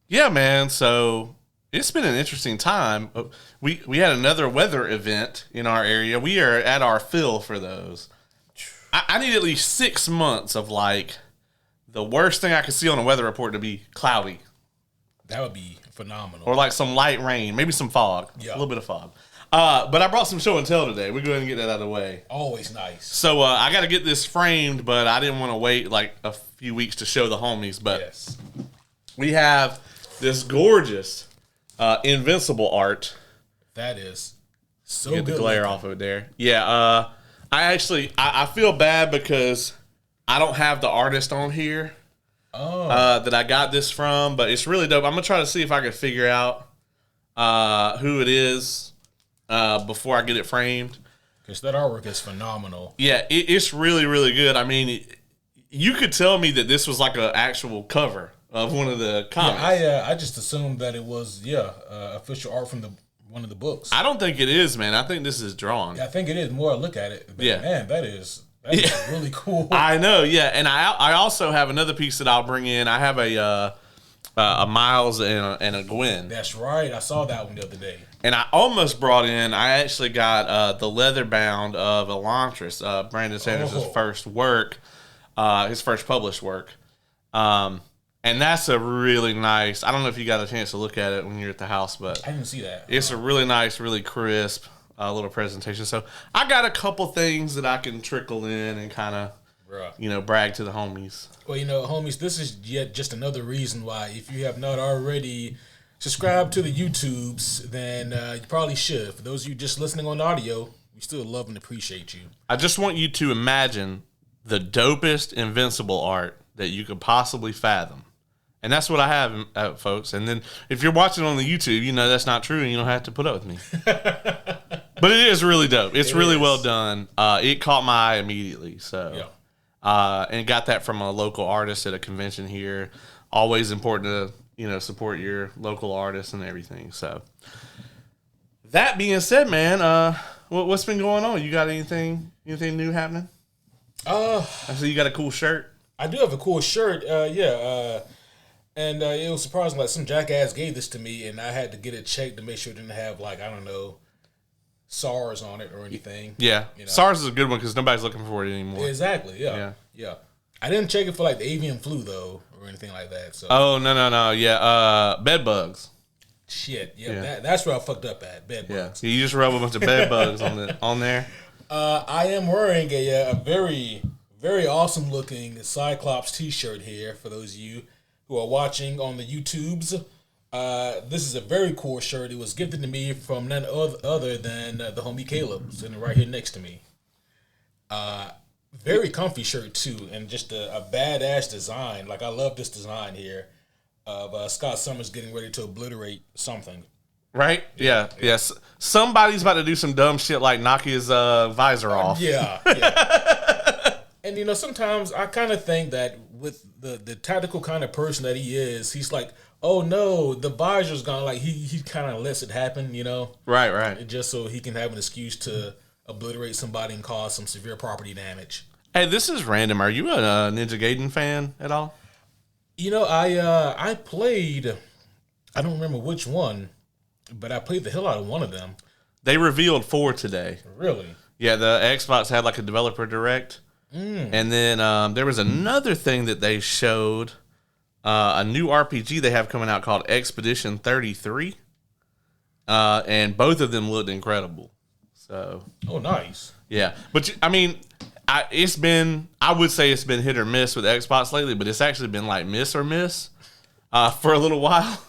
Yeah, man. So it's been an interesting time. We had another weather event in our area. We are at our fill for those. I need at least 6 months of like the worst thing I could see on a weather report to be cloudy That would be phenomenal. or like some light rain, maybe some fog, a little bit of fog. But I brought some show and tell today. We're going to get that out of the way. Always nice. So I got to get this framed, but I didn't want to wait like a few weeks to show the homies. But Yes. we have this gorgeous Invincible art. That is so Get good. the glare off of it there. Yeah, I feel bad because I don't have the artist on here that I got this from, but it's really dope. I'm gonna try to see if I can figure out who it is before I get it framed. Because that artwork is phenomenal. Yeah, it's really, really good. I mean, you could tell me that this was like an actual cover of one of the comics. Yeah, I just assumed that it was official art from one of the books. I don't think it is, man. I think this is drawn. I think it is. More I look at it, but man, that is really cool. I know, yeah. And I also have another piece that I'll bring in. I have a Miles and a Gwen. That's right. I saw that one the other day. And I almost brought in, I actually got the leather bound of Elantris, Brandon Sanders' first work, his first published work. And that's a really nice, I don't know if you got a chance to look at it when you're at the house, but I didn't see that. It's a really nice, really crisp little presentation. So I got a couple things that I can trickle in and kind of, brag to the homies. Well, homies, this is yet just another reason why, if you have not already subscribed to the YouTubes, then you probably should. For those of you just listening on audio, we still love and appreciate you. I just want you to imagine the dopest Invincible art that you could possibly fathom. And that's what I have, folks. And then if you're watching on the YouTube, you know that's not true and you don't have to put up with me. But it is really dope. It's really well done. It caught my eye immediately. So, and got that from a local artist at a convention here. Always important to, support your local artists and everything. So, that being said, man, what's been going on? You got anything new happening? I see you got a cool shirt. I do have a cool shirt. And it was surprising, like some jackass gave this to me, and I had to get it checked to make sure it didn't have, like, I don't know, SARS on it or anything. Yeah, SARS is a good one because nobody's looking for it anymore. Exactly. Yeah. I didn't check it for like the avian flu though, or anything like that. So. Oh no. Yeah, bed bugs. Shit. Yeah. That's where I fucked up at. Bed bugs. Yeah. You just rub a bunch of bed bugs on there. I am wearing a very, very awesome looking Cyclops T-shirt here for those of you who are watching on the YouTubes. This is a very cool shirt. It was gifted to me from none other than the homie Caleb, sitting right here next to me. Very comfy shirt too, and just a badass design. Like, I love this design here of Scott Summers getting ready to obliterate something. Right? Yeah. Yes. Somebody's about to do some dumb shit like knock his visor off. Yeah. And sometimes I kind of think that with the tactical kind of person that he is, he's like, oh no, the visor's gone. Like he kind of lets it happen, Right. just so he can have an excuse to obliterate somebody and cause some severe property damage. Hey, this is random. Are you a Ninja Gaiden fan at all? I played, I don't remember which one, but I played the hell out of one of them. They revealed 4 today. Really? Yeah, the Xbox had like a developer direct. And then there was another thing that they showed, a new RPG they have coming out called Expedition 33. And both of them looked incredible. So. Oh, nice. Yeah. But, I mean, I would say it's been hit or miss with Xbox lately, but it's actually been like miss or miss for a little while.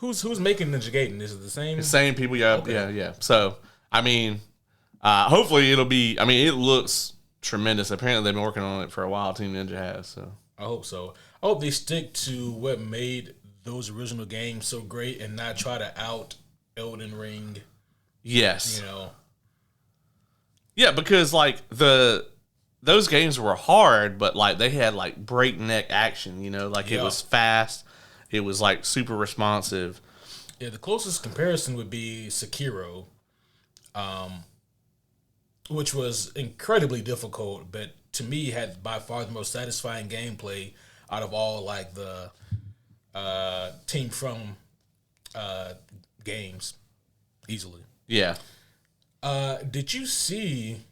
Who's making Ninja Gaiden? Is it the same? The same people, yeah. Okay. Yeah. So, I mean, hopefully it'll be, it looks tremendous. Apparently they've been working on it for a while. Team Ninja has. So I hope so. I hope they stick to what made those original games so great and not try to out Elden Ring. Yes. Yeah, because like those games were hard, but like they had like breakneck action. It was fast. It was like super responsive. Yeah, the closest comparison would be Sekiro. Which was incredibly difficult, but to me had by far the most satisfying gameplay out of all like the team from games easily. Yeah. Did you see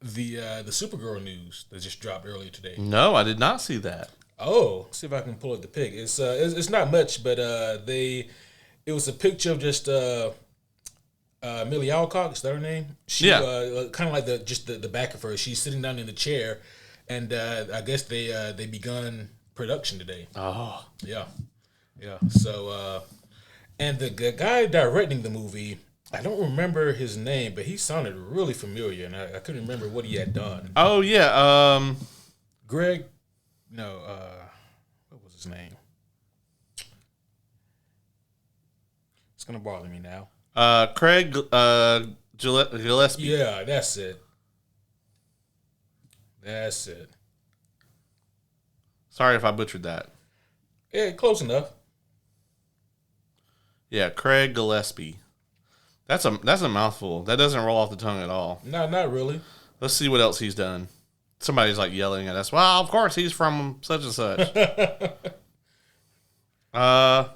the Supergirl news that just dropped earlier today? No, I did not see that. Oh, see if I can pull up the pic. It's not much, but it was a picture of just Millie Alcock. Is that her name? She, Yeah. kind of like the back of her. She's sitting down in the chair, and I guess they begun production today. Oh. Yeah. So, and the guy directing the movie, I don't remember his name, but he sounded really familiar, and I couldn't remember what he had done. Oh yeah. Greg, no, what was his name? It's gonna bother me now. Craig Gillespie. Yeah, that's it. That's it. Sorry if I butchered that. Yeah, close enough. Yeah, Craig Gillespie. That's a mouthful. That doesn't roll off the tongue at all. No, not really. Let's see what else he's done. Somebody's like yelling at us. Well, of course he's from such and such. Man,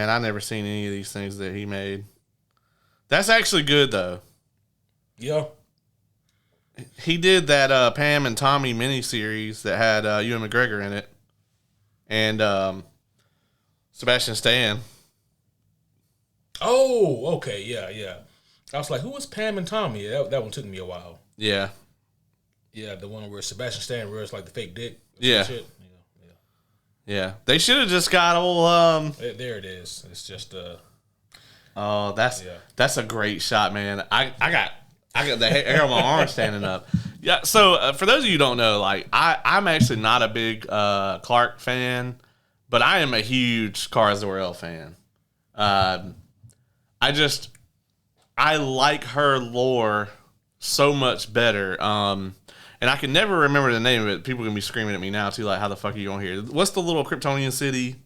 I never seen any of these things that he made. That's actually good though. Yeah. He did that Pam and Tommy miniseries that had Ewan McGregor in it, and Sebastian Stan. Oh, okay, yeah. I was like, who was Pam and Tommy? That one took me a while. Yeah. Yeah, the one where Sebastian Stan wears like the fake dick. Yeah. Shit. Yeah. They should have just got old. There it is. It's just Oh, that's a great shot, man. I got the hair on my arm standing up. Yeah. So for those of you who don't know, like I'm actually not a big Clark fan, but I am a huge Kara Zor-El fan. I like her lore so much better. And I can never remember the name of it. People are gonna be screaming at me now too, like, how the fuck are you on here? What's the little Kryptonian city?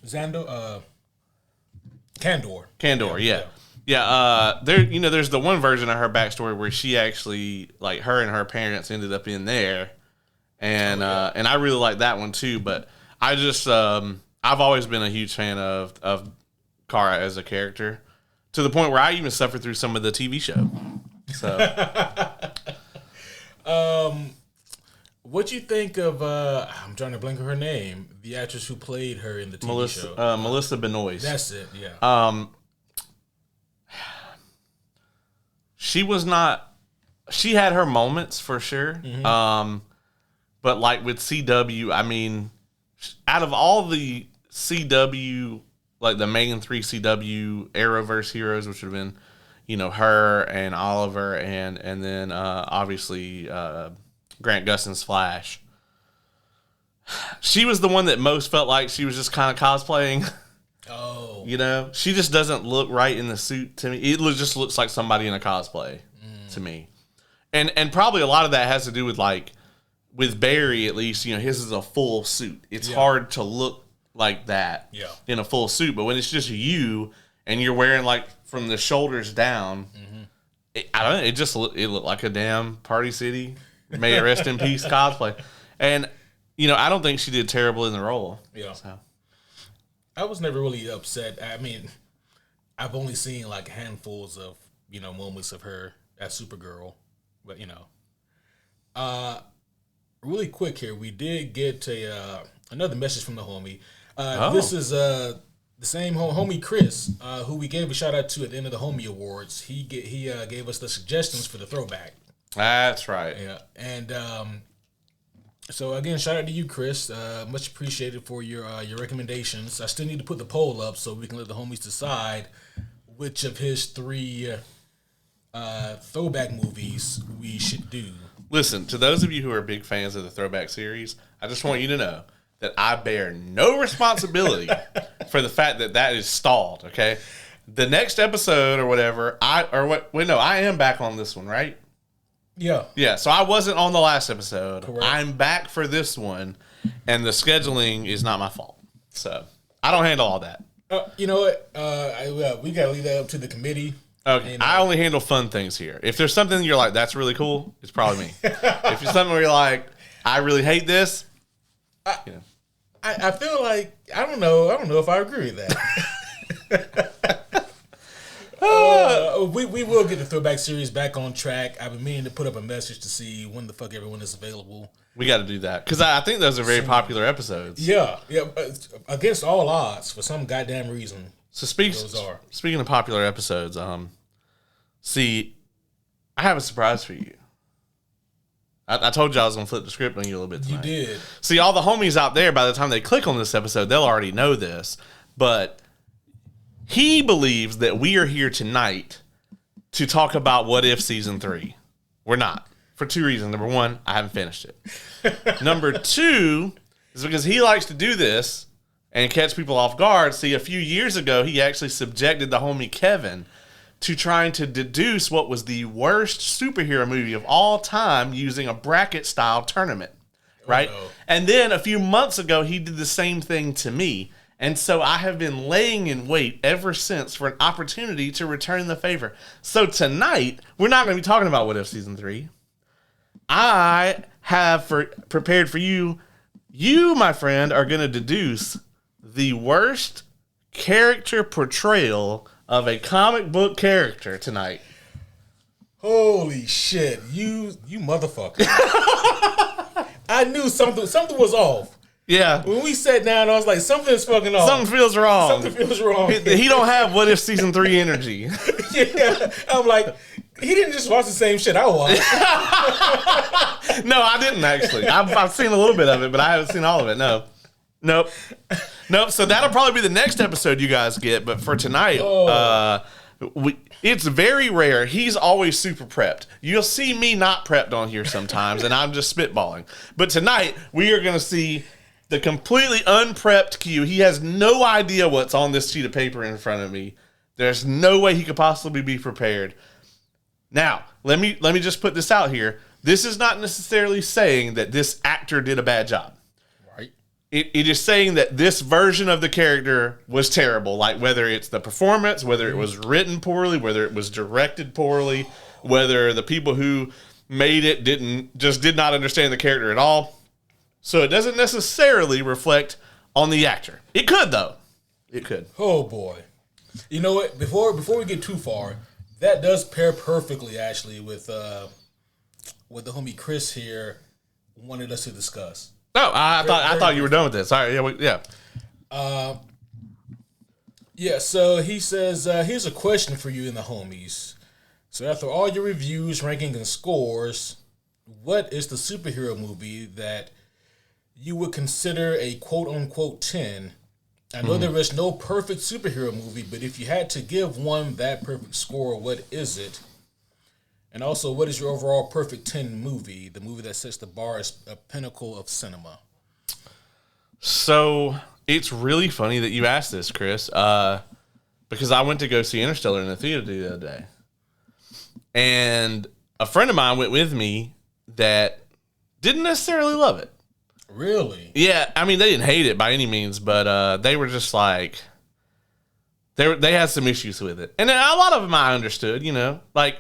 Xandor, Kandor. Kandor, yeah. There's the one version of her backstory where she actually, like, her and her parents ended up in there, and and I really like that one too. But I just I've always been a huge fan of Kara as a character, to the point where I even suffered through some of the TV show. So, what you think of? I'm trying to blank on her name. The actress who played her in the TV show, Melissa Benoist. That's it. Yeah. She was not. She had her moments for sure. Mm-hmm. But like with CW, I mean, out of all the CW, like the main 3 CW Arrowverse heroes, which would have been, her and Oliver and then obviously Grant Gustin's Flash. She was the one that most felt like she was just kind of cosplaying. Oh. She just doesn't look right in the suit to me. It just looks like somebody in a cosplay to me. And probably a lot of that has to do with, like, with Barry at least, his is a full suit. It's hard to look like that in a full suit. But when it's just you and you're wearing, like, from the shoulders down, it looked like a damn Party City, may it rest in peace cosplay. And, I don't think she did terrible in the role. Yeah. So. I was never really upset. I mean, I've only seen like handfuls of, moments of her as Supergirl. But, really quick here, we did get another message from the homie. This is the same homie Chris, who we gave a shout out to at the end of the Homie Awards. He gave us the suggestions for the throwback. That's right. Yeah. And so again, shout out to you, Chris. Much appreciated for your recommendations. I still need to put the poll up so we can let the homies decide which of his 3 throwback movies we should do. Listen, to those of you who are big fans of the throwback series, I just want you to know that I bear no responsibility for the fact that is stalled. Okay, the next episode or whatever, I am back on this one, right? Yeah. So I wasn't on the last episode. Correct. I'm back for this one, and the scheduling is not my fault. So I don't handle all that. You know what? We gotta leave that up to the committee. Okay. I only handle fun things here. If there's something you're like, that's really cool, it's probably me. If it's something where you're like, I really hate this, I feel like I don't know if I agree with that. We will get the Throwback series back on track. I've been meaning to put up a message to see when the fuck everyone is available. We got to do that because I think those are very popular episodes. Yeah, against all odds for some goddamn reason. So speaking of popular episodes, see, I have a surprise for you. I told you I was going to flip the script on you a little bit tonight. You did. See, all the homies out there, by the time they click on this episode, they'll already know this. But he believes that we are here tonight to talk about What If Season 3. We're not. For two reasons. Number one, I haven't finished it. Number two is because he likes to do this and catch people off guard. See, a few years ago, he actually subjected the homie Kevin to trying to deduce what was the worst superhero movie of all time using a bracket-style tournament, right? Oh, no. And then a few months ago, he did the same thing to me. And so I have been laying in wait ever since for an opportunity to return the favor. So tonight, we're not going to be talking about What If Season 3. I have prepared for you. You, my friend, are going to deduce the worst character portrayal of a comic book character tonight. Holy shit. You motherfucker. I knew something was off. Yeah. When we sat down, I was like, something's fucking off. Something feels wrong. Something feels wrong. He don't have What If Season 3 energy. Yeah. I'm like, he didn't just watch the same shit I watched. No, I didn't actually. I've seen a little bit of it, but I haven't seen all of it. No. Nope. So that'll probably be the next episode you guys get. But for tonight, it's very rare. He's always super prepped. You'll see me not prepped on here sometimes, and I'm just spitballing. But tonight, we are going to see the completely unprepped Q. He has no idea what's on this sheet of paper in front of me. There's no way he could possibly be prepared. Now, let me just put this out here. This is not necessarily saying that this actor did a bad job. Right. It is saying that this version of the character was terrible. Like whether it's the performance, whether it was written poorly, whether it was directed poorly, whether the people who made it did not understand the character at all. So it doesn't necessarily reflect on the actor. It could though. It could. Oh boy. You know what? Before we get too far, that does pair perfectly actually with what the homie Chris here wanted us to discuss. Oh, I thought you were done with this. All right, yeah. Yeah, so he says, here's a question for you and the homies. So after all your reviews, rankings, and scores, what is the superhero movie that you would consider a quote-unquote 10? I know there is no perfect superhero movie, but if you had to give one that perfect score, what is it? And also, what is your overall perfect 10 movie, the movie that sets the bar as a pinnacle of cinema? So it's really funny that you asked this, Chris, because I went to go see Interstellar in the theater the other day. And a friend of mine went with me that didn't necessarily love it. Really? Yeah, I mean, they didn't hate it by any means, but they were just like, they had some issues with it. And a lot of them I understood, like,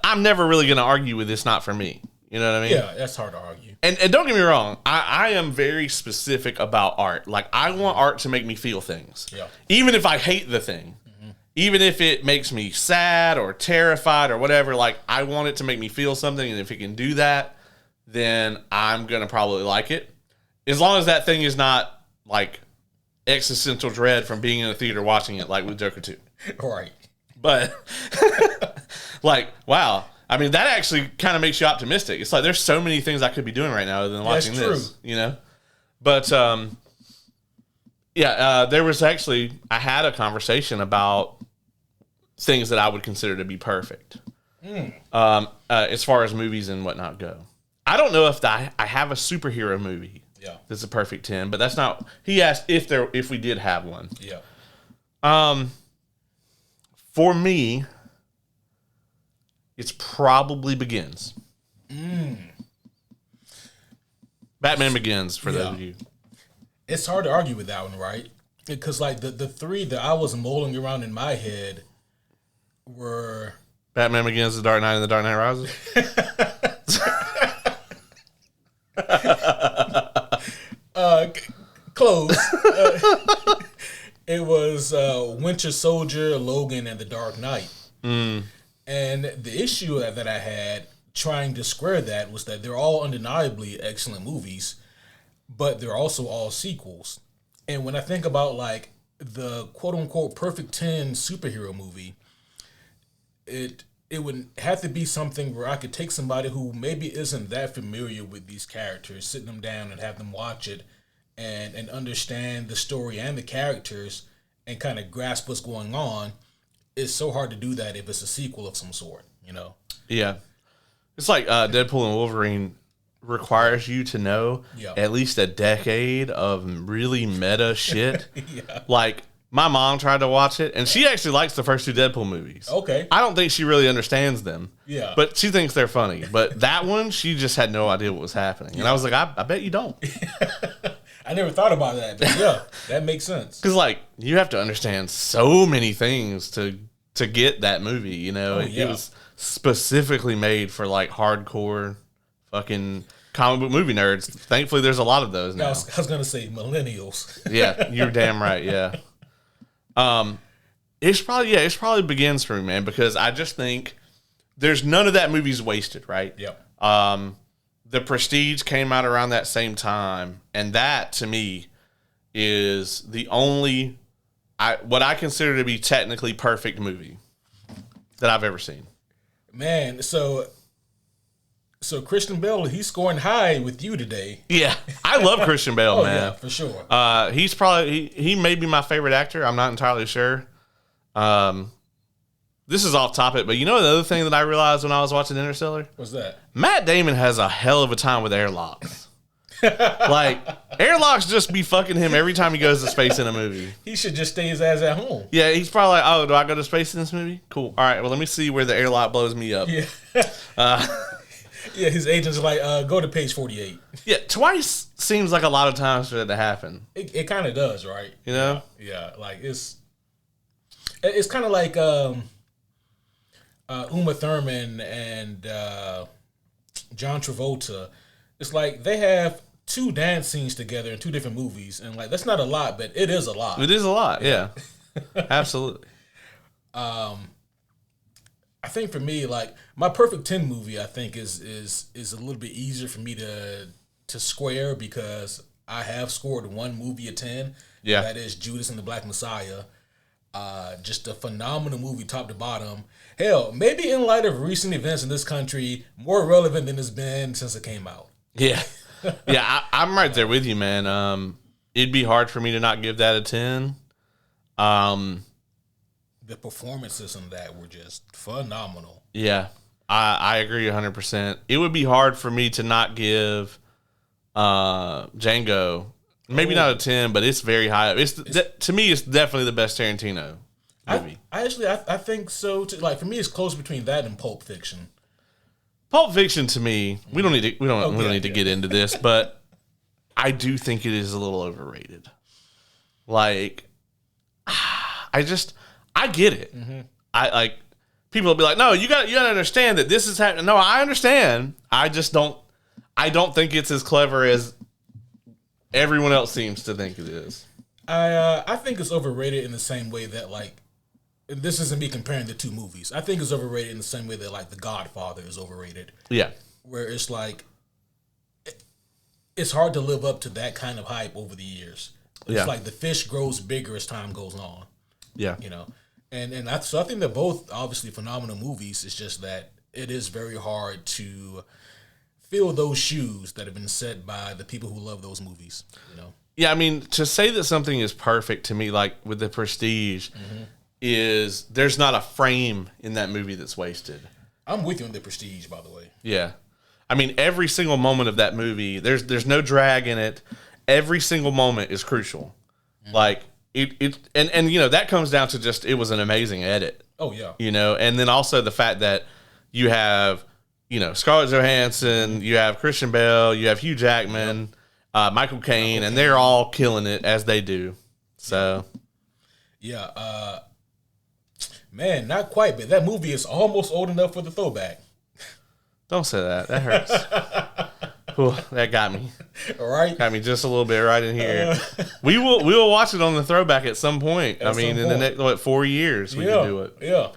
I'm never really going to argue with this not for me. You know what I mean? Yeah, that's hard to argue. And don't get me wrong, I am very specific about art. Like, I want art to make me feel things. Yeah. Even if I hate the thing. Mm-hmm. Even if it makes me sad or terrified or whatever, like, I want it to make me feel something. And if it can do that, then I'm going to probably like it. As long as that thing is not, like, existential dread from being in a theater watching it, like with Joker 2. Right. But, like, wow. I mean, that actually kind of makes you optimistic. It's like there's so many things I could be doing right now other than watching this, But, there was actually, I had a conversation about things that I would consider to be perfect as far as movies and whatnot go. I don't know if I have a superhero movie that's a perfect 10, but that's not, he asked if we did have one. Yeah. For me, it's probably Begins. Batman Begins, for those of you. It's hard to argue with that one, right? Because, like, the three that I was mulling around in my head were... Batman Begins, The Dark Knight, and The Dark Knight Rises? Close. It was Winter Soldier, Logan, and The Dark Knight. And the issue that I had trying to square that was that they're all undeniably excellent movies, but they're also all sequels. And when I think about like the quote unquote perfect 10 superhero movie, it would have to be something where I could take somebody who maybe isn't that familiar with these characters, sit them down and have them watch it and understand the story and the characters and kind of grasp what's going on. It's so hard to do that if it's a sequel of some sort, you know? Yeah. It's like Deadpool and Wolverine requires you to know at least a decade of really meta shit. Yeah. Like, my mom tried to watch it, and she actually likes the first two Deadpool movies. Okay. I don't think she really understands them. Yeah. But she thinks they're funny. But that one, she just had no idea what was happening. And I was like, I bet you don't. I never thought about that, but yeah, that makes sense. Because, like, you have to understand so many things to get that movie, you know? It was specifically made for, like, hardcore fucking comic book movie nerds. Thankfully, there's a lot of those now. I was going to say millennials. Yeah, you're damn right, yeah. It's probably begins for me, man, because I just think there's none of that movie's wasted, right? Yep. The Prestige came out around that same time, and that to me is the only what I consider to be technically perfect movie that I've ever seen. Man, so Christian Bale, he's scoring high with you today. Yeah, I love Christian Bale, man. Yeah, for sure. He's probably he may be my favorite actor. I'm not entirely sure. This is off topic, but you know the other thing that I realized when I was watching Interstellar? What's that? Matt Damon has a hell of a time with airlocks. Like, airlocks just be fucking him every time he goes to space in a movie. He should just stay his ass at home. Yeah, he's probably like, oh, do I go to space in this movie? Cool. All right, well, let me see where the airlock blows me up. Yeah. Yeah, his agent's like, go to page 48. Yeah, twice seems like a lot of times for that to happen. It kind of does, right? You know? Yeah, like it's kind of like Uma Thurman and John Travolta. It's like they have 2 dance scenes together in 2 different movies, and like that's not a lot, but it is a lot. It is a lot, yeah. Absolutely. I think for me, like my perfect 10 movie, I think is a little bit easier for me to square because I have scored one movie a 10. Yeah, that is Judas and the Black Messiah. Just a phenomenal movie, top to bottom. Hell, maybe in light of recent events in this country, more relevant than it's been since it came out. Yeah, yeah, I'm right there with you, man. It'd be hard for me to not give that a 10. The performances in that were just phenomenal. Yeah, I agree 100%. It would be hard for me to not give Django maybe not a 10, but it's very high. To me, it's definitely the best Tarantino movie. I think so too. Like for me, it's close between that and Pulp Fiction. Pulp Fiction to me, we don't need to get into this, but I do think it is a little overrated. Like, I get it. Mm-hmm. I like people will be like, no, you got to understand that this is happening. No, I understand. I don't think it's as clever as everyone else seems to think it is. I think it's overrated in the same way that like, and this isn't me comparing the 2 movies. I think it's overrated in the same way that like The Godfather is overrated. Yeah. Where it's like, it's hard to live up to that kind of hype over the years. It's like the fish grows bigger as time goes on. Yeah. You know? So I think they're both obviously phenomenal movies. It's just that it is very hard to fill those shoes that have been set by the people who love those movies, you know? Yeah, I mean, to say that something is perfect to me, like with The Prestige, is there's not a frame in that movie that's wasted. I'm with you on The Prestige, by the way. Yeah. I mean, every single moment of that movie, there's no drag in it. Every single moment is crucial. Like, and you know, that comes down to just, it was an amazing edit. Oh, yeah. You know, and then also the fact that you have, you know, Scarlett Johansson, you have Christian Bale, you have Hugh Jackman, Michael Caine, and they're all killing it as they do. So, yeah, man, not quite, but that movie is almost old enough for the throwback. Don't say that. That hurts. Whew, that got me. All right. Got me just a little bit right in here. We will watch it on the throwback at some point. In the next 4 years we can do it. Yeah.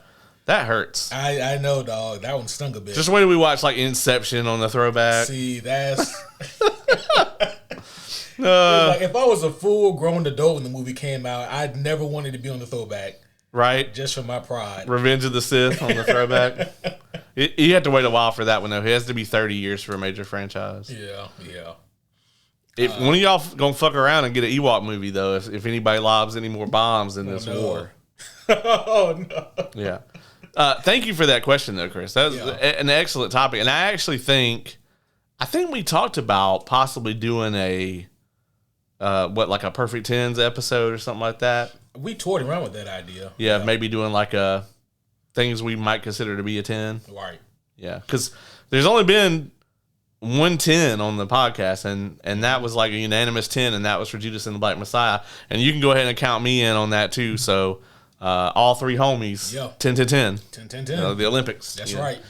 That hurts. I know, dog. That one stung a bit. Just wait till we watch like Inception on the throwback. See, that's like if I was a full grown adult when the movie came out, I'd never wanted to be on the throwback. Right? Just for my pride. Revenge of the Sith on the throwback. You have to wait a while for that one, though. It has to be 30 years for a major franchise. Yeah. If one of y'all gonna fuck around and get an Ewok movie, though, if anybody lobs any more bombs in this war. Oh, no. Yeah. Thank you for that question, though, Chris. That was an excellent topic. And I actually think we talked about possibly doing a a Perfect Tens episode or something like that. We toured around with that idea. Yeah, maybe doing like things we might consider to be a 10. Right. Yeah, because there's only been 1 10 on the podcast, and that was like a unanimous 10, and that was for Judas and the Black Messiah. And you can go ahead and count me in on that too. So all three homies, 10 to 10. 10, 10, 10. The Olympics. That's right.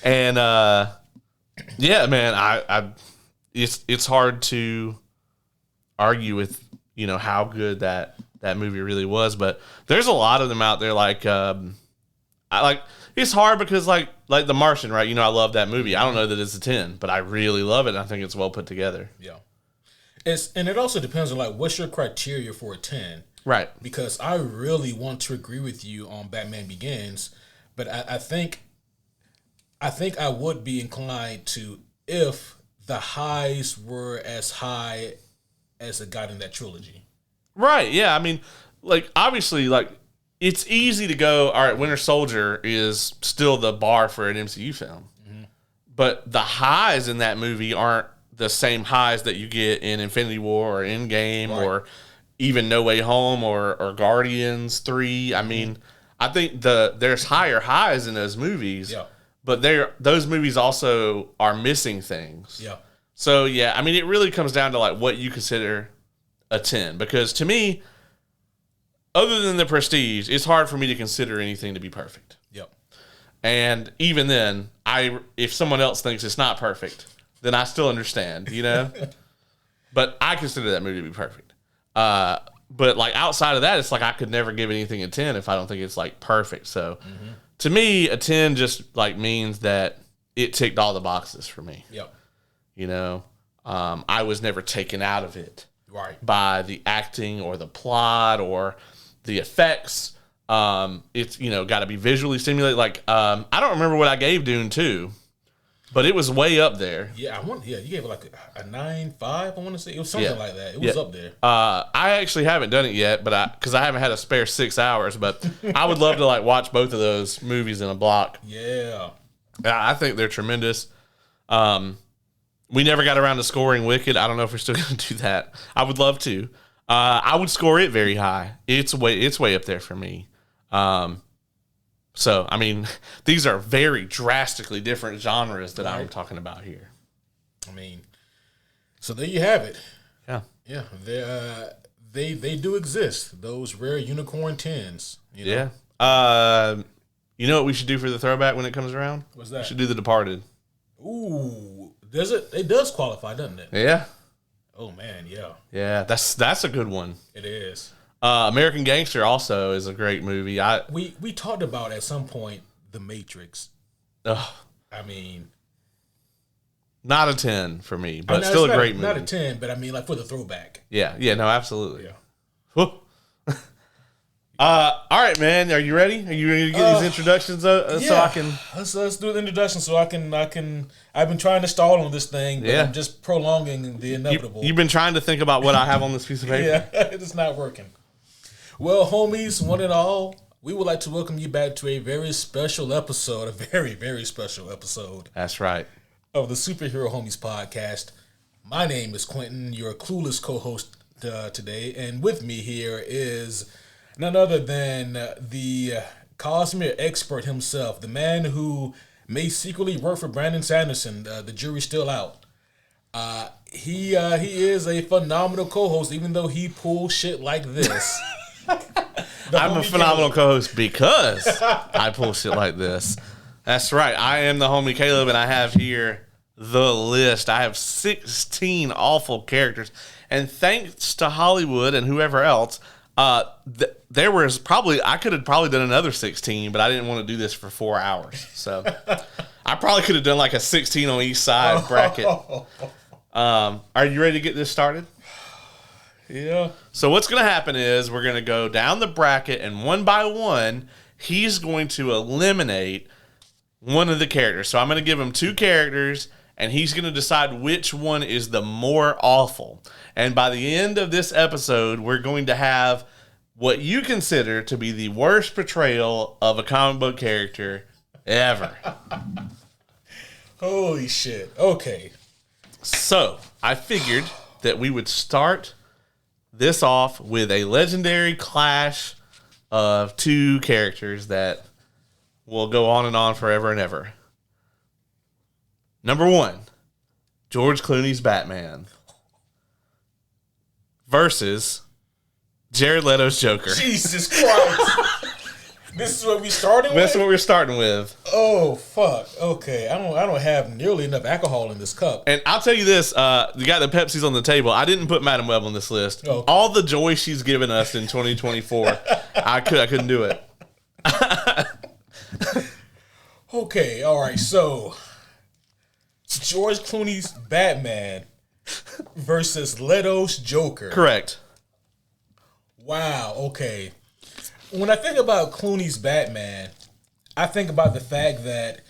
And yeah, man, I it's hard to argue with how good that movie really was, but there's a lot of them out there. Like it's hard because like The Martian, right? I love that movie. I don't know that it's a 10, but I really love it. And I think it's well put together. Yeah, and it also depends on like what's your criteria for a 10, right? Because I really want to agree with you on Batman Begins, but I think I would be inclined to if the highs were as high as it got in that trilogy. Right, yeah. I mean, like, obviously, like, it's easy to go, all right, Winter Soldier is still the bar for an MCU film. Mm-hmm. But the highs in that movie aren't the same highs that you get in Infinity War or Endgame or even No Way Home or Guardians 3. I mean, I think there's higher highs in those movies, but those movies also are missing things. Yeah. So, yeah, I mean, it really comes down to, like, what you consider a 10. Because to me, other than The Prestige, it's hard for me to consider anything to be perfect. Yep. And even then, if someone else thinks it's not perfect, then I still understand, But I consider that movie to be perfect. But, like, outside of that, it's like I could never give anything a 10 if I don't think it's, like, perfect. So, to me, a 10 just, like, means that it ticked all the boxes for me. Yep. I was never taken out of it by the acting or the plot or the effects. It's got to be visually stimulating. Like I don't remember what I gave Dune 2, but it was way up there. Yeah, you gave it like a 9.5. I want to say it was something like that. It was up there. I actually haven't done it yet, but because I haven't had a spare 6 hours. But I would love to like watch both of those movies in a block. Yeah, I think they're tremendous. We never got around to scoring Wicked. I don't know if we're still going to do that. I would love to. I would score it very high. It's way up there for me. So, I mean, these are very drastically different genres that I'm talking about here. I mean, so there you have it. Yeah. Yeah, they do exist. Those rare unicorn 10s. Yeah. You know what we should do for the throwback when it comes around? What's that? We should do The Departed. Ooh. Does it? It does qualify, doesn't it? Yeah. Oh man, yeah. Yeah, that's a good one. It is. American Gangster also is a great movie. We talked about at some point The Matrix. I mean, not a 10 for me, but still a great movie. Not a 10, but I mean, like for the throwback. Yeah, no, absolutely. Yeah. All right, man. Are you ready? Are you ready to get these introductions so I can? Let's do the introduction so I can. I've been trying to stall on this thing, but I'm just prolonging the inevitable. You've been trying to think about what I have on this piece of paper. Yeah, it's not working. Well, homies, one and all, we would like to welcome you back to a very special episode, a very, very special episode. That's right. Of the Superhero Homies podcast. My name is Quentin, your clueless co-host today, and with me here is none other than the Cosmere expert himself, the man who may secretly work for Brandon Sanderson. The jury's still out. He is a phenomenal co-host, even though he pulls shit like this. I'm a phenomenal co-host because I pull shit like this. That's right. I am the homie Caleb, and I have here the list. I have 16 awful characters. And thanks to Hollywood and whoever else, there was probably, I could have probably done another 16, but I didn't want to do this for 4 hours. So I probably could have done like a 16 on each side bracket. Are you ready to get this started? Yeah. So what's going to happen is we're going to go down the bracket, and one by one, he's going to eliminate one of the characters. So I'm going to give him 2 characters, and he's going to decide which one is the more awful. And by the end of this episode, we're going to have what you consider to be the worst portrayal of a comic book character ever. Holy shit. Okay. So I figured that we would start this off with a legendary clash of 2 characters that will go on and on forever and ever. Number 1, George Clooney's Batman versus Jared Leto's Joker. Jesus Christ. This is what we starting with? That's what we're starting with. Oh, fuck. Okay. I don't have nearly enough alcohol in this cup. And I'll tell you this, you got the Pepsi's on the table. I didn't put Madam Web on this list. Okay. All the joy she's given us in 2024, I couldn't do it. Okay, all right. So, George Clooney's Batman versus Leto's Joker. Correct. Wow, okay. When I think about Clooney's Batman, I think about the fact that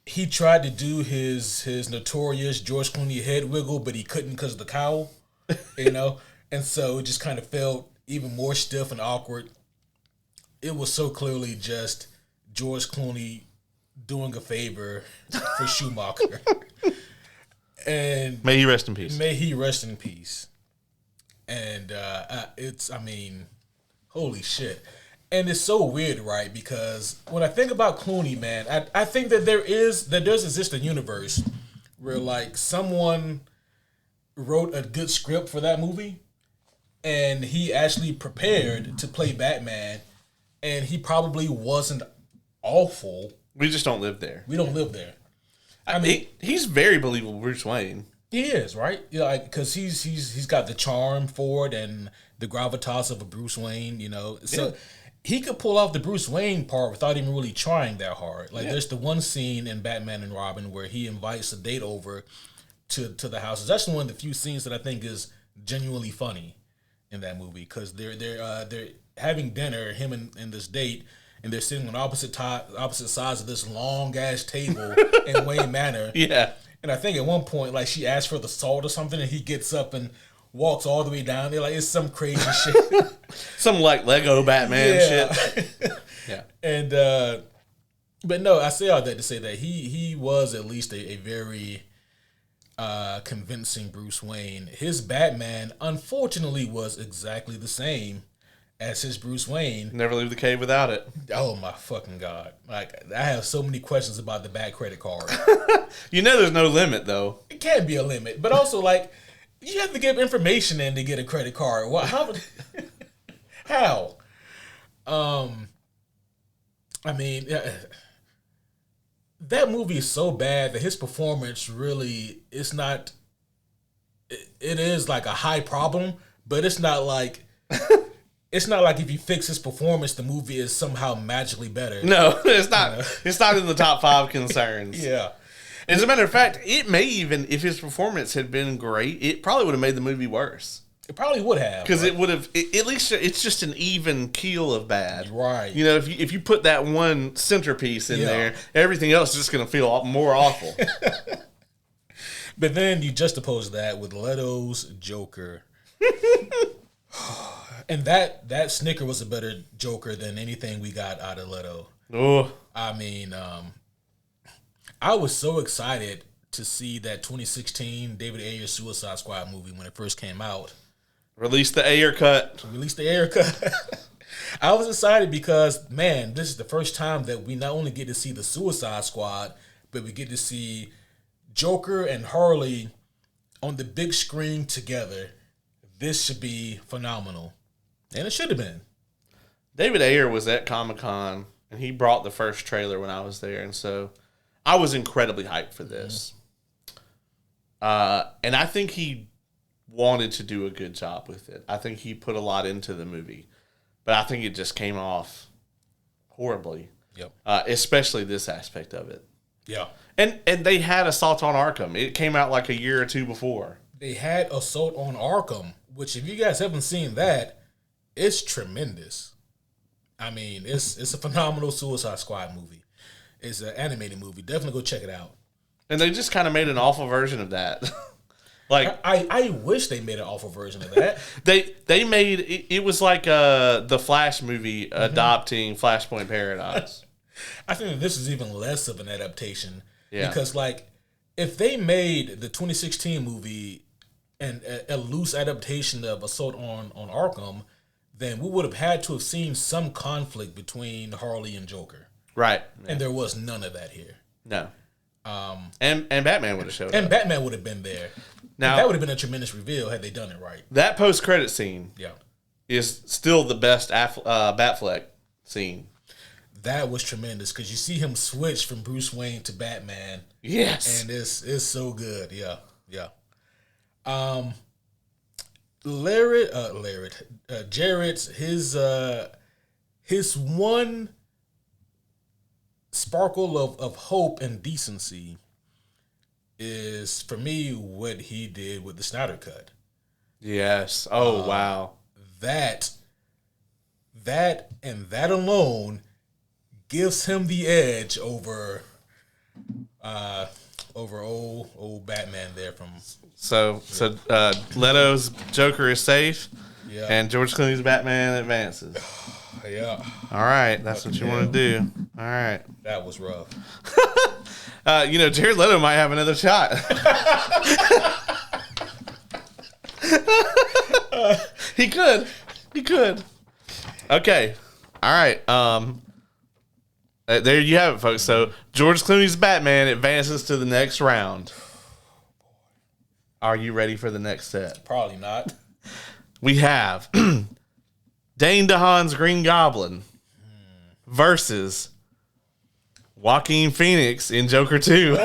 he tried to do his notorious George Clooney head wiggle, but he couldn't because of the cowl, you know? And so it just kind of felt even more stiff and awkward. It was so clearly just George Clooney doing a favor for Schumacher. And may he rest in peace. May he rest in peace. And holy shit. And it's so weird, right? Because when I think about Clooney, man, I think that there does exist a universe where like someone wrote a good script for that movie and he actually prepared to play Batman and he probably wasn't awful. We just don't live there. We don't live there. I mean, he's very believable, Bruce Wayne. He is, right? Yeah, like because he's got the charm for it and the gravitas of a Bruce Wayne, you know. So yeah. He could pull off the Bruce Wayne part without even really trying that hard. Like there's the one scene in Batman and Robin where he invites a date over to the house. It's actually one of the few scenes that I think is genuinely funny in that movie because they're having dinner, him and this date, and they're sitting on opposite sides of this long ass table in Wayne Manor. Yeah. And I think at one point, like, she asked for the salt or something, and he gets up and walks all the way down there. Like, it's some crazy shit. Some, like, Lego Batman shit. Yeah. And, but no, I say all that to say that he was at least a very convincing Bruce Wayne. His Batman, unfortunately, was exactly the same as his Bruce Wayne. Never leave the cave without it. Oh my fucking God. Like, I have so many questions about the bad credit card. You know there's no limit, though. It can't be a limit. But also, like, you have to give information in to get a credit card. How? How? I mean, that movie is so bad that his performance really, it's not, it is like a high problem, but it's not like... It's not like if you fix his performance, the movie is somehow magically better. No, it's not. You know? It's not in the top 5 concerns. Yeah. As a matter of fact, it may even, if his performance had been great, it probably would have made the movie worse. It probably would have. Because it would have, at least it's just an even keel of bad. Right. You know, if you put that one centerpiece in there, everything else is just going to feel more awful. But then you juxtapose that with Leto's Joker. And that Snicker was a better Joker than anything we got out of Leto. Oh, I mean, I was so excited to see that 2016 David Ayer Suicide Squad movie when it first came out. Release the Ayer cut. I was excited because, man, this is the first time that we not only get to see the Suicide Squad, but we get to see Joker and Harley on the big screen together. This should be phenomenal. And it should have been. David Ayer was at Comic-Con, and he brought the first trailer when I was there, and so I was incredibly hyped for this. And I think he wanted to do a good job with it. I think he put a lot into the movie, but I think it just came off horribly. Yep. Especially this aspect of it. Yeah. And they had Assault on Arkham. It came out like a year or two before. They had Assault on Arkham, which if you guys haven't seen that, it's tremendous. I mean, it's a phenomenal Suicide Squad movie. It's an animated movie. Definitely go check it out. And they just kind of made an awful version of that. Like I wish they made an awful version of that. they made it was like the Flash movie adopting Flashpoint Paradox. I think that this is even less of an adaptation. Yeah. Because like if they made the 2016 movie and a loose adaptation of Assault on Arkham, then we would have had to have seen some conflict between Harley and Joker. Right. And there was none of that here. No. And Batman would have showed up. And Batman would have been there. Now, that would have been a tremendous reveal had they done it right. That post-credit scene Yeah. is still the best Batfleck scene. That was tremendous because you see him switch from Bruce Wayne to Batman. Yes. And it's so good. Yeah. Yeah. Jared's his one sparkle of hope and decency is for me what he did with the Snyder Cut. Yes. Oh wow. That and that alone gives him the edge over old Batman there from. So Leto's Joker is safe, Yeah. and George Clooney's Batman advances. Yeah. All right, that's what you want to do. All right. That was rough. Jared Leto might have another shot. He could. Okay. All right. There you have it, folks. So George Clooney's Batman advances to the next round. Are you ready for the next set? Probably not. We have Dane DeHaan's Green Goblin versus Joaquin Phoenix in Joker 2.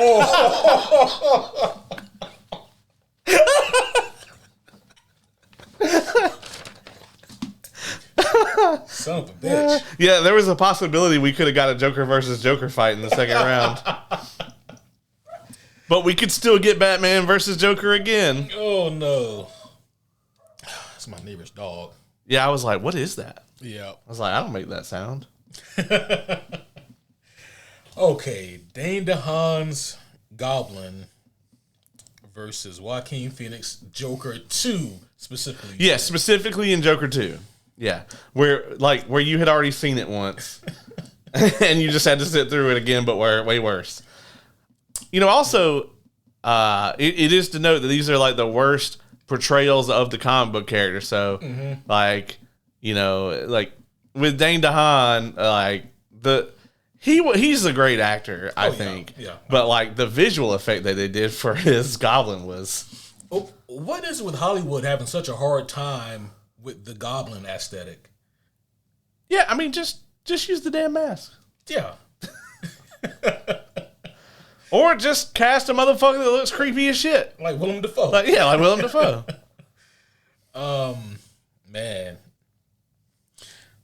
Son of a bitch. Yeah, there was a possibility we could have got a Joker versus Joker fight in the second round. But we could still get Batman versus Joker again. Oh, no. That's my neighbor's dog. Yeah, I was like, what is that? Yeah. I was like, I don't make that sound. Okay, Dane DeHaan's Goblin versus Joaquin Phoenix Joker 2 specifically. Yeah, specifically in Joker 2. Yeah, where you had already seen it once, and you just had to sit through it again, but way worse. Also, it is to note that these are like the worst portrayals of the comic book character. So, with Dane DeHaan, he's a great actor, I think. Yeah. But the visual effect that they did for his Goblin was. Oh, what is it with Hollywood having such a hard time with the Goblin aesthetic? Yeah, I mean, just use the damn mask. Yeah. Or just cast a motherfucker that looks creepy as shit. Like Willem Dafoe. Like Willem Dafoe. Man.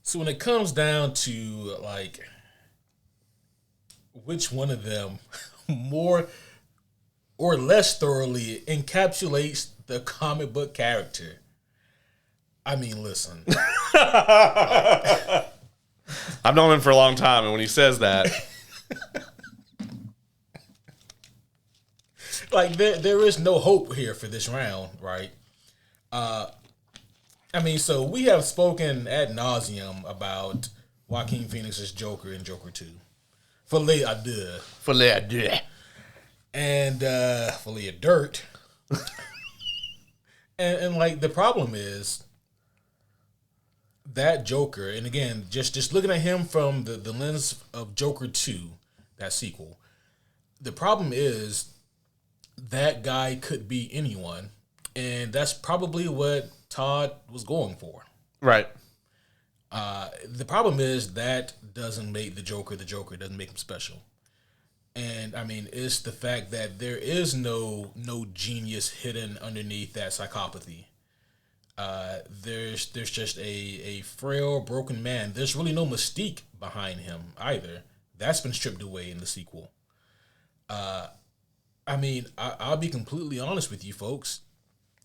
So when it comes down to which one of them more or less thoroughly encapsulates the comic book character, I mean, listen. I've known him for a long time, and when he says that, there is no hope here for this round, right? So we have spoken ad nauseum about Joaquin Phoenix's Joker in Joker 2. Filet à deux. And filet of dirt. and the problem is that Joker, and again, just looking at him from the lens of Joker 2, that sequel, the problem is that guy could be anyone, and that's probably what Todd was going for. right? The problem is that doesn't make the Joker, doesn't make him special. And I mean, it's the fact that there is no genius hidden underneath that psychopathy. There's just a frail, broken man. There's really no mystique behind him either. That's been stripped away in the sequel. I mean, I'll be completely honest with you, folks.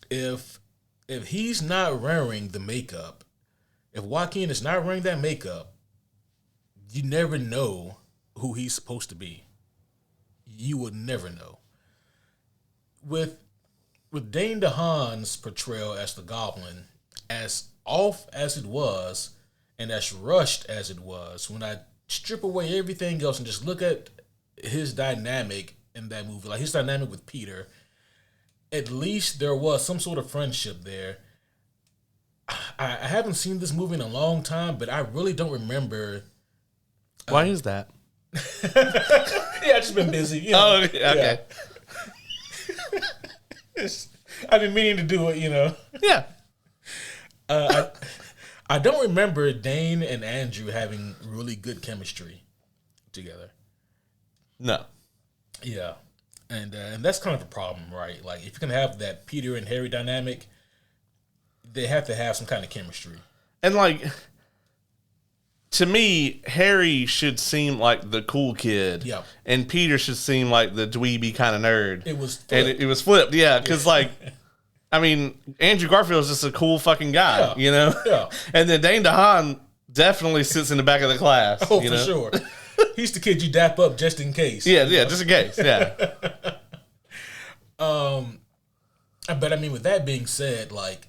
If he's not wearing the makeup, if Joaquin is not wearing that makeup, you never know who he's supposed to be. You would never know. With Dane DeHaan's portrayal as the Goblin, as off as it was, and as rushed as it was, when I strip away everything else and just look at his dynamic in that movie, like his dynamic with Peter, at least there was some sort of friendship there. I haven't seen this movie in a long time, but I really don't remember. Why is that? Yeah, I've just been busy. You know? Oh, okay. Yeah. I've been meaning to do it, you know. Yeah. I don't remember Dane and Andrew having really good chemistry together. No. Yeah, and that's kind of a problem, right? Like, if you can have that Peter and Harry dynamic, they have to have some kind of chemistry. And, like, to me, Harry should seem like the cool kid. Yeah. And Peter should seem like the dweeby kind of nerd. It was flipped. And it was flipped, yeah. Because, like, I mean, Andrew Garfield's just a cool fucking guy, you know? Yeah. And then Dane DeHaan definitely sits in the back of the class. Oh, you for know? sure. He's the kid you dap up just in case. Yeah, just in case, yeah. But I mean, with that being said, like,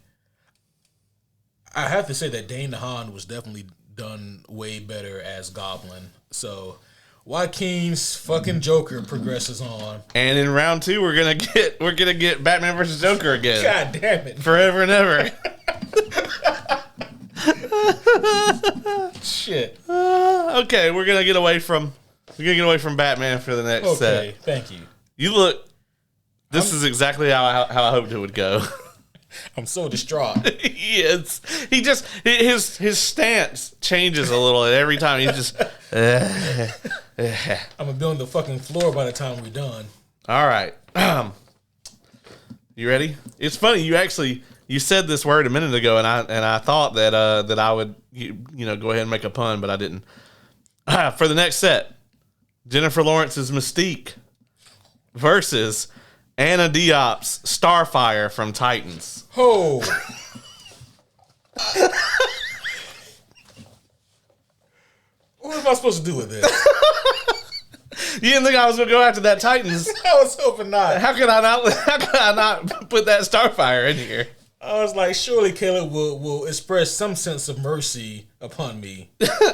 I have to say that Dane DeHaan was definitely done way better as Goblin. So Joaquin's fucking Joker progresses on. And in round 2, we're gonna get Batman versus Joker again. God damn it. Forever and ever. Shit. Okay, we're gonna get away from Batman for the next set. Okay, thank you. You look. This is exactly how I hoped it would go. I'm so distraught. He is. He just his stance changes a little every time. He's just. I'm gonna be on the fucking floor by the time we're done. All right. You ready? It's funny. You said this word a minute ago, and I thought that I would go ahead and make a pun, but I didn't. For the next set, Jennifer Lawrence's Mystique versus Anna Diop's Starfire from Titans. Oh. What am I supposed to do with this? You didn't think I was going to go after that Titans? I was hoping not. How could I not put that Starfire in here? I was like, surely Caleb will express some sense of mercy upon me.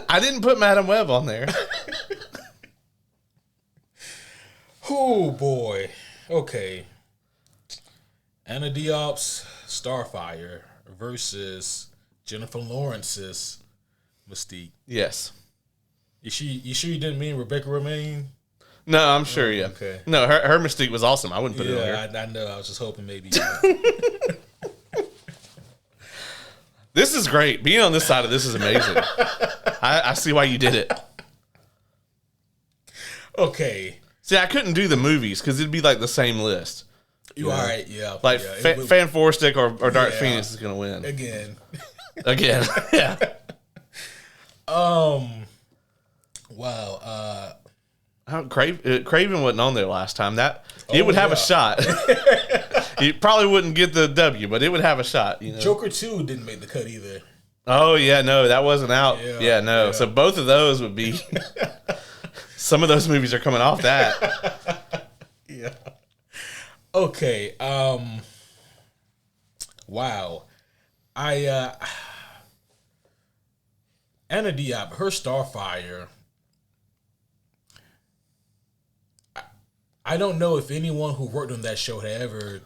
I didn't put Madam Web on there. Oh, boy. Okay. Anna Diop's Starfire versus Jennifer Lawrence's Mystique. Yes. You sure you didn't mean Rebecca Romaine? No, I'm sure, yeah. Okay. No, her Mystique was awesome. I wouldn't put it on there. I know. I was just hoping maybe. This is great. Being on this side of this is amazing. I see why you did it. Okay. See, I couldn't do the movies because it'd be like the same list. You all right? Yeah. Like yeah, Fan Four Stick or Dark Phoenix is gonna win again. Again, yeah. Wow. Craven wasn't on there last time. It would have a shot. It probably wouldn't get the W, but it would have a shot. You know? Joker 2 didn't make the cut either. Oh yeah, no, that wasn't out. Yeah, no. Yeah. So both of those would be. Some of those movies are coming off that. Yeah. Okay. Wow. Anna Diop, her Starfire. I don't know if anyone who worked on that show had ever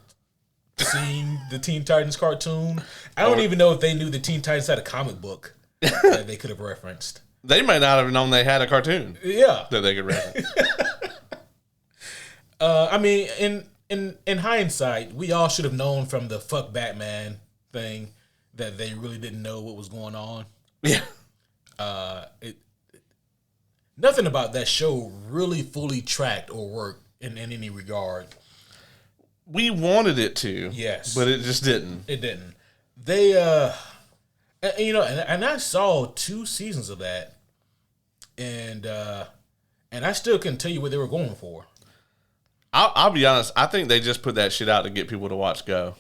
seen the Teen Titans cartoon. I don't even know if they knew the Teen Titans had a comic book that they could have referenced. They might not have known they had a cartoon. Yeah, that they could reference. I mean, in hindsight, we all should have known from the "fuck Batman" thing that they really didn't know what was going on. Yeah. nothing about that show really fully tracked or worked in any regard. We wanted it to, Yes, but it just didn't. It didn't. They, and I saw 2 seasons of that, and I still couldn't tell you what they were going for. I'll be honest. I think they just put that shit out to get people to watch Go.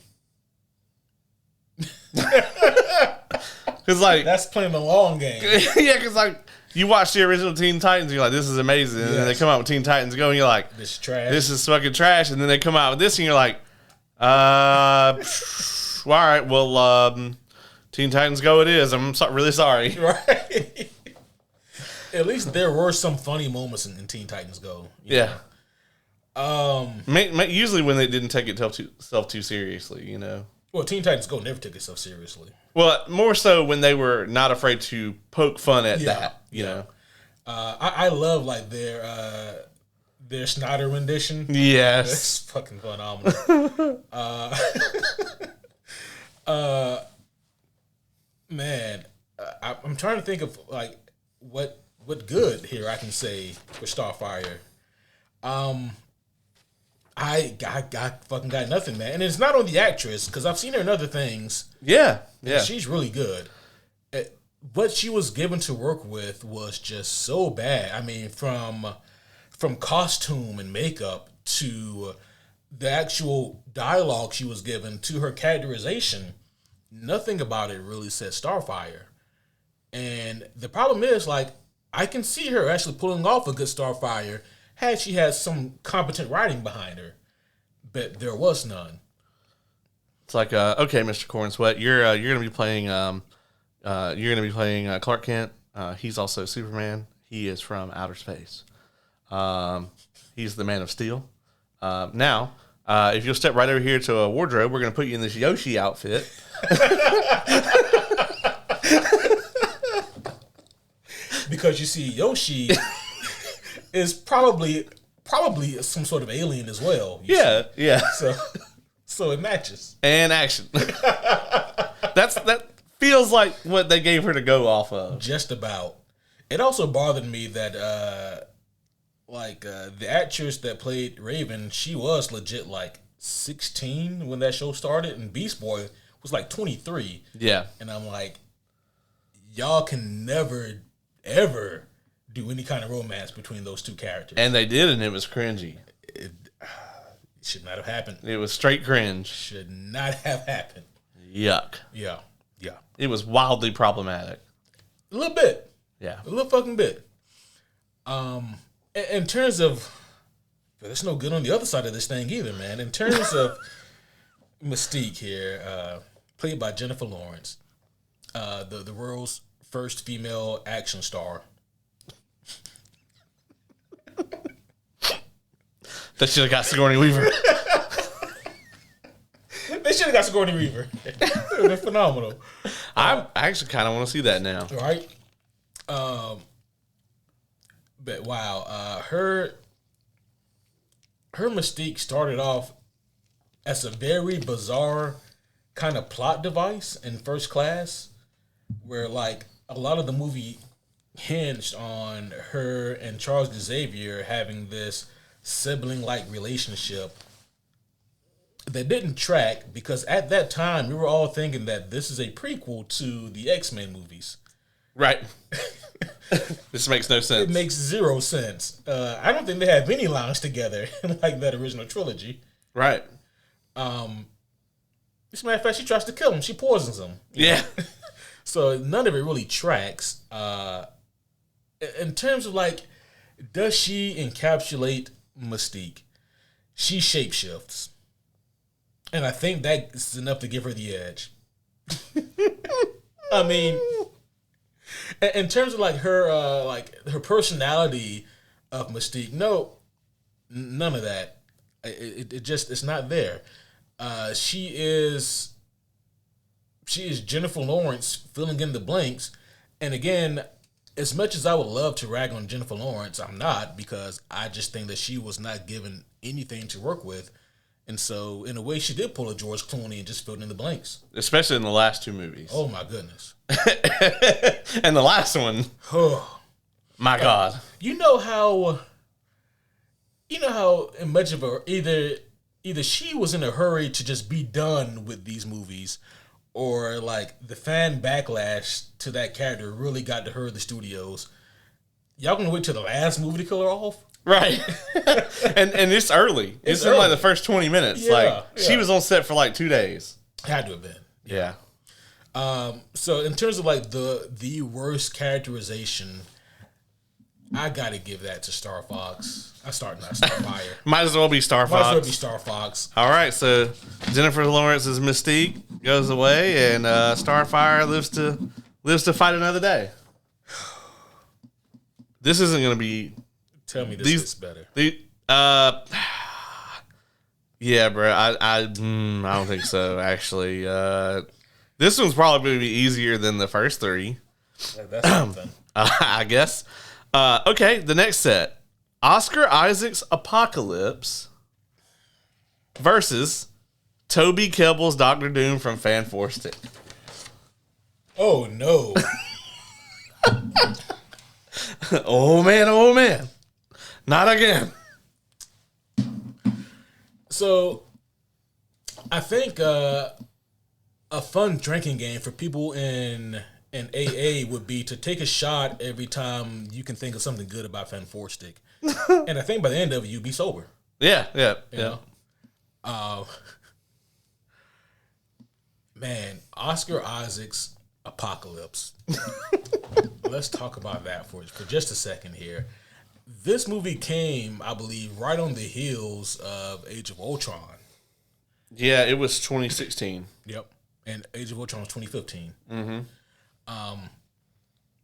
Because like that's playing the long game. Yeah, because like you watch the original Teen Titans, you're like, this is amazing, and then they come out with Teen Titans Go, and you're like, this is trash. This is fucking trash, and then they come out with this, and you're like, all right, well, Teen Titans Go it is. I'm really sorry. Right. At least there were some funny moments in Teen Titans Go. Yeah. Usually when they didn't take itself too seriously, you know. Well, Teen Titans Go never took itself seriously. Well, more so when they were not afraid to poke fun at that, you know. I love like their Snyder rendition. Yes, it's fucking phenomenal. Man, I'm trying to think of like what good here I can say for Starfire. I fucking got nothing, man. And it's not on the actress, because I've seen her in other things. Yeah. She's really good. What she was given to work with was just so bad. I mean, from costume and makeup to the actual dialogue she was given to her characterization, nothing about it really said Starfire. And the problem is, like, I can see her actually pulling off a good Starfire had she had some competent writing behind her, but there was none. It's like, okay, Mr. Corn Sweat, you're gonna be playing Clark Kent. He's also Superman. He is from outer space. He's the Man of Steel. Now, if you'll step right over here to a wardrobe, we're gonna put you in this Yoshi outfit. Because you see, Yoshi is probably some sort of alien as well. Yeah. So it matches. And action. That feels like what they gave her to go off of. Just about. It also bothered me that the actress that played Raven, she was legit like 16 when that show started, and Beast Boy was like 23. Yeah. And I'm like, y'all can never ever do any kind of romance between those two characters. And they did, and it was cringy. It should not have happened. It was straight cringe. Should not have happened. Yuck. Yeah. It was wildly problematic. A little bit. Yeah. A little fucking bit. In terms of, there's no good on the other side of this thing either, man. In terms of Mystique here, played by Jennifer Lawrence, the world's first female action star. That should have got Sigourney Weaver. They should have got Sigourney Weaver. It would have been phenomenal. I actually kind of want to see that now. Right? But wow, her Mystique started off as a very bizarre kind of plot device in First Class, where like a lot of the movie hinged on her and Charles Xavier having this sibling-like relationship that didn't track, because at that time we were all thinking that this is a prequel to the X-Men movies. Right. This makes no sense. It makes zero sense. I don't think they have any lines together like that original trilogy. Right. As a matter of fact, she tries to kill him. She poisons him. Yeah. So none of it really tracks. In terms of like, does she encapsulate Mystique? She shapeshifts. And I think that's enough to give her the edge. I mean, in terms of like her personality of Mystique, no, none of that. It's not there. She is Jennifer Lawrence filling in the blanks. And again, as much as I would love to rag on Jennifer Lawrence, I'm not, because I just think that she was not given anything to work with. And so, in a way, she did pull a George Clooney and just filled in the blanks. Especially in the last 2 movies. Oh, my goodness. And the last one. My God. You know how much of a either she was in a hurry to just be done with these movies, or like the fan backlash to that character really got to her, the studios. Y'all gonna wait till the last movie to kill her off? Right. and it's early. It's in like the first 20 minutes. She was on set for like 2 days. Had to have been. Yeah. So in terms of like the worst characterization, I gotta give that to Star Fox. Starfire. Might as well be Star Fox. Might as well be Star Fox. All right, so Jennifer Lawrence's Mystique goes away, and Starfire lives to fight another day. This isn't going to be. Tell me this gets better. Yeah, bro. I don't think so. Actually, this one's probably going to be easier than the first three. That's something. I guess. Okay, the next set. Oscar Isaac's Apocalypse versus Toby Kebbell's Doctor Doom from Fan Four Stick. Oh, no. Oh, man. Not again. So, I think a fun drinking game for people in AA would be to take a shot every time you can think of something good about Fan Four Stick. And I think by the end of it, you'd be sober. Yeah. You know? Man, Oscar Isaac's Apocalypse. Let's talk about that for just a second here. This movie came, I believe, right on the heels of Age of Ultron. Yeah, it was 2016. Yep. And Age of Ultron was 2015. Mm-hmm.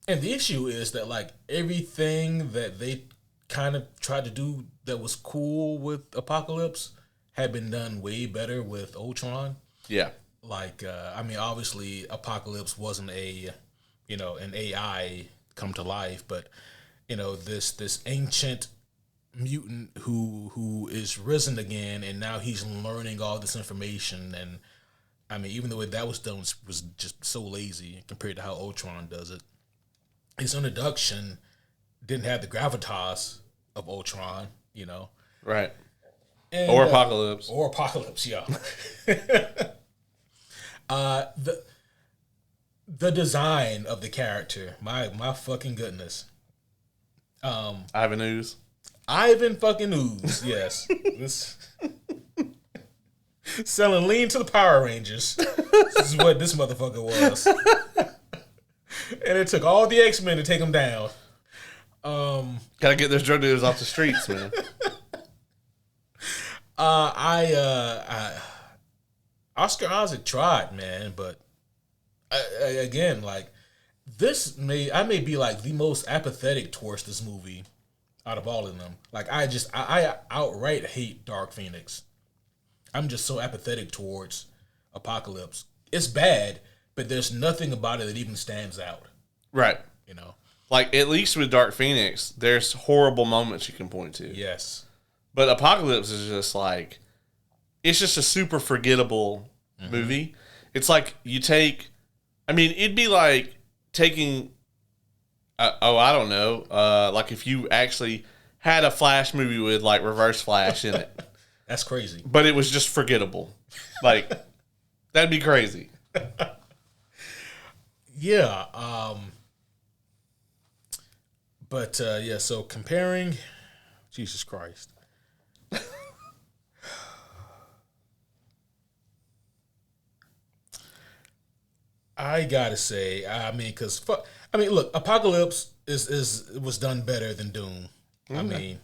And the issue is that, like, everything that they kind of tried to do that was cool with Apocalypse had been done way better with Ultron. Yeah. Like, obviously, Apocalypse wasn't an AI come to life, but, this ancient mutant who is risen again, and now he's learning all this information. And, even the way that was done was just so lazy compared to how Ultron does it. His introduction didn't have the gravitas of Ultron, Right. And, or Apocalypse. Or Apocalypse, yeah. The design of the character, my fucking goodness. Ivan Ooze. Ivan fucking Ooze, yes. This selling lean to the Power Rangers. This is what this motherfucker was. And it took all the X-Men to take him down. Gotta get those drug dealers off the streets, man. Oscar Isaac tried, man, but again, like, I may be like the most apathetic towards this movie out of all of them. Like, I outright hate Dark Phoenix. I'm just so apathetic towards Apocalypse. It's bad, but there's nothing about it that even stands out. Right. Like, at least with Dark Phoenix, there's horrible moments you can point to. Yes. But Apocalypse is just like, it's just a super forgettable movie. It's like it'd be like taking, I don't know, like if you actually had a Flash movie with like Reverse Flash in it. That's crazy. But it was just forgettable. Like, that'd be crazy. Yeah. But so comparing, Jesus Christ. I gotta say, look, Apocalypse was done better than Doom. Okay.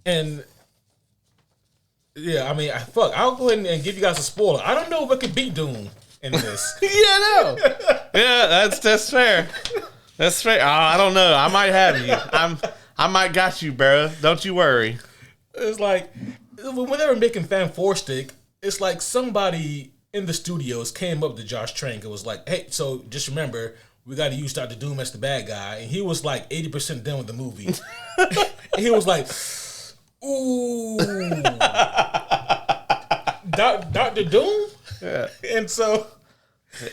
I'll go ahead and give you guys a spoiler. I don't know what could beat Doom in this. Yeah, no. Yeah, that's fair. That's fair. I don't know. I might have you. I might got you, bro. Don't you worry. It's like when they were making Fan Four Stick, it's like somebody in the studios came up to Josh Trank and was like, "Hey, so just remember, we got to use Dr. Doom as the bad guy." And he was like 80% done with the movie. And he was like, "Ooh, Dr. Doom." Yeah. And so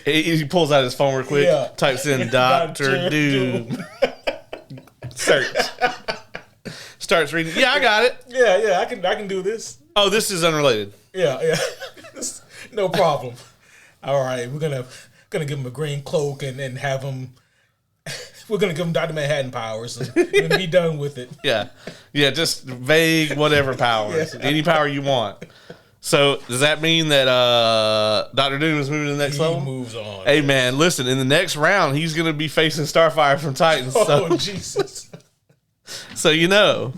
he pulls out his phone real quick, types in Dr. Doom. Starts reading. Yeah, I got it. Yeah, I can do this. Oh, this is unrelated. Yeah. No problem. All right, we're gonna give him a green cloak and have him. We're gonna give him Dr. Manhattan powers and be done with it. Yeah, just vague whatever powers, any power you want. So does that mean that Dr. Doom is moving to the next level? He moves on. Hey man, listen, in the next round he's gonna be facing Starfire from Titans. Oh Jesus! So you know.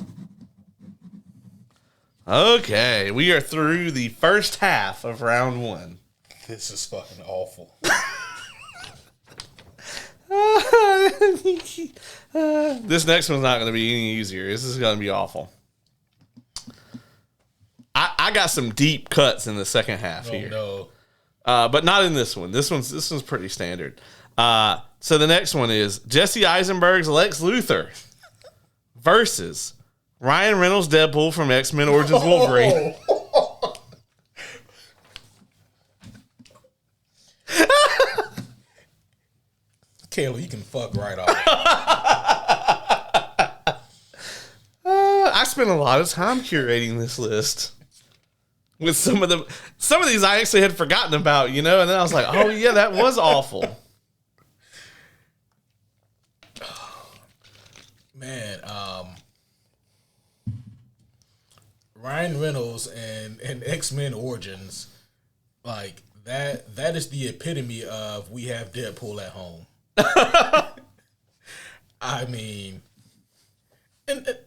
Okay, we are through the first half of round 1. This is fucking awful. This next one's not going to be any easier. This is going to be awful. I got some deep cuts in the second half here. No. But not in this one. This one's pretty standard. So the next one is Jesse Eisenberg's Lex Luthor versus Ryan Reynolds' Deadpool from X-Men Origins Wolverine. Kayla, you can fuck right off. I spent a lot of time curating this list. With some of these I actually had forgotten about, and then I was like, oh yeah, that was awful. Man, Ryan Reynolds and X-Men Origins, like that is the epitome of we have Deadpool at home. I mean, and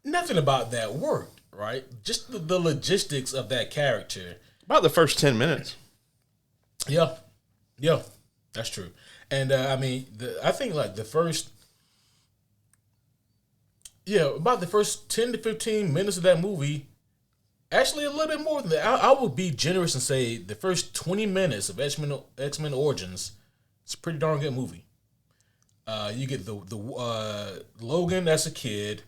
nothing about that worked, right? Just the logistics of that character. About the first 10 minutes. Yeah, that's true. And I mean, I think like the first. Yeah, about the first 10 to 15 minutes of that movie, actually a little bit more than that. I would be generous and say the first 20 minutes of X-Men Origins, it's a pretty darn good movie. You get the Logan as a kid,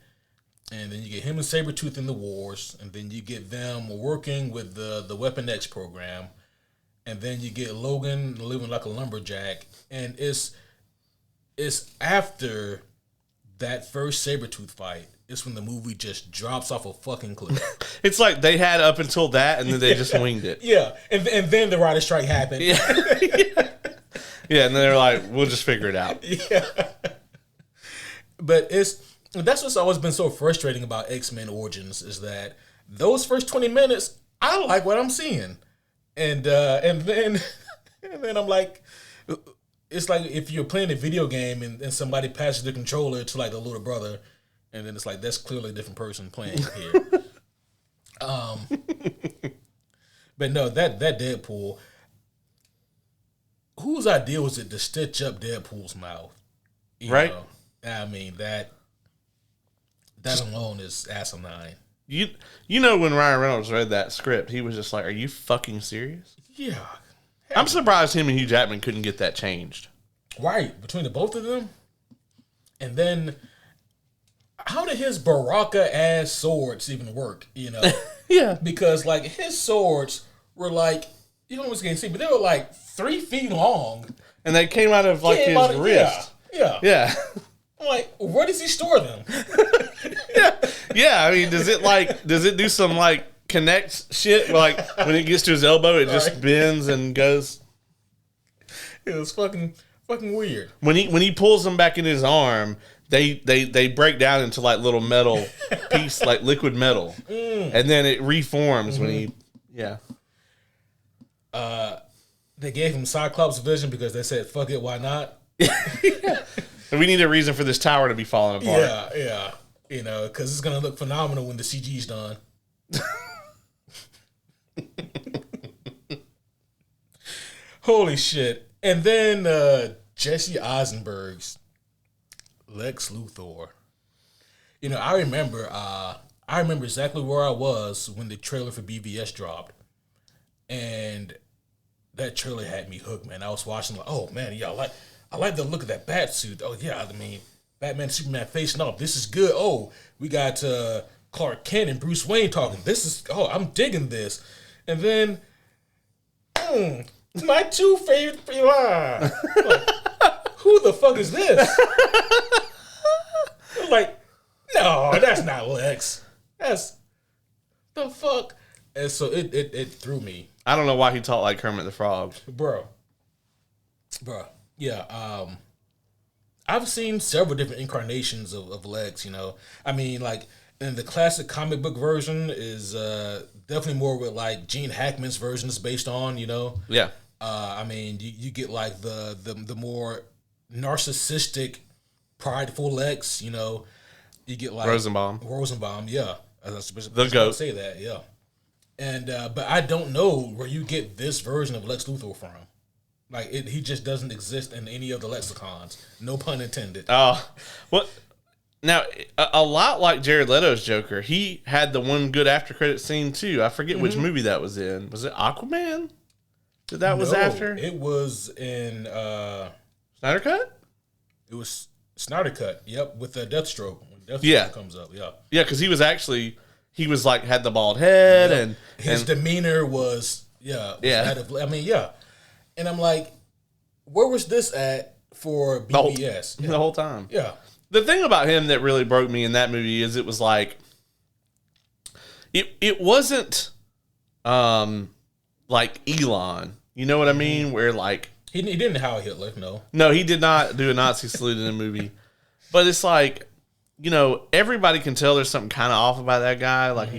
and then you get him and Sabretooth in the wars, and then you get them working with the Weapon X program, and then you get Logan living like a lumberjack, and it's after that first Sabretooth fight, it's when the movie just drops off a fucking cliff. It's like they had up until that, and then they just winged it. Yeah, and then the writer's strike happened. Yeah. Yeah, and then they're like, we'll just figure it out. Yeah. But that's what's always been so frustrating about X-Men Origins is that those first 20 minutes, I like what I'm seeing. And then I'm like, it's like if you're playing a video game and somebody passes the controller to like the little brother, and then it's like that's clearly a different person playing here. But no, that Deadpool, whose idea was it to stitch up Deadpool's mouth? Right. I mean that alone is asinine. You know when Ryan Reynolds read that script, he was just like, "Are you fucking serious?" Yeah. I'm surprised him and Hugh Jackman couldn't get that changed. Right, between the both of them. And then, how did his Baraka ass swords even work? Yeah. Because like his swords were like, you almost can't see, but they were like 3 feet long. And they came out of like his wrist. Yeah. I'm like, where does he store them? Yeah. I mean, does it do some like connect shit? Like when it gets to his elbow, it just bends and goes. It was fucking weird. When he pulls them back in his arm, they break down into like little metal piece, like liquid metal, and then it reforms when he. Yeah. They gave him Cyclops vision because they said, "Fuck it, why not?" We need a reason for this tower to be falling apart. Yeah. Because it's gonna look phenomenal when the CG's done. Holy shit! And then Jesse Eisenberg's Lex Luthor. I remember exactly where I was when the trailer for BVS dropped, and that trailer had me hooked, man. I was watching like, oh man, yeah, I like the look of that bat suit. Oh yeah, I mean, Batman, Superman facing off. This is good. Oh, we got Clark Kent and Bruce Wayne talking. I'm digging this. And then, my two favorite people. Like, who the fuck is this? so it threw me, I don't know why he talked like Kermit the Frog. bro. Yeah. I've seen several different incarnations of Lex. You know, I mean, like in the classic comic book version is definitely more what like Gene Hackman's version is based on. You know. Yeah. I mean, you get like the more narcissistic, prideful Lex. You know, you get like Rosenbaum, yeah. I was supposed to say that, yeah. And but I don't know where you get this version of Lex Luthor from. Like he just doesn't exist in any of the lexicons. No pun intended. Oh, well, now a lot like Jared Leto's Joker, he had the one good after credit scene too. I forget which movie that was in. Was it Aquaman? Was after? It was in Snyder Cut? It was Snyder Cut, yep, with Deathstroke. When Deathstroke comes up, yeah. Yeah, because he was like had the bald head and his demeanor was I mean, yeah. And I'm like, where was this at for BBS? The whole time. Yeah. The thing about him that really broke me in that movie is it was like it wasn't like Elon. You know what I mean? Where like he didn't Heil Hitler, no. No, he did not do a Nazi salute in the movie. But it's like, you know, everybody can tell there's something kind of off about that guy. Like,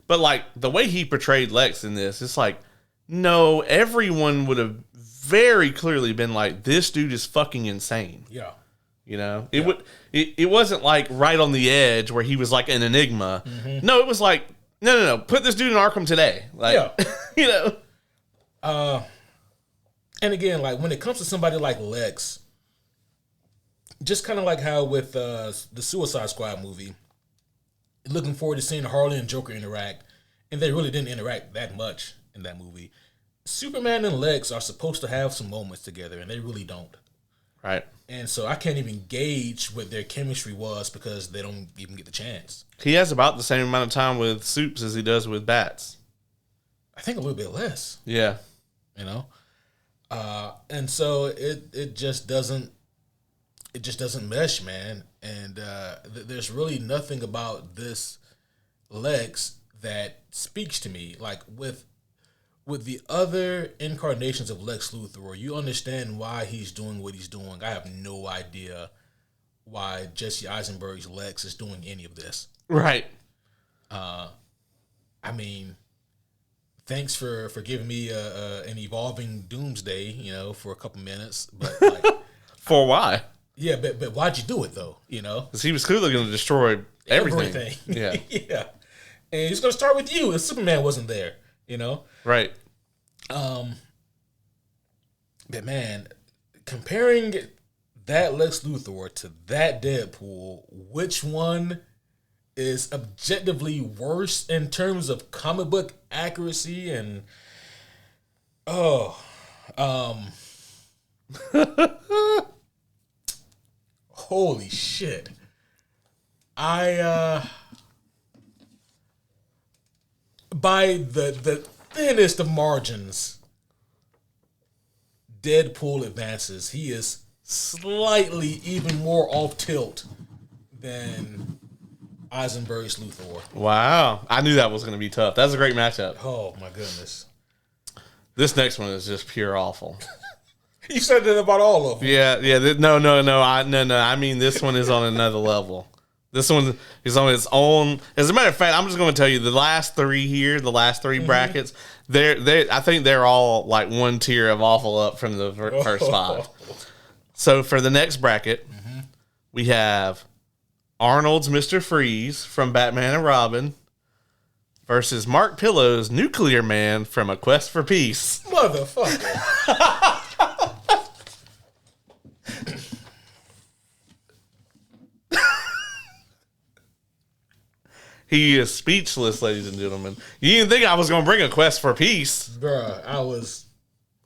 but like the way he portrayed Lex in this, it's like, no, everyone would have very clearly been like, this dude is fucking insane. Yeah. You know, it wasn't like right on the edge where he was like an enigma. No, it was like, no, put this dude in Arkham today. Like, you know. And again, like when it comes to somebody like Lex, just kind of like how with the Suicide Squad movie, looking forward to seeing Harley and Joker interact, and they really didn't interact that much in that movie. Superman and Lex are supposed to have some moments together, and they really don't. Right. And so I can't even gauge what their chemistry was because they don't even get the chance. He has about the same amount of time with Supes as he does with Bats. I think a little bit less. Yeah. You know? And so it just doesn't mesh, man. And there's really nothing about this Lex that speaks to me. Like with the other incarnations of Lex Luthor, you understand why he's doing what he's doing. I have no idea why Jesse Eisenberg's Lex is doing any of this. Right. I mean, thanks for giving me an evolving doomsday, you know, for a couple minutes. But like, for why? Yeah, but why'd you do it though? You know, because he was clearly going to destroy everything. Yeah, yeah. And he's going to start with you if Superman wasn't there. You know, right? But man, comparing that Lex Luthor to that Deadpool, which one is objectively worse in terms of comic book accuracy and holy shit. I by the thinnest of margins, Deadpool advances. He is slightly even more off tilt than Eisenberg's Luthor. Wow. I knew that was going to be tough. That's a great matchup. Oh, my goodness. This next one is just pure awful. You said that about all of them. Yeah. No. I mean, this one is on another level. This one is on its own. As a matter of fact, I'm just going to tell you the last three here, the last three brackets, I think they're all like one tier of awful up from the first five. So for the next bracket, we have Arnold's Mr. Freeze from Batman and Robin versus Mark Pillow's Nuclear Man from A Quest for Peace. Motherfucker. He is speechless, ladies and gentlemen. You didn't think I was going to bring A Quest for Peace. Bruh, I was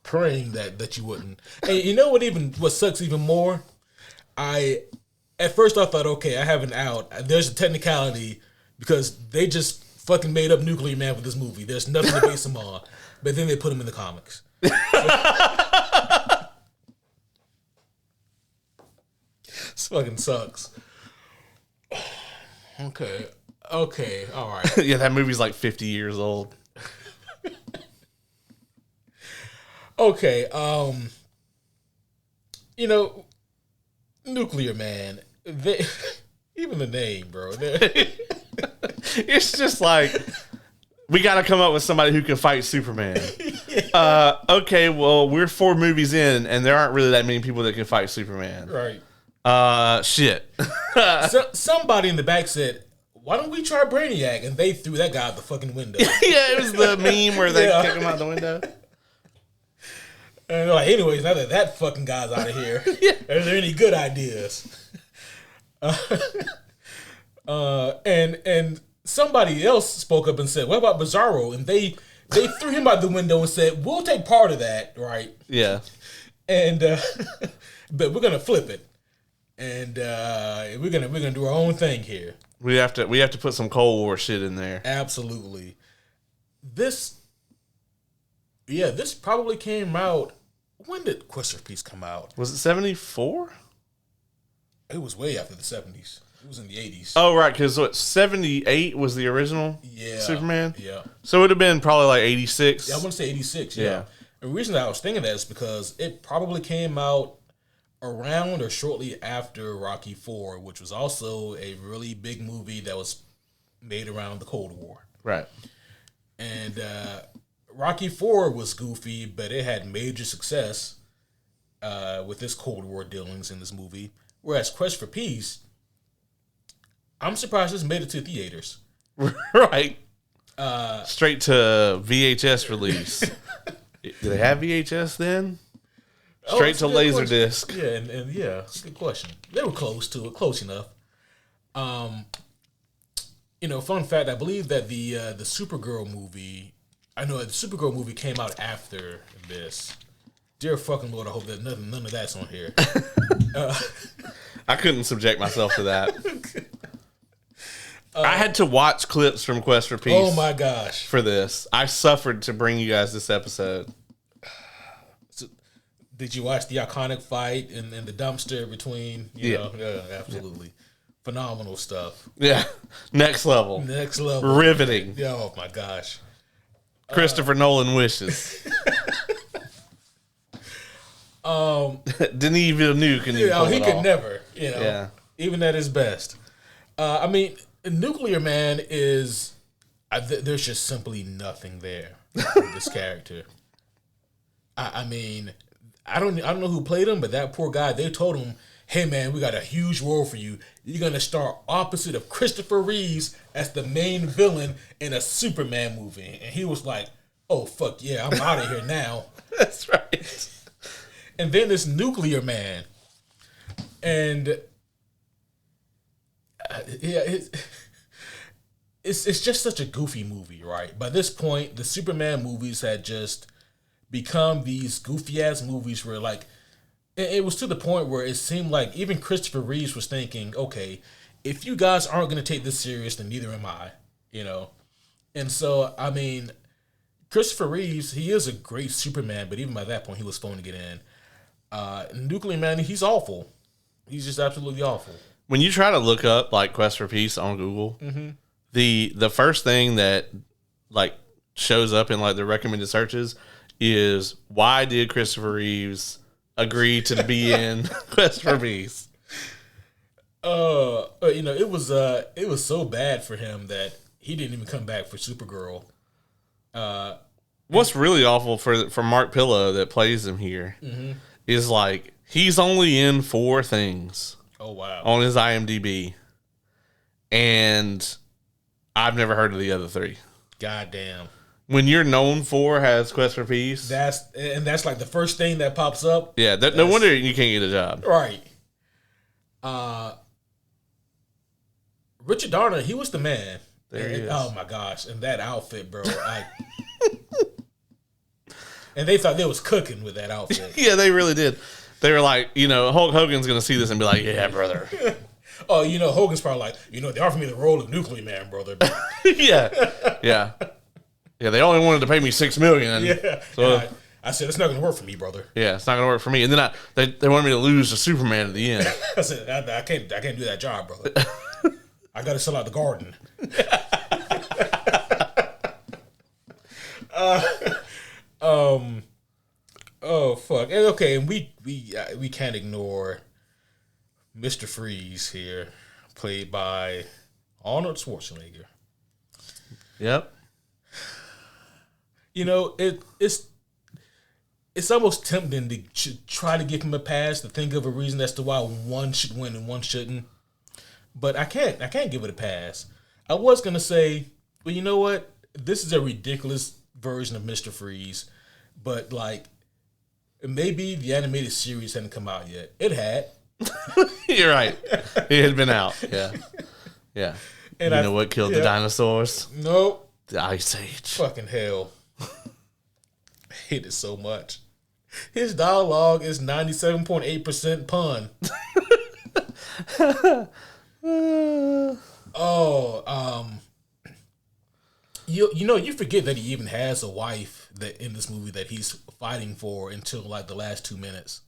praying that you wouldn't. And you know what sucks even more? At first I thought, okay, I have an out. There's a technicality because they just fucking made up Nuclear Man for this movie. There's nothing to base him on. But then they put him in the comics. This fucking sucks. Okay, all right. Yeah, that movie's like 50 years old. Okay. You know, Nuclear Man. They even the name, bro. It's just like we got to come up with somebody who can fight Superman. Okay, well, we're 4 movies in, and there aren't really that many people that can fight Superman. Right. Shit. So, somebody in the back said, "Why don't we try Brainiac?" And they threw that guy out the fucking window. Yeah, it was the meme where they kick him out the window. And they're like, anyways, now that fucking guy's out of here, are there any good ideas? And somebody else spoke up and said, "What about Bizarro?" And they threw him out the window and said, "We'll take part of that, right? Yeah. And but we're gonna flip it, and we're gonna do our own thing here." We have to put some Cold War shit in there. Absolutely. This probably came out. When did Quest for Peace come out? Was it 74? It was way after the 70s. It was in the 80s. Oh, right, because 78 was the original Superman? Yeah. So it would have been probably like 86. Yeah, I want to say 86, yeah. The reason that I was thinking that is because it probably came out around or shortly after Rocky IV, which was also a really big movie that was made around the Cold War. Right. And Rocky IV was goofy, but it had major success with this Cold War dealings in this movie. Whereas Quest for Peace, I'm surprised this made it to theaters. Right. Straight to VHS release. Did they have VHS then? Straight to Laserdisc. Yeah, and yeah, it's a good question. They were close to it, close enough. Fun fact, I believe that the Supergirl movie, the Supergirl movie came out after this. Dear fucking Lord, I hope that none of that's on here. I couldn't subject myself to that. I had to watch clips from Quest for Peace. Oh my gosh. For this. I suffered to bring you guys this episode. So, did you watch the iconic fight in the dumpster between, you know? Yeah, absolutely. Yeah. Phenomenal stuff. Yeah. Next level. Riveting. Oh my gosh. Christopher Nolan wishes. Denis Villeneuve can even pull he it could off. Never, even at his best. Nuclear Man is there's just simply nothing there with this character. I don't know who played him, but that poor guy, they told him, "Hey man, we got a huge role for you. You're gonna star opposite of Christopher Reeves as the main villain in a Superman movie." And he was like, "Oh fuck yeah, I'm out of here now." That's right. And then this Nuclear Man, and it's just such a goofy movie, right? By this point, the Superman movies had just become these goofy ass movies where, like, it was to the point where it seemed like even Christopher Reeves was thinking, okay, if you guys aren't going to take this serious, then neither am I, And so, Christopher Reeves, he is a great Superman, but even by that point, he was phoning it in. Nuclear Man, he's awful. He's just absolutely awful. When you try to look up like Quest for Peace on Google, the first thing that like shows up in like the recommended searches is, why did Christopher Reeves agree to be in Quest for Peace? It was so bad for him that he didn't even come back for Supergirl. What's really awful for Mark Pillow that plays him here is like he's only in 4 things. Oh wow! On his IMDb, and I've never heard of the other 3. Goddamn! When you're known for has Quest for Peace, that's like the first thing that pops up. Yeah, no wonder you can't get a job. Right. Richard Donner, he was the man. There he is. Oh my gosh, and that outfit, bro! And they thought they was cooking with that outfit. Yeah, they really did. They were like, Hulk Hogan's going to see this and be like, yeah, brother. Oh, Hogan's probably like, they offered me the role of Nuclear Man, brother. Yeah. Yeah, they only wanted to pay me $6 million. Yeah. So I said, it's not going to work for me, brother. Yeah, it's not going to work for me. And then they wanted me to lose to Superman at the end. I said, I can't do that job, brother. I got to sell out the garden. fuck. And okay, and we can't ignore Mr. Freeze here, played by Arnold Schwarzenegger. Yep. You know, it's almost tempting to try to give him a pass, to think of a reason as to why one should win and one shouldn't. But I can't give it a pass. I was gonna say, well, you know what? This is a ridiculous version of Mr. Freeze, but like maybe the animated series hadn't come out yet. It had. You're right. It had been out. Yeah. Yeah. And you know what killed the dinosaurs? Nope. The Ice Age. Fucking hell. I hate it so much. His dialogue is 97.8% pun. You forget that he even has a wife that in this movie that he's fighting for until like the last 2 minutes.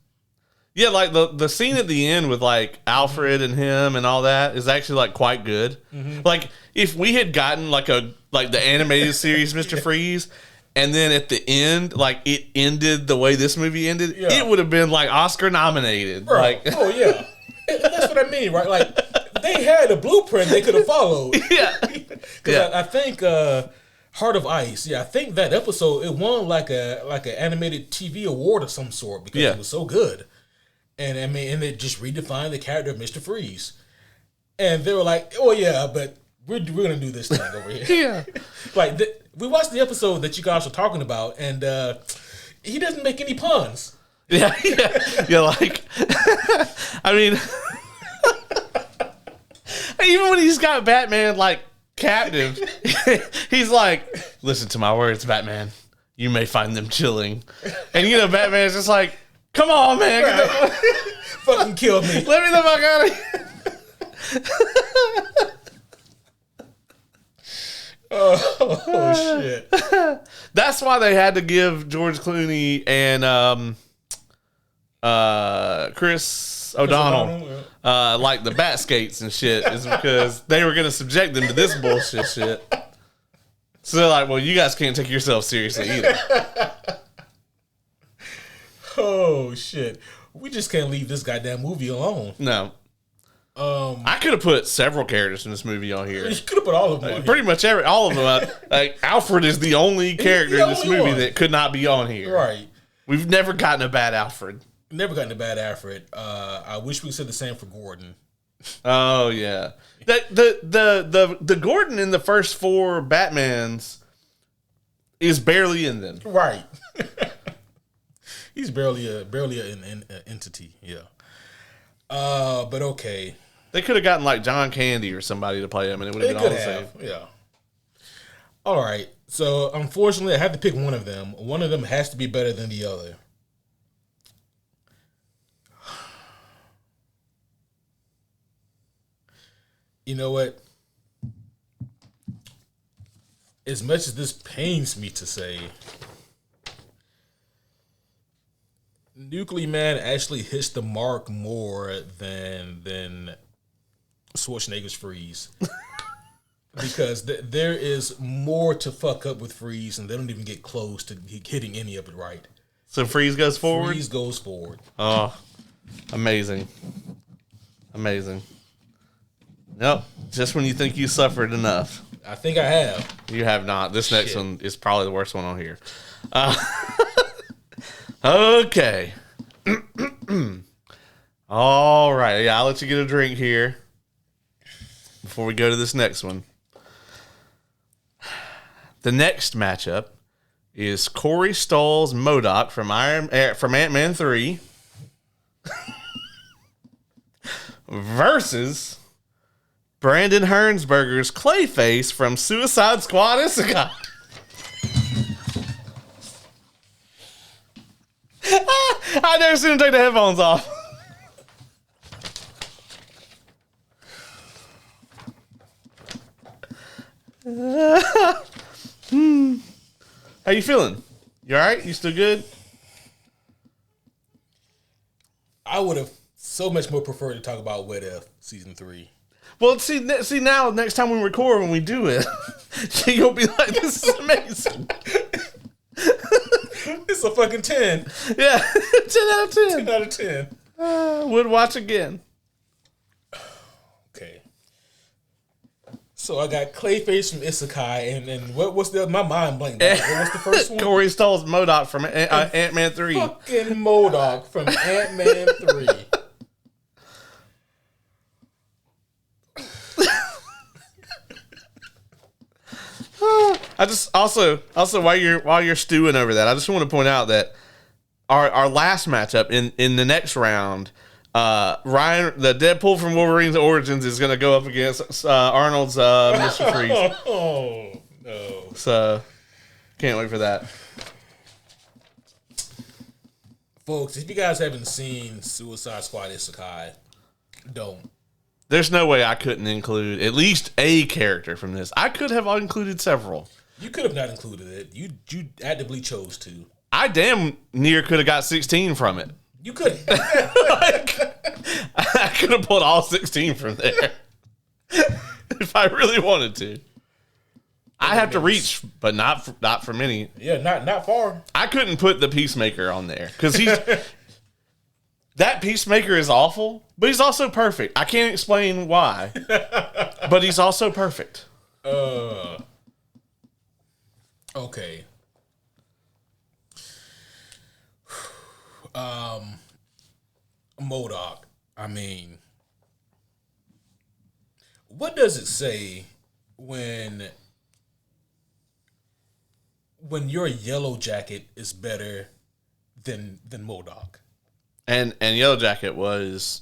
Yeah, like the scene at the end with like Alfred and him and all that is actually like quite good. Mm-hmm. Like if we had gotten like the animated series Mr. Freeze, and then at the end like it ended the way this movie ended, it would have been like Oscar nominated. Bro, like, oh yeah, that's what I mean, right? Like they had a blueprint they could have followed. Yeah, because I think Heart of Ice. Yeah, I think that episode it won like an animated TV award of some sort because it was so good. And I mean, and it just redefined the character of Mr. Freeze. And they were like, "Oh yeah, but we're gonna do this thing over here." Yeah, like we watched the episode that you guys were talking about, and he doesn't make any puns. Yeah. Like, I mean, even when he's got Batman like captive, he's like, "Listen to my words, Batman. You may find them chilling," and you know, Batman's just like, "Come on, man. Right. Fucking kill me. Let me the fuck out of here." Oh shit. That's why they had to give George Clooney and Chris O'Donnell like the bat skates and shit, is because they were going to subject them to this bullshit shit. So they're like, well, you guys can't take yourself seriously either. Oh shit. We just can't leave this goddamn movie alone. No. I could have put several characters in this movie on here. You could have put all of them on pretty much all of them. Like Alfred is the only character in this movie that could not be on here. Right. We've never gotten a bad Alfred. Never gotten a bad Alfred. I wish we said the same for Gordon. Oh yeah. The Gordon in the first 4 Batmans is barely in them. Right. He's barely an entity. Yeah. But okay. They could have gotten like John Candy or somebody to play him, and it would have been all the same. Yeah. All right. So unfortunately, I have to pick one of them. One of them has to be better than the other. You know what? As much as this pains me to say, Nuclear Man actually hits the mark more than Schwarzenegger's Freeze. Because there is more to fuck up with Freeze, and they don't even get close to hitting any of it right. So Freeze goes forward? Freeze goes forward. Oh, amazing. Amazing. Nope. Just when you think you suffered enough. I think I have. You have not. This next one is probably the worst one on here. Okay. All right. Yeah, I'll let you get a drink here before we go to this next one. The next matchup is Corey Stoll's MODOK from Ant-Man 3 versus Brandon Hernsberger's Clayface from Suicide Squad Issachar. I never seen him take the headphones off. How you feeling? You all right? You still good? I would have so much more preferred to talk about What If season 3. Well, see now, next time we record, when we do it, you'll be like, "This is amazing." It's It's a fucking 10. Yeah, 10 out of 10. 10 out of 10. Would watch again. Okay. So I got Clayface from Isekai, and what's the my mind blank? What's the first one? Corey Stoll's MODOK from Ant-Man 3. Fucking MODOK from Ant-Man 3. I just also while you're stewing over that, I just want to point out that our last matchup in the next round, Ryan, the Deadpool from Wolverine's Origins, is going to go up against Arnold's Mr. Freeze. Oh no! So can't wait for that, folks. If you guys haven't seen Suicide Squad Isekai, don't. There's no way I couldn't include at least a character from this. I could have included several. You could have not included it. You actively chose to. I damn near could have got 16 from it. You could. I could have pulled all 16 from there if I really wanted to. I have to reach, but not for many. Yeah, not far. I couldn't put the Peacemaker on there because he's that Peacemaker is awful, but he's also perfect. I can't explain why, but he's also perfect. Okay. MODOK. I mean, what does it say when your Yellow Jacket is better than MODOK? And Yellow Jacket was,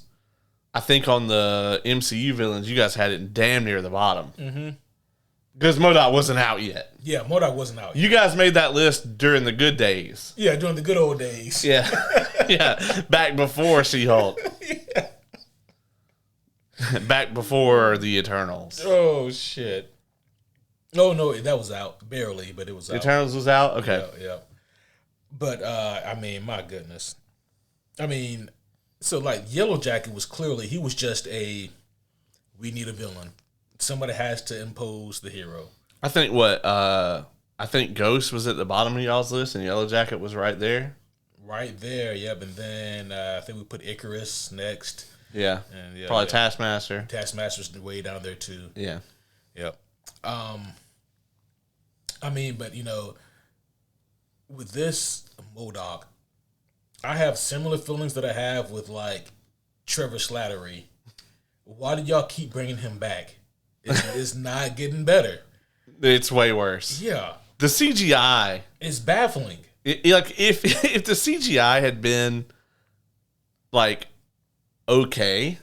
I think, on the MCU villains, you guys had it damn near the bottom. Mm-hmm. Because MODOK wasn't out yet. Yeah, MODOK wasn't out yet. You guys made that list during the good days. Yeah, during the good old days. Yeah. Yeah. Back before She-Hulk. Yeah. Back before the Eternals. Oh, shit. Oh, no, that was out. Barely, but it was out. Eternals was out? Okay. Yeah. But, I mean, my goodness. I mean, so, like, Yellow Jacket was clearly, he was just we need a villain. Somebody has to impose the hero. I think Ghost was at the bottom of y'all's list and Yellow Jacket was right there. Right there, yep. And then I think we put Icarus next. Yeah. And, probably Taskmaster. Taskmaster's way down there, too. Yeah. Yep. I mean, but, with this MODOK, I have similar feelings that I have with, like, Trevor Slattery. Why did y'all keep bringing him back? It's not getting better. It's way worse. Yeah. The CGI is baffling. Like, if the CGI had been, like, okay,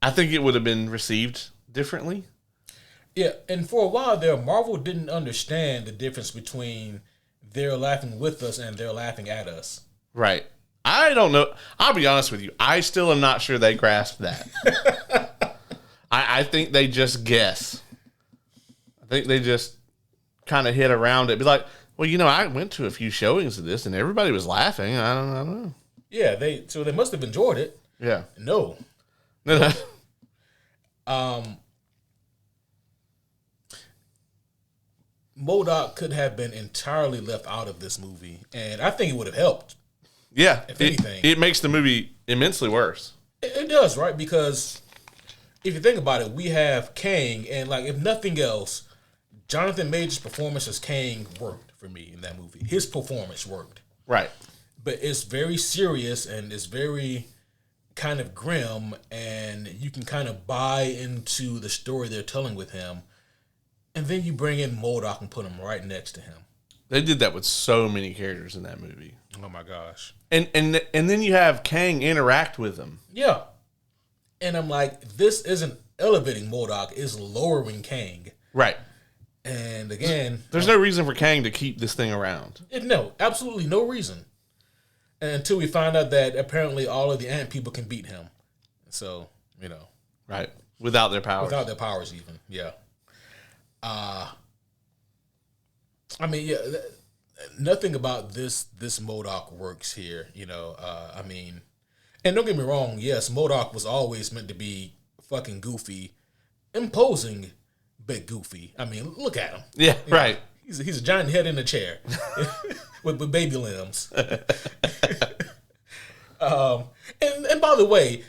I think it would have been received differently. Yeah, and for a while there, Marvel didn't understand the difference between they're laughing with us and they're laughing at us. Right. I don't know. I'll be honest with you. I still am not sure they grasp that. I think they just guess. I think they just kind of hit around it. Be like, well, I went to a few showings of this and everybody was laughing. I don't know. Yeah, they must have enjoyed it. Yeah. No. MODOK could have been entirely left out of this movie, and I think it would have helped. Yeah, if anything, it makes the movie immensely worse. It does, right? Because if you think about it, we have Kang, and like if nothing else, Jonathan Major's performance as Kang worked for me in that movie. His performance worked, right? But it's very serious and it's very kind of grim, and you can kind of buy into the story they're telling with him. And then you bring in MODOK and put him right next to him. They did that with so many characters in that movie. Oh my gosh! And then you have Kang interact with him. Yeah, and I'm like, this isn't elevating MODOK; it's lowering Kang. Right. And again, there's no reason for Kang to keep this thing around. No, absolutely no reason. And until we find out that apparently all of the ant people can beat him, so right, without their powers, even, yeah. I mean, yeah, nothing about this MODOK works here, I mean, and don't get me wrong, yes, MODOK was always meant to be fucking goofy, imposing, but goofy. I mean, look at him. Yeah, right. He's a giant head in a chair. with baby limbs. And by the way,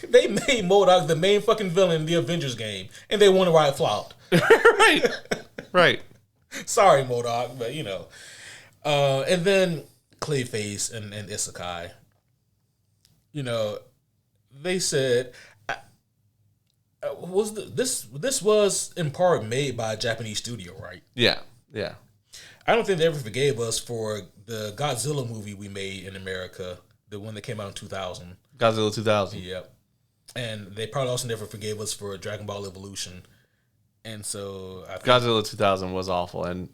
they made MODOK the main fucking villain in the Avengers game, and they wonder why it flopped. Right. Sorry, MODOK, but and then Clayface and Isekai. They said this was in part made by a Japanese studio, right? Yeah. I don't think they ever forgave us for the Godzilla movie we made in America, the one that came out in 2000. Godzilla 2000. Yep. And they probably also never forgave us for Dragon Ball Evolution. And so I think, Godzilla 2000 was awful, and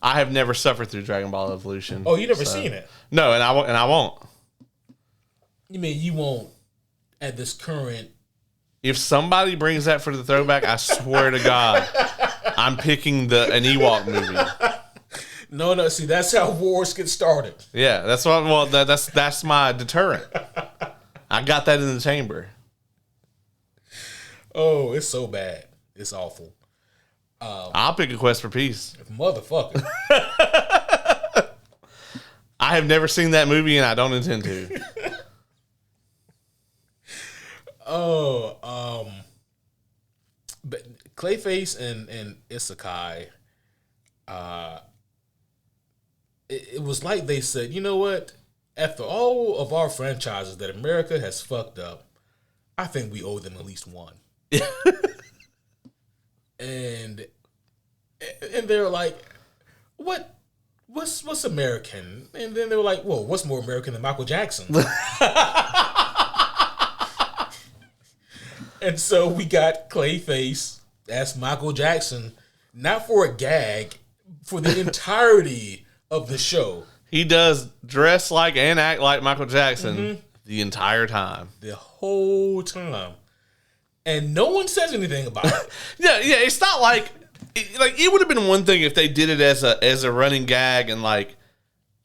I have never suffered through Dragon Ball Evolution. Oh, you never seen it? No, and I won't. You mean you won't at this current? If somebody brings that for the throwback, I swear to God, I'm picking an Ewok movie. No. See, that's how wars get started. Yeah, that's what. Well, that's my deterrent. I got that in the chamber. Oh, it's so bad. It's awful. I'll pick A Quest for Peace. Motherfucker. I have never seen that movie, and I don't intend to. But Clayface and Isekai, it was like they said, you know what? After all of our franchises that America has fucked up, I think we owe them at least one. and they're like, what's American? And then they were like, whoa, what's more American than Michael Jackson? And so we got Clayface as Michael Jackson, not for a gag, for the entirety of the show. He does dress like and act like Michael Jackson the entire time. The whole time. And no one says anything about it. Yeah, it's not like it would have been one thing if they did it as a running gag, and like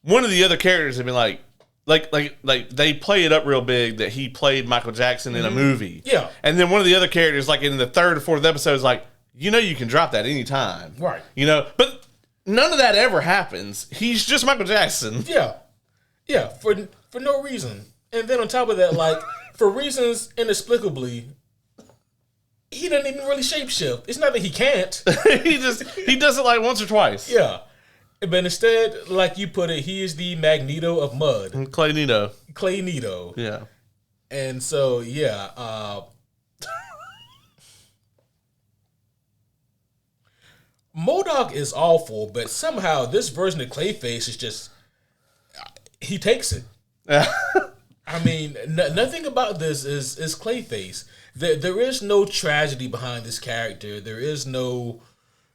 one of the other characters had been like they play it up real big that he played Michael Jackson in a movie. Yeah. And then one of the other characters, like in the third or fourth episode, is like, you can drop that anytime. Right. But none of that ever happens. He's just Michael Jackson. Yeah, for no reason. And then on top of that, like, for reasons inexplicably, he doesn't even really shapeshift. It's not that he can't. he does it like once or twice. Yeah. But instead, like you put it, he is the Magneto of mud. Clay Nito. Yeah. And so, MODOK is awful, but somehow this version of Clayface is just, he takes it. I mean, nothing about this is Clayface. There is no tragedy behind this character. There is no,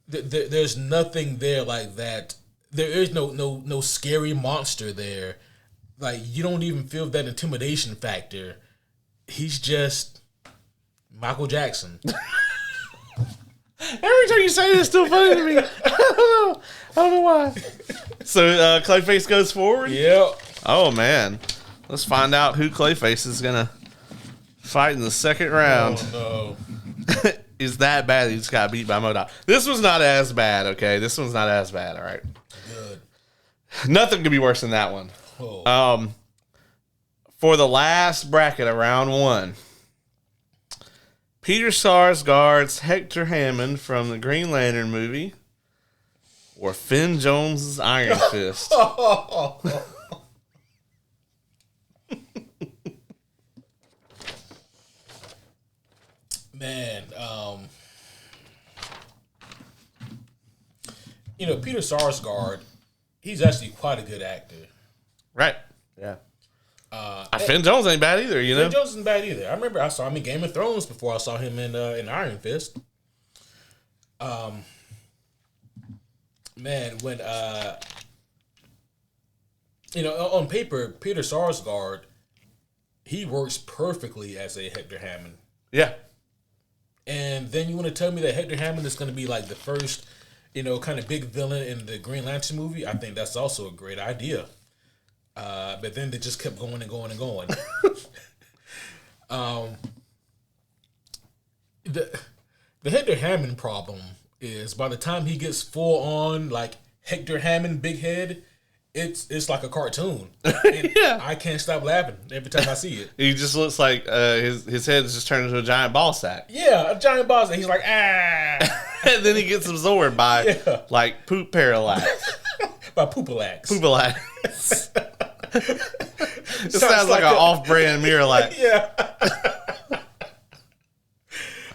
there's nothing there like that. There is no scary monster there. Like, you don't even feel that intimidation factor. He's just Michael Jackson. Every time you say this, it's still funny to me. I don't know why. So Clayface goes forward? Yep. Oh, man. Let's find out who Clayface is going to fight in the second round. Oh, no. Is that bad he just got beat by MODOK? This was not as bad, okay? This one's not as bad, all right? Good. Nothing could be worse than that one. Oh. For the last bracket of round one, Peter Sarsgaard's Hector Hammond from the Green Lantern movie, or Finn Jones's Iron Fist. Man, Peter Sarsgaard, he's actually quite a good actor. Right. Yeah. Finn Jones ain't bad either, Finn Jones isn't bad either. I remember I saw him in Game of Thrones before I saw him in Iron Fist. Man, when on paper, Peter Sarsgaard, he works perfectly as a Hector Hammond. Yeah. And then you want to tell me that Hector Hammond is going to be like the first, kind of big villain in the Green Lantern movie? I think that's also a great idea. But then they just kept going and going and going. The Hector Hammond problem is by the time he gets full on like Hector Hammond big head, it's like a cartoon. And Yeah. I can't stop laughing every time I see it. He just looks like his head is just turned into a giant ball sack. Yeah, a giant boss, and he's like, ah. And then he gets absorbed by like poop parallax. By Poopalax. Poopalax. It sounds like an off-brand Miralax. Yeah.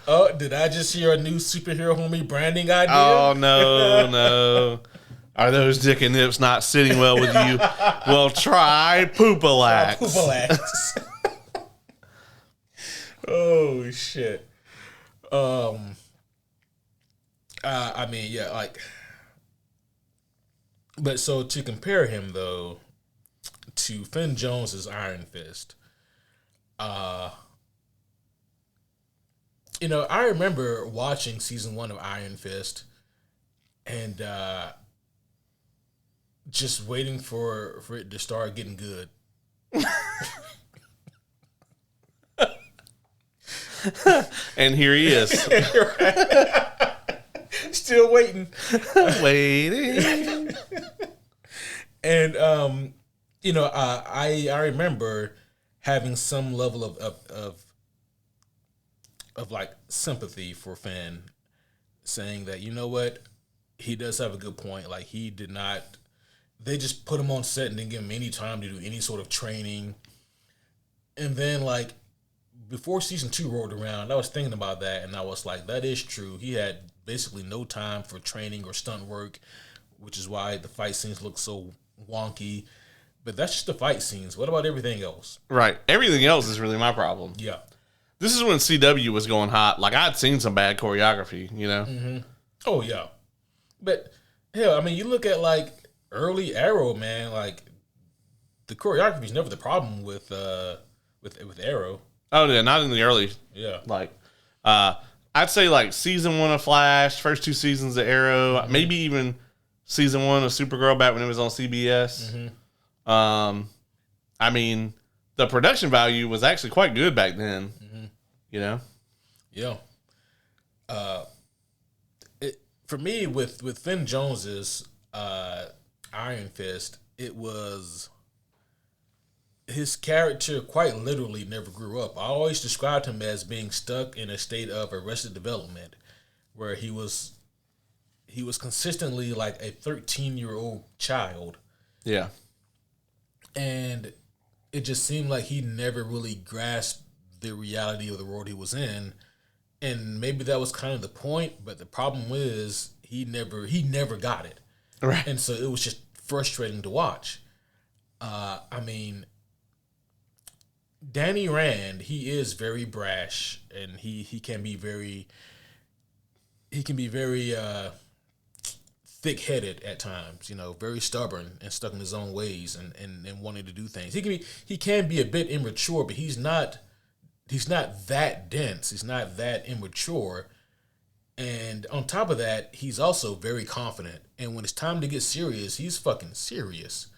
Oh, did I just hear a new superhero homie branding idea? Oh, no. Are those dick and nips not sitting well with you? Well, try Poopalax. Poopalax. Oh, shit. I mean, yeah, like... But so to compare him, though, to Finn Jones's Iron Fist, you know, I remember watching season 1 of Iron Fist and just waiting for it to start getting good. And here he is. Still waiting. Waiting. And you know, I remember having some level of like sympathy for Finn, saying that, you know what, he does have a good point. Like, he did not, they just put him on set and didn't give him any time to do any sort of training. And then, like, before season 2 rolled around, I was thinking about that, and I was like, that is true. He had basically no time for training or stunt work, which is why the fight scenes look so wonky. But that's just the fight scenes. What about everything else? Right. Everything else is really my problem. Yeah. This is when CW was going hot. Like, I'd seen some bad choreography, you know? Mm-hmm. Oh, yeah. But, hell, I mean, you look at, like, early Arrow, man, like, the choreography is never the problem with Arrow. Oh, yeah, not in the early. Yeah. Like, I'd say, like, season 1 of Flash, first 2 seasons of Arrow, maybe even season 1 of Supergirl back when it was on CBS. Mm-hmm. I mean, the production value was actually quite good back then. You know? Yeah. For me, with Finn Jones's Iron Fist, it was his character quite literally never grew up. I always described him as being stuck in a state of arrested development, where he was consistently like a 13-year-old child. Yeah. And it just seemed like he never really grasped the reality of the world he was in. And maybe that was kind of the point, but the problem is he never got it. Right. And so it was just frustrating to watch. I mean, Danny Rand, he is very brash, and he can be very thick-headed at times, you know, very stubborn and stuck in his own ways and wanting to do things. He can be a bit immature, but he's not that dense. He's not that immature. And on top of that, he's also very confident. And when it's time to get serious, he's fucking serious.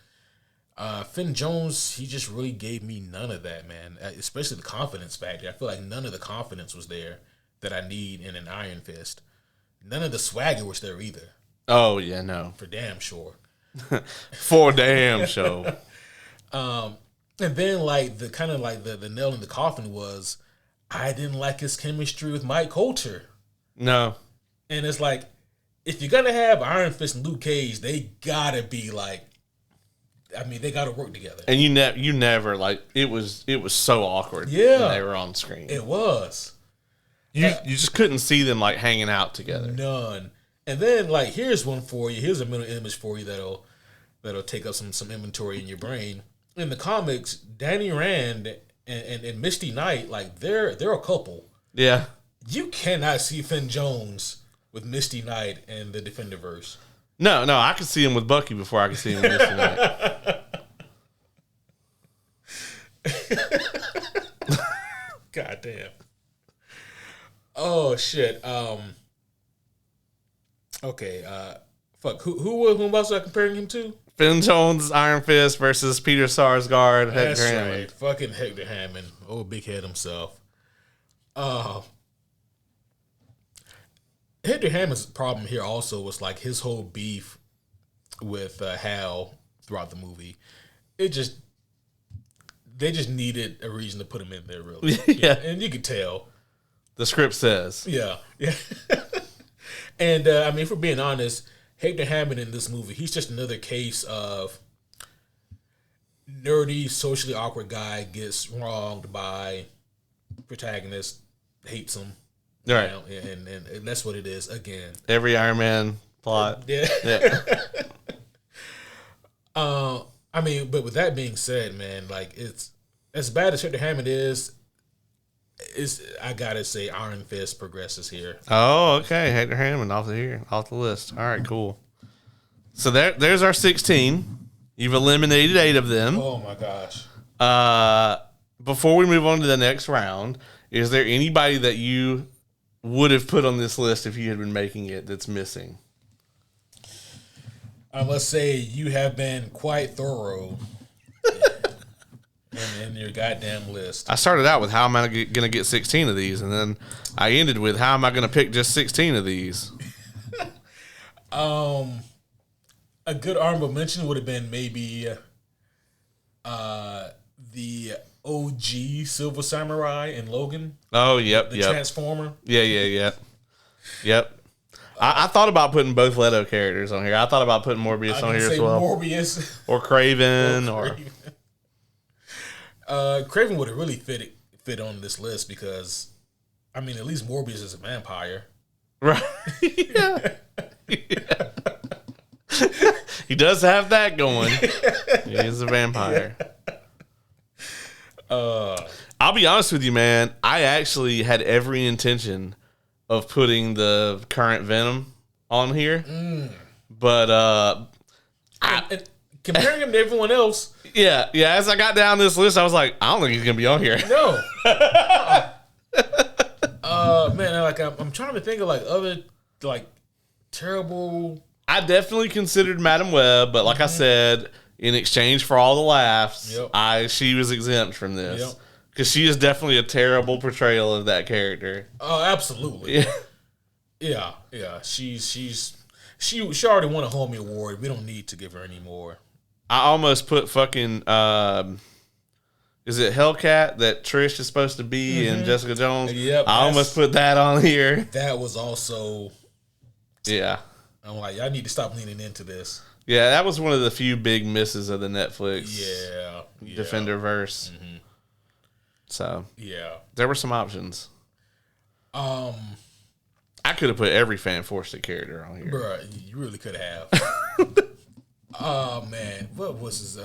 Finn Jones, he just really gave me none of that, man. Especially the confidence factor. I feel like none of the confidence was there that I need in an Iron Fist. None of the swagger was there either. Oh, yeah, no. For damn sure. For damn sure. And then, like, the nail in the coffin was, I didn't like his chemistry with Mike Coulter. No. And it's like, if you're going to have Iron Fist and Luke Cage, they got to be, like, I mean, they got to work together. And you never, like, it was so awkward when they were on screen. It was. You just couldn't see them, like, hanging out together. None. And then, like, here's one for you. Here's a mental image for you that'll take up some inventory in your brain. In the comics, Danny Rand and Misty Knight, like, they're a couple. Yeah. You cannot see Finn Jones with Misty Knight and the Defenderverse. No, I could see him with Bucky before I could see him with Misty Knight. God damn. Oh shit. Okay. Fuck. Who else are I comparing him to? Finn Jones' Iron Fist versus Peter Sarsgaard. That's Hector right. Hammond. Fucking Hector Hammond. Oh, big head himself. Hector Hammond's problem here also was like his whole beef with Hal throughout the movie. They just needed a reason to put him in there, really. Yeah. And you could tell. The script says. Yeah. And I mean, if we're being honest, Hector Hammond in this movie, he's just another case of nerdy, socially awkward guy gets wronged by protagonist, hates him. Right. And that's what it is again. Every Iron Man plot. Yeah. I mean, but with that being said, man, like it's as bad as Hector Hammond is I gotta say Iron Fist progresses here. Oh, okay. Hector Hammond off the list. All right, cool. So there's our 16. You've eliminated 8 of them. Oh my gosh. Before we move on to the next round, is there anybody that you would have put on this list if you had been making it that's missing? I must say you have been quite thorough in your goddamn list. I started out with how am I going to get 16 of these, and then I ended with how am I going to pick just 16 of these? A good honorable mention would have been maybe the OG Silver Samurai in Logan. Oh, yep, the Transformer. Yep. I thought about putting both Leto characters on here. I thought about putting Morbius on here as well. Morbius. Or Craven. Craven would have really fit on this list because, I mean, at least Morbius is a vampire. Right. Yeah. He does have that going. He is a vampire. I'll be honest with you, man. I actually had every intention of putting the current Venom on here. But comparing him to everyone else. Yeah. As I got down this list, I was like, I don't think he's gonna be on here. No. Man, like I'm trying to think of like other like terrible. I definitely considered Madam Web, but like I said, in exchange for all the laughs, she was exempt from this because she is definitely a terrible portrayal of that character. Oh, absolutely. Yeah. She already won a Homie Award. We don't need to give her any more. I almost put fucking is it Hellcat that Trish is supposed to be in Jessica Jones? Yep. I almost put that on here. That was also I'm like, I need to stop leaning into this. Yeah, that was one of the few big misses of the Netflix Defenderverse. So there were some options. I could have put every Fan Forstic character on here. Bruh, you really could have. Oh man, what was his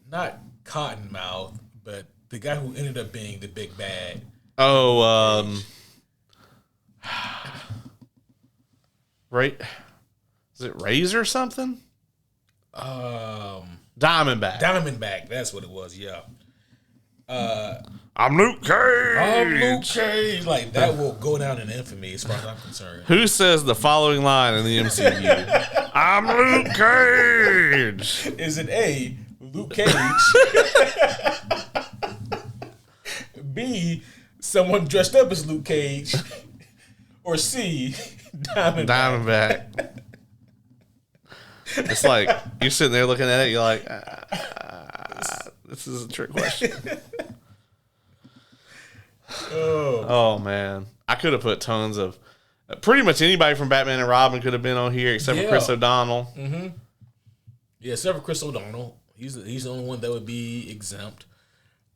not Cottonmouth, but the guy who ended up being the big bad. Right. Is it Razor or something? Diamondback, that's what it was, yeah. I'm Luke Cage. Like, that will go down in infamy as far as I'm concerned. Who says the following line in the MCU? I'm Luke Cage. Is it A, Luke Cage? B, someone dressed up as Luke Cage? Or C, Diamondback? It's like you're sitting there looking at it. You're like, this is a trick question. Oh man, I could have put tons of pretty much anybody from Batman and Robin could have been on here except for Chris O'Donnell. Yeah, except for Chris O'Donnell. He's the only one that would be exempt.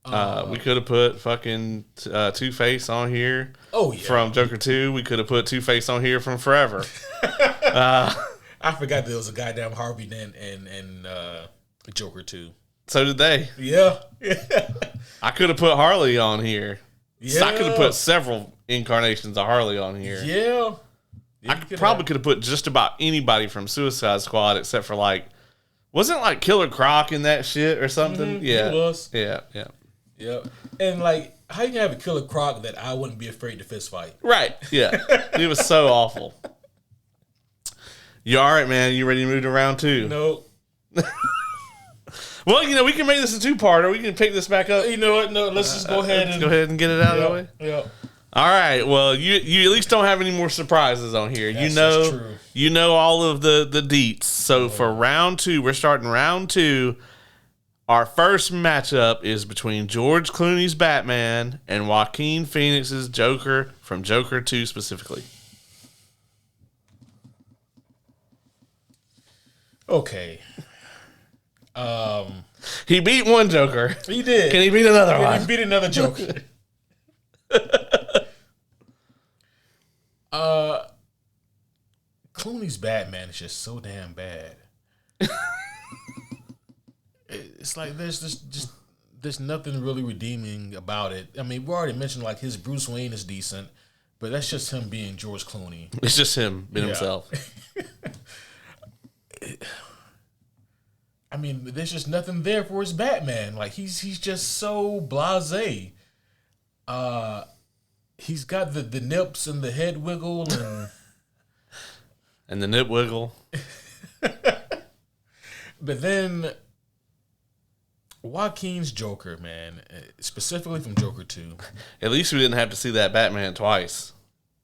We could have put fucking Two-Face on here. Oh yeah, from Joker 2. We could have put Two-Face on here from Forever. I forgot there was a goddamn Harvey Dent and Joker 2. So did they. Yeah. I could have put Harley on here. Yeah. So I could have put several incarnations of Harley on here. Yeah. I probably could have put just about anybody from Suicide Squad except for like, wasn't like Killer Croc in that shit or something? Yeah. It was. Yeah. And like, how you can have a Killer Croc that I wouldn't be afraid to fist fight? Right. Yeah. It was so awful. You all right, man? You ready to move to round 2? No. Well, we can make this a 2-parter. We can pick this back up. You know what? No, let's just go ahead and get it out of the way. Yeah. All right. Well, you at least don't have any more surprises on here. That's just true. You know all of the deets. So for round 2, we're starting round 2. Our first matchup is between George Clooney's Batman and Joaquin Phoenix's Joker from Joker 2 specifically. Okay. He beat one Joker. He did. Can he beat another one? He beat another Joker. Clooney's Batman is just so damn bad. It's like there's nothing really redeeming about it. I mean, we already mentioned like his Bruce Wayne is decent, but that's just him being George Clooney. It's just him being himself. I mean, there's just nothing there for his Batman. Like he's just so blasé. He's got the nips and the head wiggle and the nip wiggle. But then Joaquin's Joker, man, specifically from Joker 2. At least we didn't have to see that Batman twice.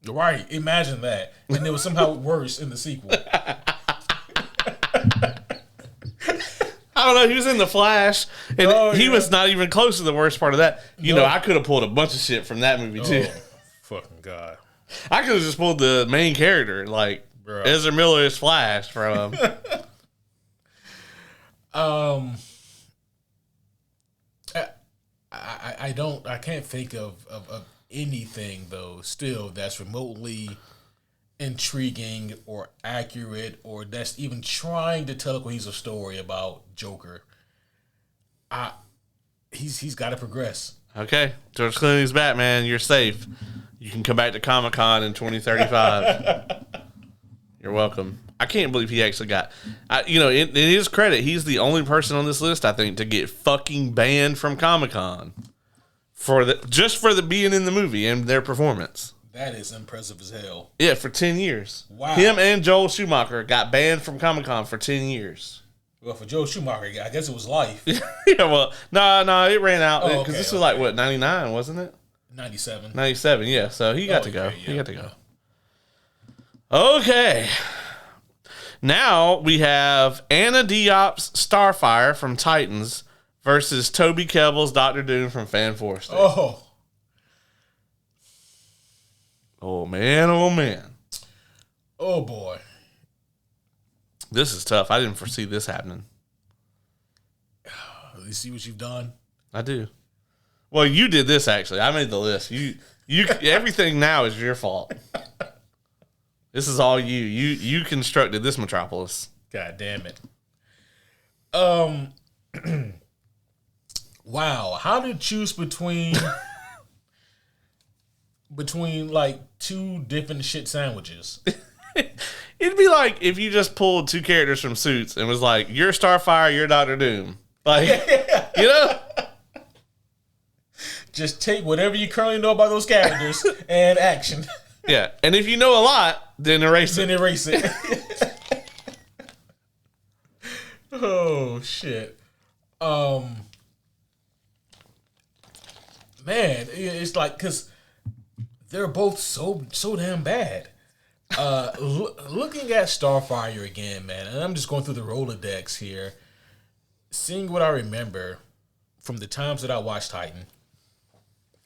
Right, imagine that. And it was somehow worse in the sequel. I don't know. He was in The Flash, and he was not even close to the worst part of that. You know, I could have pulled a bunch of shit from that movie, too. Fucking God. I could have just pulled the main character, like Ezra Miller's Flash from... I can't think of anything though still that's remotely intriguing or accurate or that's even trying to tell a cohesive story about Joker. He's got to progress. Okay, George Clooney's Batman, you're safe. You can come back to Comic-Con in 2035. You're welcome. I can't believe he actually got... in his credit, he's the only person on this list, I think, to get fucking banned from Comic-Con. Just for the being in the movie and their performance. That is impressive as hell. Yeah, for 10 years. Wow. Him and Joel Schumacher got banned from Comic-Con for 10 years. Well, for Joel Schumacher, I guess it was life. Yeah, well, no, it ran out. Because this was like, 99, wasn't it? 97. 97, yeah. So he got to go. Yeah. He got to go. Okay. Now we have Anna Diop's Starfire from Titans versus Toby Kebbell's Dr. Doom from Fan Force. Oh. Oh, man. Oh, man. Oh, boy. This is tough. I didn't foresee this happening. You see what you've done? I do. Well, you did this, actually. I made the list. You everything now is your fault. This is all you. You constructed this metropolis. God damn it. Wow. How to choose between like two different shit sandwiches? It'd be like if you just pulled two characters from Suits and was like, you're Starfire, you're Dr. Doom. Like, you know? Just take whatever you currently know about those characters and action. Yeah. And if you know a lot, then erase it. Then erase it. Oh, shit. Man, it's like, because they're both so damn bad. Looking at Starfire again, man, and I'm just going through the Rolodex here, seeing what I remember from the times that I watched Titan.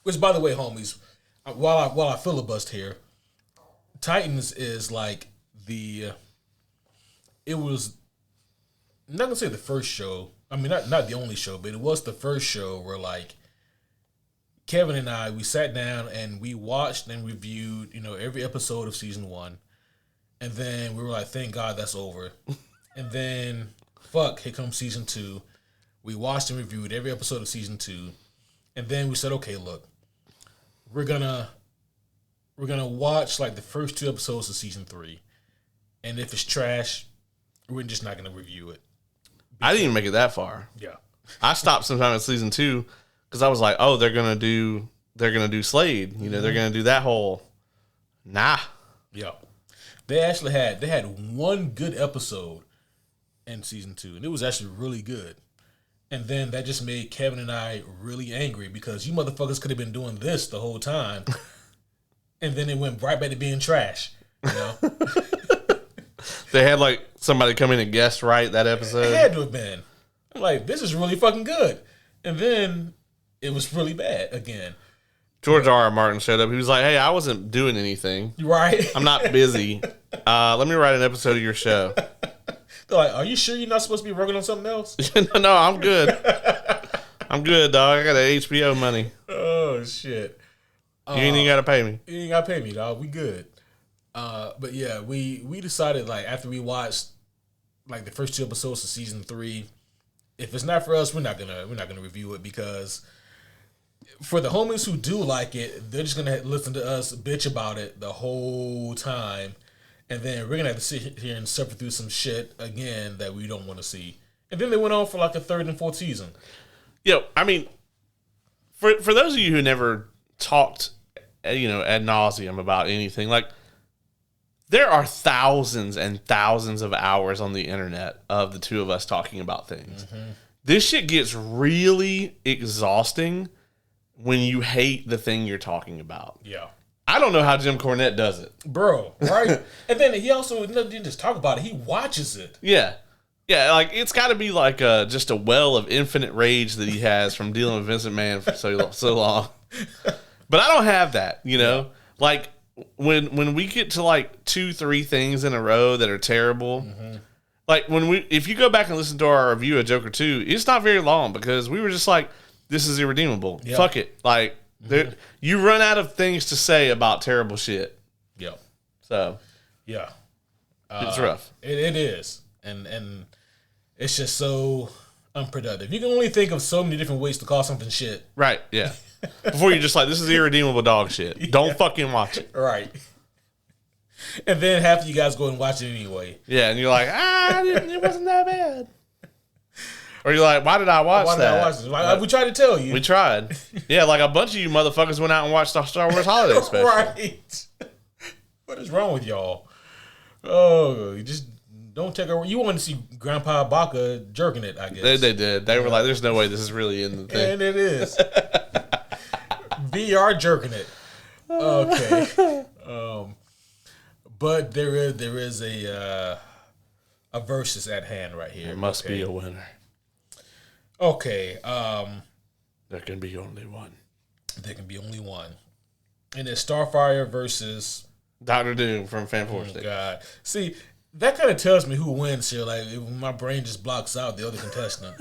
Which, by the way, homies, while I filibust here, Titans is like it was, I'm not gonna say the first show. I mean, not the only show, but it was the first show where like Kevin and I, we sat down and we watched and reviewed, every episode of season 1. And then we were like, thank God that's over. And then, here comes season 2. We watched and reviewed every episode of season 2. And then we said, okay, look, we're gonna watch like the first 2 episodes of season 3. And if it's trash, we're just not gonna review it. I didn't even make it that far. Yeah. I stopped sometime in season 2 because I was like, oh, they're gonna do Slade. They're gonna do that whole nah. Yeah. They actually had one good episode in season 2, and it was actually really good. And then that just made Kevin and I really angry because you motherfuckers could have been doing this the whole time. and then it went right back to being trash. You know, They had like somebody come in and guess right that episode. it had to have been. I'm like, this is really fucking good, and then it was really bad again. George R. R. Martin showed up. He was like, "Hey, I wasn't doing anything. Right? I'm not busy. Let me write an episode of your show." They're like, "Are you sure you're not supposed to be working on something else?" No, I'm good. I'm good, dog. I got that HBO money. Oh shit! You ain't even gotta pay me. You ain't gotta pay me, dog. We good. But yeah, we decided like after we watched like the first 2 episodes of season 3, if it's not for us, we're not gonna review it, because for the homies who do like it, they're just gonna listen to us bitch about it the whole time, and then we're gonna have to sit here and suffer through some shit again that we don't want to see. And then they went on for like a 3rd and 4th season. Yo, I mean, for those of you who never talked, ad nauseum about anything, like, there are thousands and thousands of hours on the internet of the two of us talking about things. Mm-hmm. This shit gets really exhausting when you hate the thing you're talking about. Yeah. I don't know how Jim Cornette does it. Bro, right? And then he also didn't just talk about it, he watches it. Yeah. Yeah, like, it's got to be like just a well of infinite rage that he has from dealing with Vincent Mann for so long. But I don't have that, you know? Yeah. Like, when we get to like 2-3 things in a row that are terrible, mm-hmm. like if you go back and listen to our review of Joker 2, it's not very long, because we were just like, this is irredeemable. Yeah. Fuck it. Like, mm-hmm. You run out of things to say about terrible shit. Yeah. So, yeah. It's rough. It is. And it's just so unproductive. You can only think of so many different ways to call something shit. Right, yeah. Before you're just like, this is irredeemable dog shit. Yeah. Don't fucking watch it. Right. And then half of you guys go and watch it anyway. Yeah, and you're like, it wasn't that bad. Or you're like, why did I watch that? Why did I watch this? Like, we tried to tell you. We tried. Yeah, like a bunch of you motherfuckers went out and watched the Star Wars Holiday Special. Right. What is wrong with y'all? Oh, you just don't take a... You want to see Grandpa Baca jerking it, I guess. They did. They were like, there's no way this is really in the thing. And it is. VR jerking it. Okay. But there is a versus at hand right here. There must be a winner. Okay. There can be only one. There can be only one. And it's Starfire versus Dr. Doom from Fan Force. Oh, God. See, that kind of tells me who wins here. Like, my brain just blocks out the other contestant.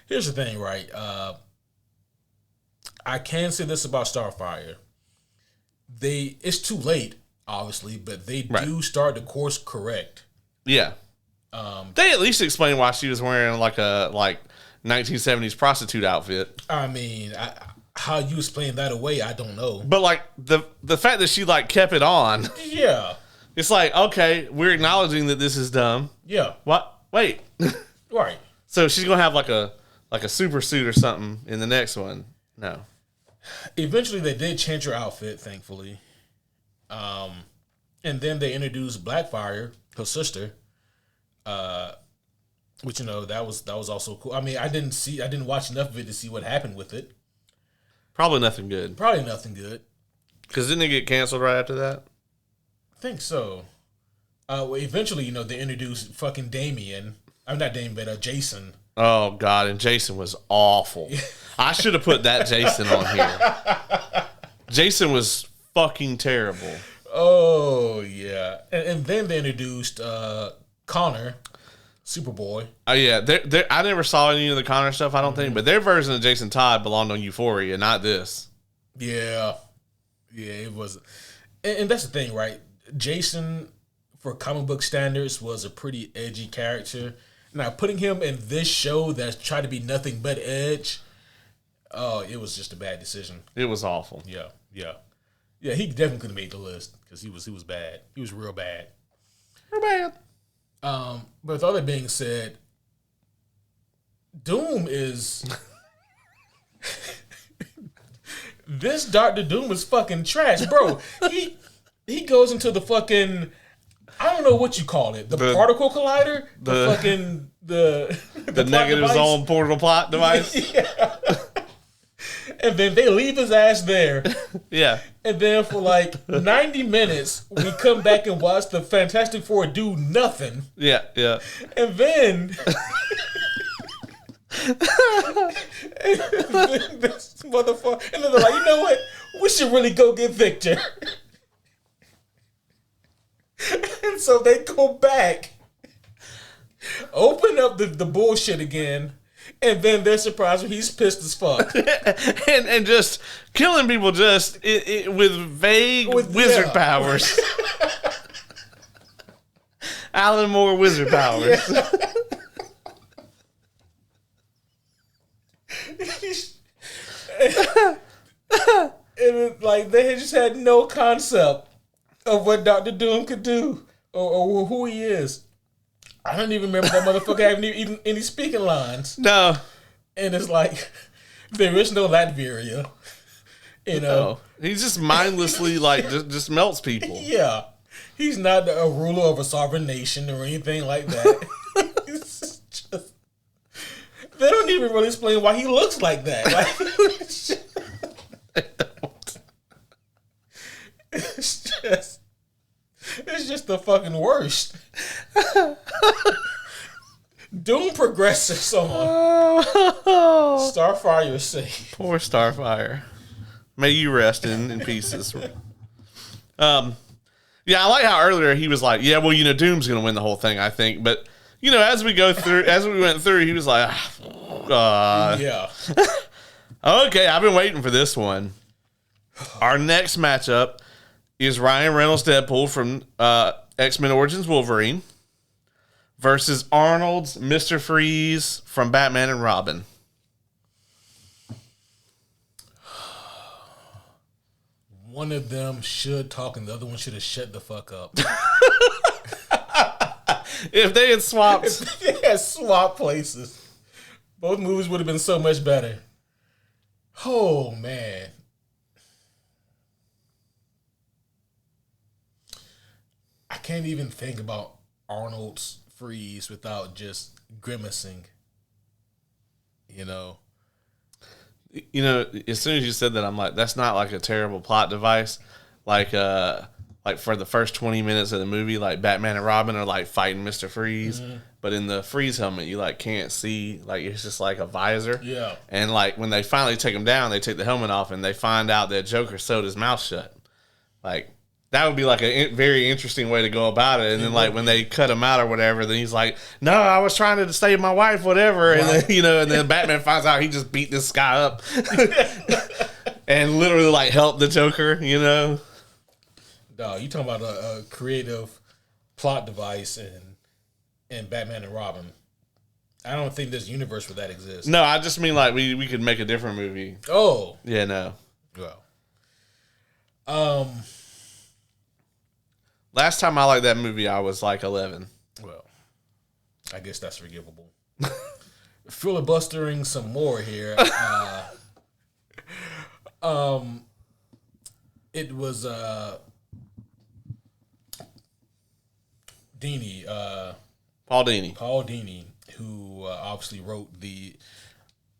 Here's the thing, right? I can say this about Starfire. It's too late, obviously, but they do start the course correct. Yeah. They at least explain why she was wearing like a 1970s prostitute outfit. I mean, how you explain that away, I don't know. But like the fact that she like kept it on. Yeah. It's like, okay, we're acknowledging that this is dumb. Yeah. What? Wait. Right. So she's gonna have like a super suit or something in the next one. No. Eventually, they did change her outfit, thankfully. And then they introduced Blackfire, her sister. Which, that was also cool. I mean, I didn't watch enough of it to see what happened with it. Probably nothing good. Because didn't it get canceled right after that? I think so. Well, eventually, they introduced fucking Damien. I'm not Damien, but Jason. Oh, God, and Jason was awful. I should have put that Jason on here. Jason was fucking terrible. Oh, yeah. And then they introduced Connor, Superboy. Oh, yeah. I never saw any of the Connor stuff, I don't think, but their version of Jason Todd belonged on Euphoria, not this. Yeah. Yeah, it was. And that's the thing, right? Jason, for comic book standards, was a pretty edgy character. Now, putting him in this show that's tried to be nothing but edge, it was just a bad decision. It was awful. Yeah. He definitely could have made the list because he was bad. He was real bad. But with all that being said, Doom is this Dr. Doom is fucking trash, bro. He goes into the fucking, I don't know what you call it. The particle collider? The negative zone portal plot device? Yeah. And then they leave his ass there. Yeah. And then for like 90 minutes, we come back and watch the Fantastic Four do nothing. Yeah, yeah. And then... this motherfucker... And then they're like, you know what? We should really go get Victor. And so they go back, open up the bullshit again, and then they're surprised when he's pissed as fuck. and just killing people just with vague wizard powers. Alan Moore wizard powers. Yeah. And like they just had no concept of what Dr. Doom could do or who he is. I don't even remember that motherfucker having even any speaking lines. No. And it's like, there is no Latveria. You know? No. He just mindlessly like just melts people. Yeah. He's not a ruler of a sovereign nation or anything like that. It's just, they don't even really explain why he looks like that. Like, it's just the fucking worst. Doom progresses on. Starfire is safe. Poor Starfire. May you rest in pieces. Yeah, I like how earlier he was like, yeah, well, you know, Doom's going to win the whole thing, I think. But, you know, as we went through, he was like, yeah. Okay, I've been waiting for this one. Our next matchup is Ryan Reynolds' Deadpool from X-Men Origins Wolverine versus Arnold's Mr. Freeze from Batman and Robin. One of them should talk and the other one should have shut the fuck up. If they had swapped. If they had swapped places, both movies would have been so much better. Oh, man. I can't even think about Arnold's freeze without just grimacing. You know? You know, as soon as you said that, I'm like, that's not like a terrible plot device. Like for the first 20 minutes of the movie, like Batman and Robin are like fighting Mr. Freeze. Mm-hmm. But in the Freeze helmet, you like can't see, like it's just like a visor. Yeah. And like when they finally take him down, they take the helmet off and they find out that Joker sewed his mouth shut. Like that would be like a very interesting way to go about it. And then like when they cut him out or whatever, then he's like, no, I was trying to save my wife, whatever. Right. And then, you know, and then Batman finds out he just beat this guy up and literally like helped the Joker, you know? Dog, you talking about a creative plot device in Batman and Robin. I don't think there's a universe where that exists. No, I just mean like we could make a different movie. Oh. Yeah, no. Well. Last time I liked that movie, I was like 11. Well, I guess that's forgivable. Filibustering some more here. It was Dini. Paul Dini. Paul Dini, who obviously wrote the...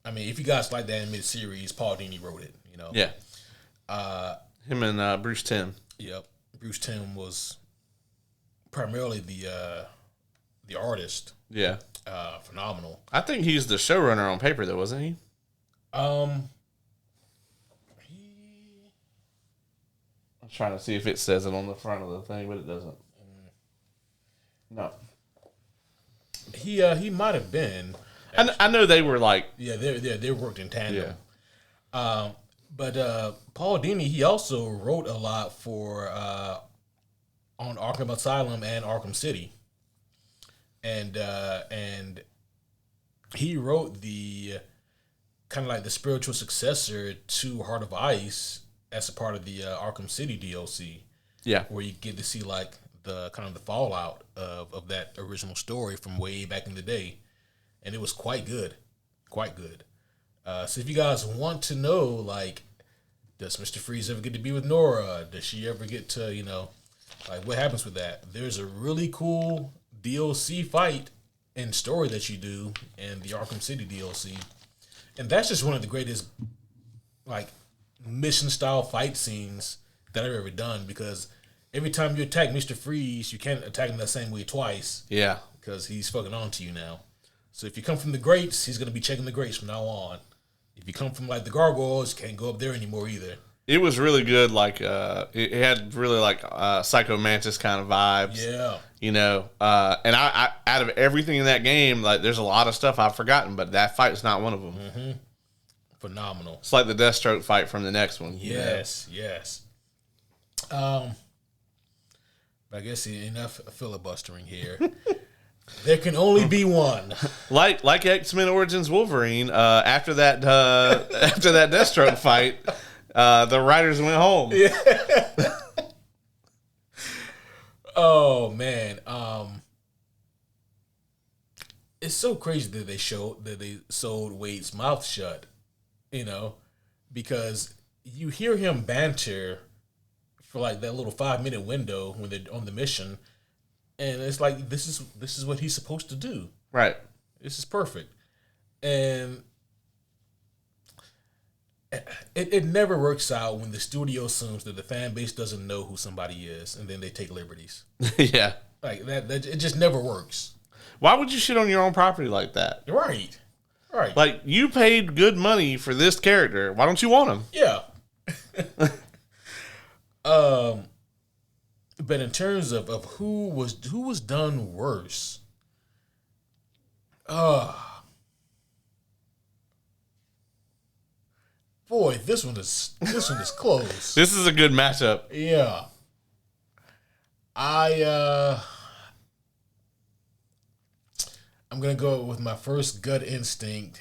I mean, if you guys like the animated series, Paul Dini wrote it, you know? Yeah. Him and Bruce Timm. Yep. Bruce Timm was primarily the artist. Yeah. Phenomenal. I think he's the showrunner on paper, though, wasn't he? I'm trying to see if it says it on the front of the thing, but it doesn't. No. He might have been. I know they were like... Yeah, they worked in tandem. Yeah. But Paul Dini, he also wrote a lot for on Arkham Asylum and Arkham City, and he wrote the kind of like the spiritual successor to Heart of Ice as a part of the Arkham City DLC. Yeah, where you get to see like the kind of the fallout of that original story from way back in the day, and it was quite good, quite good. So if you guys want to know, like, does Mr. Freeze ever get to be with Nora? Does she ever get to, you know, like, what happens with that? There's a really cool DLC fight and story that you do in the Arkham City DLC. And that's just one of the greatest like mission style fight scenes that I've ever done, because every time you attack Mr. Freeze, you can't attack him that same way twice. Yeah. Because he's fucking on to you now. So if you come from the grates, he's going to be checking the grates from now on. If you come from like the gargoyles, you can't go up there anymore either. It was really good. Like, it had really like Psycho Mantis kind of vibes. Yeah. You know, and I out of everything in that game, like, there's a lot of stuff I've forgotten, but that fight is not one of them. Mm-hmm. Phenomenal. It's like the Deathstroke fight from the next one. Yes, yes. I guess enough filibustering here. There can only be one. Like X-Men Origins Wolverine. After that Deathstroke fight, the writers went home. Yeah. Oh man, it's so crazy that they sewed Wade's mouth shut. You know, because you hear him banter for like that little 5-minute window when they're on the mission, and it's like this is what he's supposed to do. Right. This is perfect, and it never works out when the studio assumes that the fan base doesn't know who somebody is, and then they take liberties. Yeah. Like that it just never works. Why would you shit on your own property like that? Right. Right. Like, you paid good money for this character. Why don't you want him? Yeah. But in terms of who was done worse, boy, this one is close. This is a good matchup. Yeah. I'm gonna go with my first gut instinct.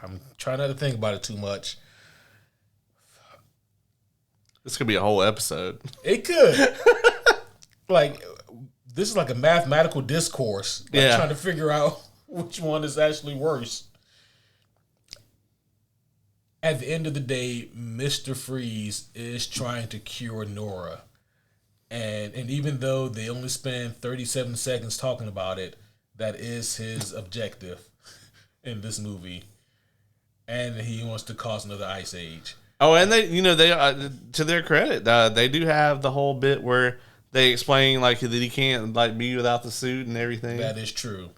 I'm trying not to think about it too much. This could be a whole episode. It could. Like, this is like a mathematical discourse. Like, yeah. Trying to figure out which one is actually worse. At the end of the day, Mr. Freeze is trying to cure Nora. And even though they only spend 37 seconds talking about it, that is his objective in this movie. And he wants to cause another ice age. Oh, and they to their credit, they do have the whole bit where they explain like that he can't like be without the suit and everything. That is true.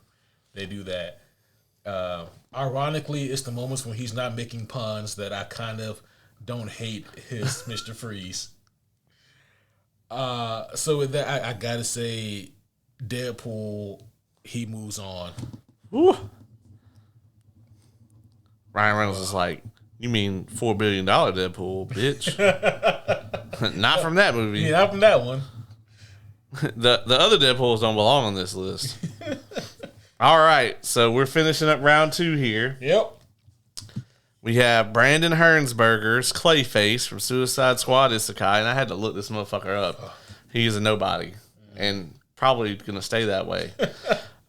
They do that. Ironically, it's the moments when he's not making puns that I kind of don't hate his Mr. Freeze. So with that, I gotta say, Deadpool, he moves on. Woo. Ryan Reynolds is like, you mean $4 billion Deadpool, bitch? Not from that movie. Yeah, not from that one. The other Deadpools don't belong on this list. All right, so we're finishing up round 2 here. Yep. We have Brandon Hernsberger's Clayface from Suicide Squad Isekai, and I had to look this motherfucker up. He's a nobody, and probably going to stay that way.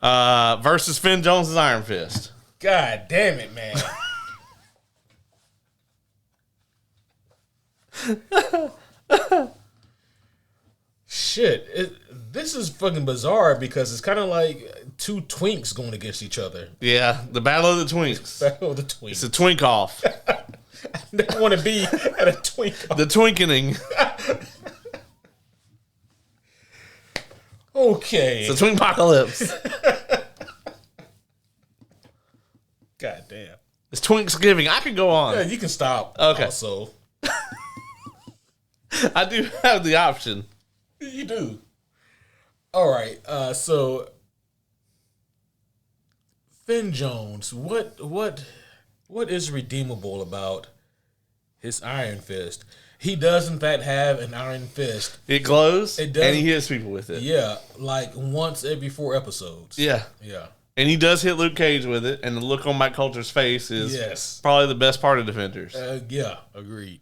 Versus Finn Jones' Iron Fist. God damn it, man. Shit, this is fucking bizarre because it's kind of like two twinks going against each other. Yeah, the Battle of the Twinks. Battle of the Twinks. It's a twink off. I never want to be at a twink off. The twinkening. Okay. It's a twinkpocalypse. God damn. It's Twinksgiving. I could go on. Yeah, you can stop. Okay. Also, I do have the option. you do. All right. So Finn Jones, what is redeemable about his Iron Fist? He does in fact have an Iron Fist. It glows. It does. And he hits people with it. Yeah, like once every 4 episodes. Yeah. Yeah. And he does hit Luke Cage with it, and the look on Mike Coulter's face is probably the best part of Defenders. Yeah, agreed.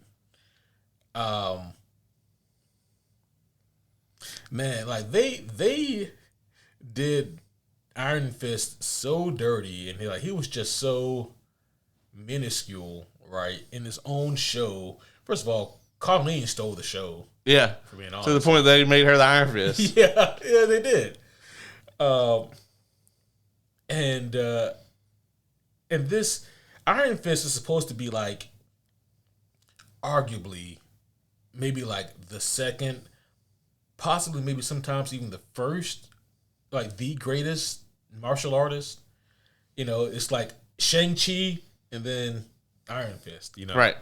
Man, like they did Iron Fist so dirty, and he was just so minuscule, right, in his own show. First of all, Colleen stole the show. Yeah, for being honest. To the point that they made her the Iron Fist. yeah, they did. And this Iron Fist is supposed to be like arguably maybe like the second, possibly maybe sometimes even the first, like the greatest martial artist. You know, it's like Shang-Chi and then Iron Fist, you know. Right.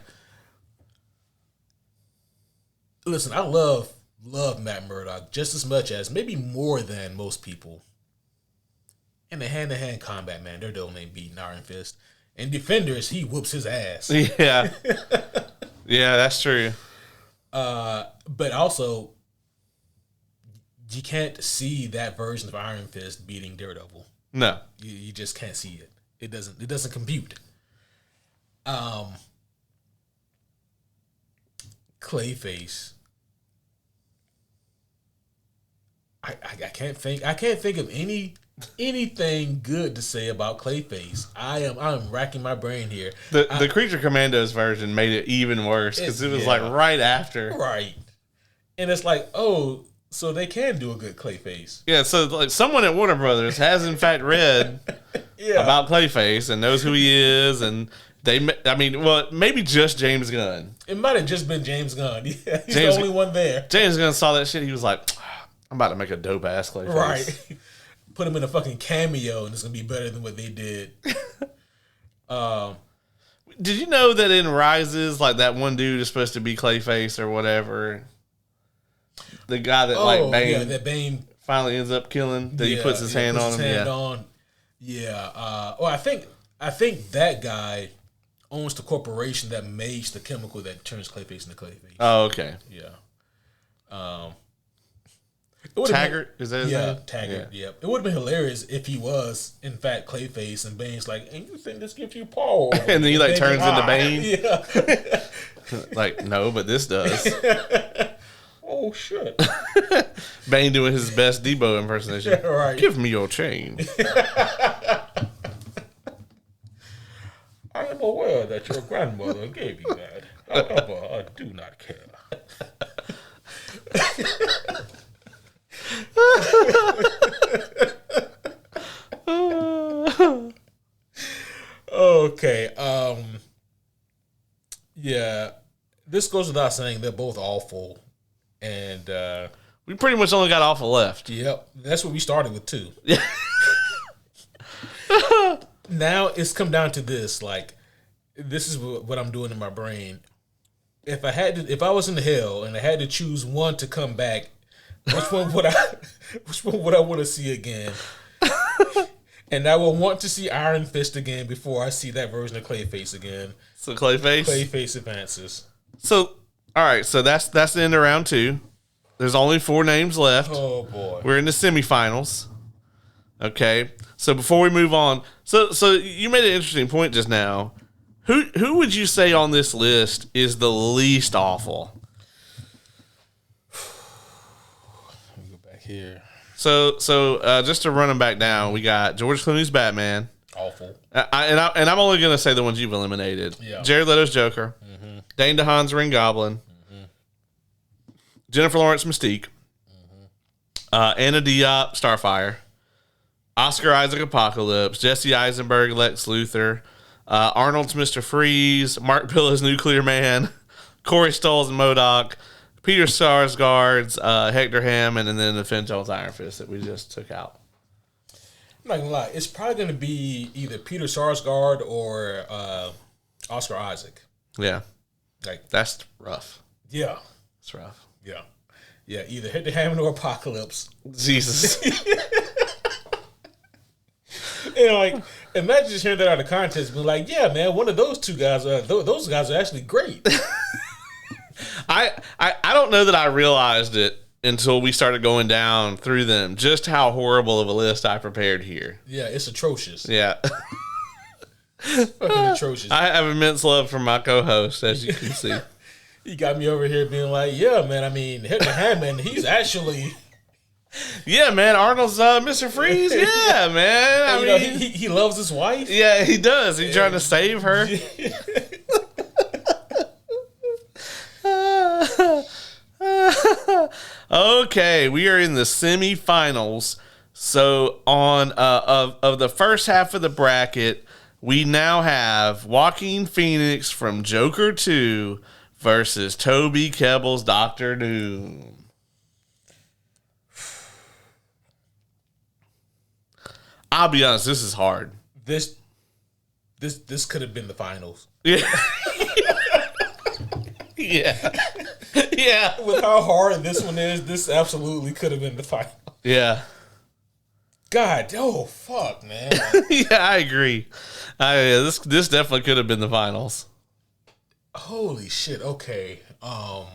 Listen, I love Matt Murdock just as much as, maybe more than most people. In the hand-to-hand combat, man, they're the only beating Iron Fist. And Defenders, he whoops his ass. Yeah. Yeah, that's true. But also, you can't see that version of Iron Fist beating Daredevil. No. You just can't see it. It doesn't compute. Clayface. I can't think of anything good to say about Clayface. I'm racking my brain here. The Creature Commandos version made it even worse because it was like right after. Right. And it's like, oh, so they can do a good Clayface. Yeah, so like someone at Warner Brothers has in fact read about Clayface and knows who he is, and maybe just James Gunn. It might have just been James Gunn. Yeah, he's the only one there. James Gunn saw that shit. He was like, I'm about to make a dope ass Clayface. Right. Put him in a fucking cameo, and it's gonna be better than what they did. Did you know that in Rises, like that one dude is supposed to be Clayface or whatever? The guy that Bane finally ends up killing. That he puts his hand on him. Yeah. Well, I think that guy owns the corporation that makes the chemical that turns Clayface into Clayface. Oh, okay. Yeah. Taggart? Is that his name? Taggart, yeah. It would have been hilarious if he was, in fact, Clayface, and Bane's like, and you think this gives you power? And then he like turns into Bane? Yeah. Like, no, but this does. Oh, shit. Bane doing his best Debo impersonation. Yeah, right. Give me your chain. I am aware that your grandmother gave you that. However, I do not care. Okay. Yeah. This goes without saying, they're both awful. And we pretty much only got awful left. Yep. That's what we started with too. Now it's come down to this. Like, this is what I'm doing in my brain. If I was in hell and I had to choose one to come back, which one would I want to see again? And I will want to see Iron Fist again before I see that version of Clayface again. So Clayface? Clayface advances. So, all right. So that's the end of round 2. There's only 4 names left. Oh, boy. We're in the semifinals. Okay. So before we move on, so you made an interesting point just now. Who would you say on this list is the least awful? Let me go back here. So just to run them back down, we got George Clooney's Batman. Awful. And I'm only going to say the ones you've eliminated. Yeah. Jared Leto's Joker. Mm-hmm. Dane DeHaan's Green Goblin. Mm-hmm. Jennifer Lawrence Mystique. Mm-hmm. Anna Diop Starfire. Oscar Isaac Apocalypse. Jesse Eisenberg Lex Luthor. Arnold's Mr. Freeze. Mark Pilla's Nuclear Man. Corey Stoll's MODOK. Peter Sarsgaard's Hector Hammond, and then the Finn Jones Iron Fist that we just took out. I'm not gonna lie, it's probably gonna be either Peter Sarsgaard or Oscar Isaac. Yeah, like that's rough. Yeah, it's rough. Yeah, either Hector Hammond or Apocalypse. Jesus. And like, imagine just hearing that out of context, being like, "Yeah, man, one of those two guys those guys are actually great." I don't know that I realized it until we started going down through them, just how horrible of a list I prepared here. Yeah, it's atrocious. Yeah. Fucking atrocious. I have immense love for my co-host, as you can see. You got me over here being like, yeah, man, I mean, Hector Hammond, he's actually... Yeah, man, Arnold's Mr. Freeze. Yeah, man. I mean, he loves his wife. Yeah, he does. He's trying to save her. Okay, we are in the semifinals. So on of the first half of the bracket, we now have Joaquin Phoenix from Joker 2 versus Toby Kebbell's Doctor Doom. I'll be honest, this is hard. This could have been the finals. Yeah. Yeah. Yeah. With how hard this one is, this absolutely could have been the final. Yeah. God, oh fuck, man. Yeah, I agree. This definitely could have been the finals. Holy shit. Okay. I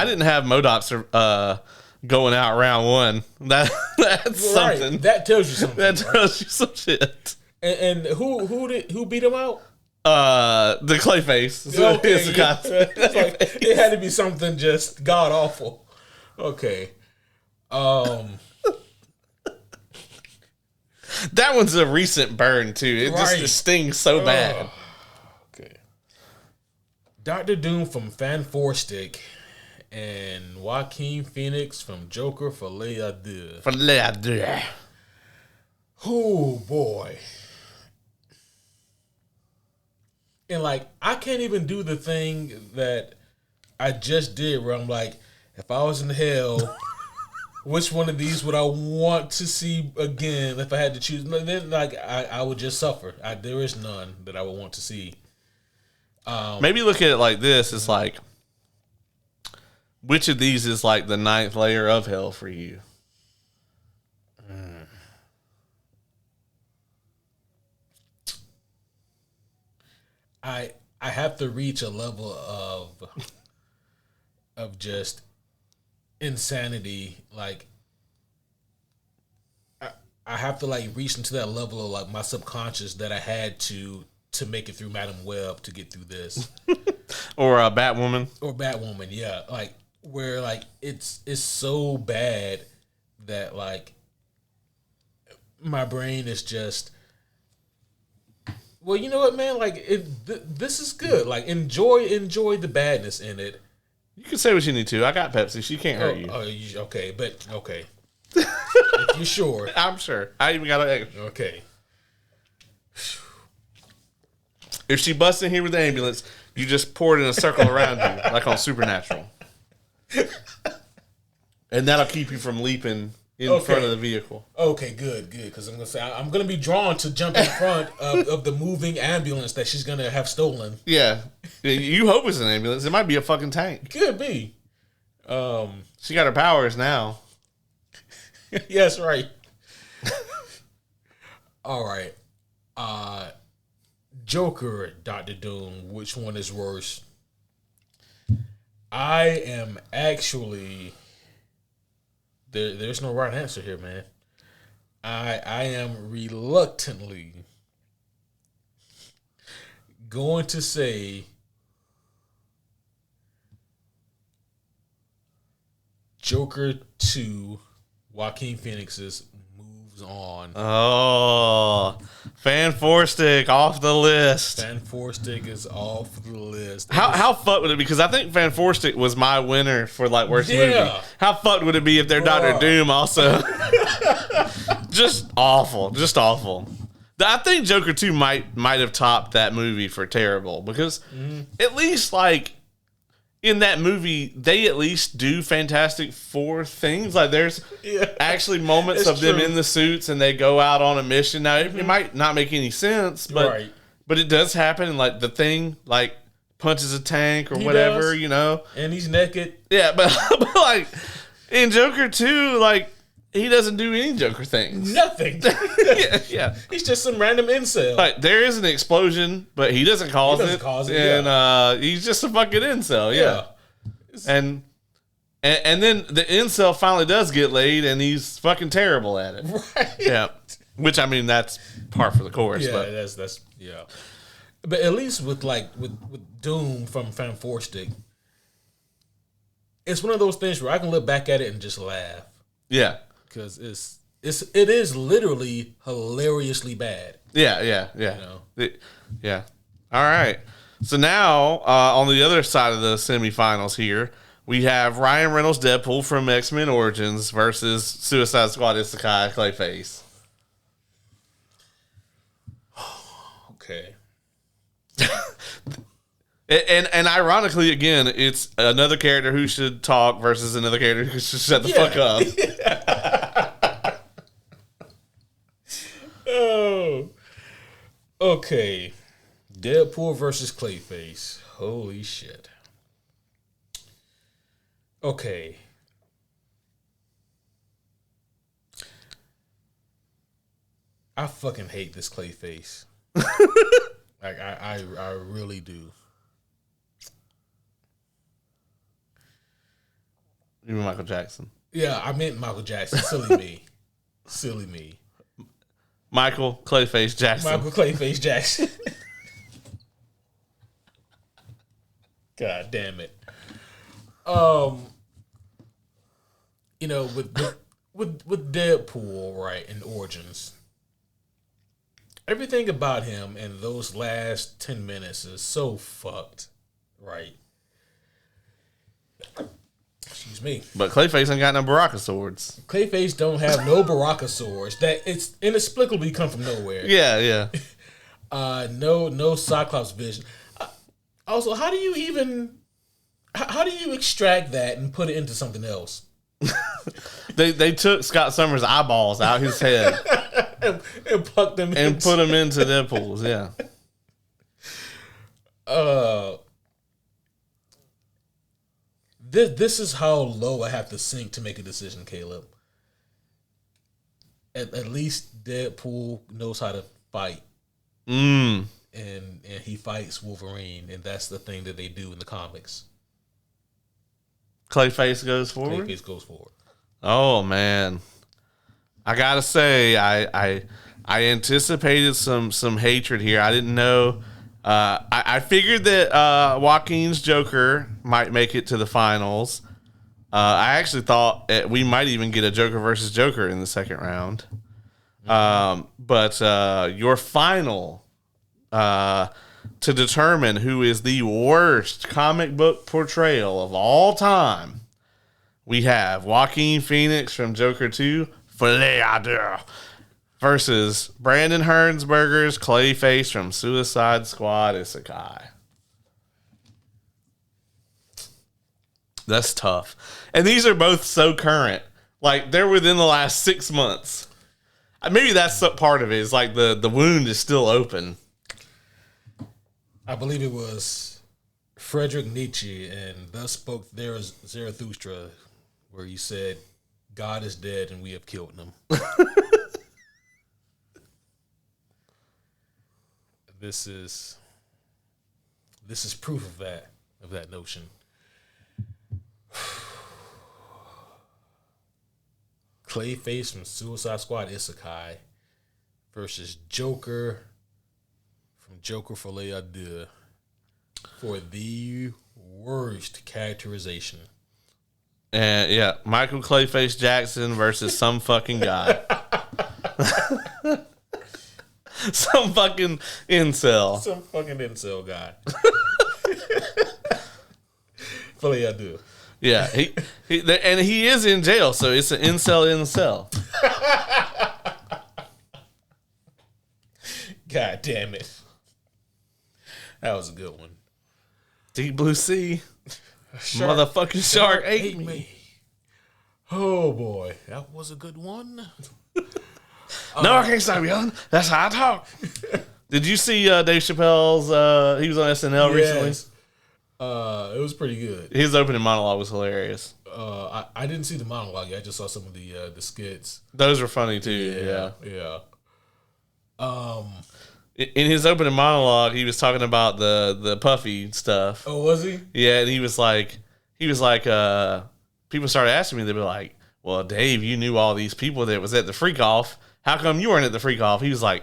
didn't have MODOK's going out round one. That's something. That tells you something. That tells you some shit. And who beat him out? The Clayface. Okay, It's it's like, it had to be something just god awful. Okay. That one's a recent burn too. It stings so bad. Okay. Dr. Doom from Fan Four Stick and Joaquin Phoenix from Joker for Leia. Oh boy. And like, I can't even do the thing that I just did where I'm like, if I was in hell, which one of these would I want to see again if I had to choose? Then like I would just suffer. There is none that I would want to see. Maybe look at it like this. It's like, which of these is like the 9th layer of hell for you? I have to reach a level of just insanity. Like I have to like reach into that level of like my subconscious that I had to make it through Madam Web to get through this. Or Batwoman. Or Batwoman, yeah. Like where like it's so bad that like my brain is just, well, you know what, man? Like this is good. Like enjoy the badness in it. You can say what you need to. I got Pepsi. She can't hurt you. Okay, but okay. If you're sure, I'm sure. I even got an egg. Okay. If she busts in here with the ambulance, you just pour it in a circle around you, like on Supernatural, and that'll keep you from leaping in front of the vehicle. Okay, good. Because I'm gonna be drawn to jump in front of the moving ambulance that she's gonna have stolen. Yeah, you hope it's an ambulance. It might be a fucking tank. Could be. She got her powers now. Yes, right. All right. Joker, Dr. Doom, which one is worse? I am actually there's no right answer here, man. I am reluctantly going to say Joker 2, Joaquin Phoenix's Moves On. Oh, Fan Four Stick off the list. Fan Four Stick is off the list. How fucked would it be? Because I think Fan Four Stick was my winner for like worst movie. How fucked would it be if their Dr. Doom also? Just awful. I think Joker 2 might have topped that movie for terrible because at least like in that movie they at least do Fantastic Four things. Like there's actually moments of them in the suits and they go out on a mission. Now it might not make any sense, but it does happen. And like the Thing like punches a tank or whatever, you know, and he's naked. Yeah, but like in Joker 2, like he doesn't do any Joker things. Nothing. Yeah. He's just some random incel. Like there is an explosion, but he doesn't cause it. And he's just a fucking incel. Yeah. And then the incel finally does get laid, and he's fucking terrible at it. Right. Yeah. Which I mean, that's par for the course. Yeah, but. that's yeah. But at least with Doom from Fan Four Stick, it's one of those things where I can look back at it and just laugh. Yeah. Because it is literally hilariously bad. Yeah. You know? Yeah. All right. So now, on the other side of the semifinals here, we have Ryan Reynolds' Deadpool from X-Men Origins versus Suicide Squad Isekai Clayface. Okay. And ironically, again, it's another character who should talk versus another character who should shut the fuck up. Oh. Okay. Deadpool versus Clayface. Holy shit. Okay. I fucking hate this Clayface. Like I really do. You mean Michael Jackson? Yeah, I meant Michael Jackson. Silly me. Silly me. Michael Clayface Jackson. Michael Clayface Jackson. God damn it. You know, with Deadpool, right, in Origins, everything about him in those last 10 minutes is so fucked, right? Excuse me. But Clayface ain't got no Baraka swords. Clayface don't have no Baraka swords that it's inexplicably come from nowhere. Yeah. No Cyclops vision. Also, how do you extract that and put it into something else? They took Scott Summers' eyeballs out his head and put them into Deadpool's. Yeah. This is how low I have to sink to make a decision, Caleb. At least Deadpool knows how to fight. And he fights Wolverine, and that's the thing that they do in the comics. Clayface goes forward? Clayface goes forward. Oh, man. I gotta say, I anticipated some hatred here. I didn't know. I figured that Joaquin's Joker might make it to the finals. I actually thought we might even get a Joker versus Joker in the second round. But your final to determine who is the worst comic book portrayal of all time, we have Joaquin Phoenix from Joker 2, versus Brandon Hernsberger's Clayface from Suicide Squad Isekai. That's tough. And these are both so current. Like, they're within the last 6 months. Maybe that's part of it. Is like the wound is still open. I believe it was Friedrich Nietzsche, and thus spoke Zarathustra, where he said, God is dead and we have killed him. This is proof of that notion. Clayface from Suicide Squad Isekai versus Joker from Joker Folie à Deux for the worst characterization. And yeah, Michael Clayface Jackson versus some fucking guy. Some fucking incel. Some fucking incel guy. Folie à Deux. Yeah, he is in jail, so it's an incel in the cell. God damn it. That was a good one. Deep Blue Sea. Motherfucking shark ate me. Oh boy, that was a good one. No, I can't stop yelling. That's how I talk. Did you see Dave Chappelle's? He was on SNL recently. It was pretty good. His opening monologue was hilarious. I didn't see the monologue yet. I just saw some of the skits. Those were funny too. Yeah. In his opening monologue, he was talking about the puffy stuff. Oh, was he? Yeah, and he was like, people started asking me, they'd be like, well, Dave, you knew all these people that was at the freak off. How come you weren't at the freak off? He was like,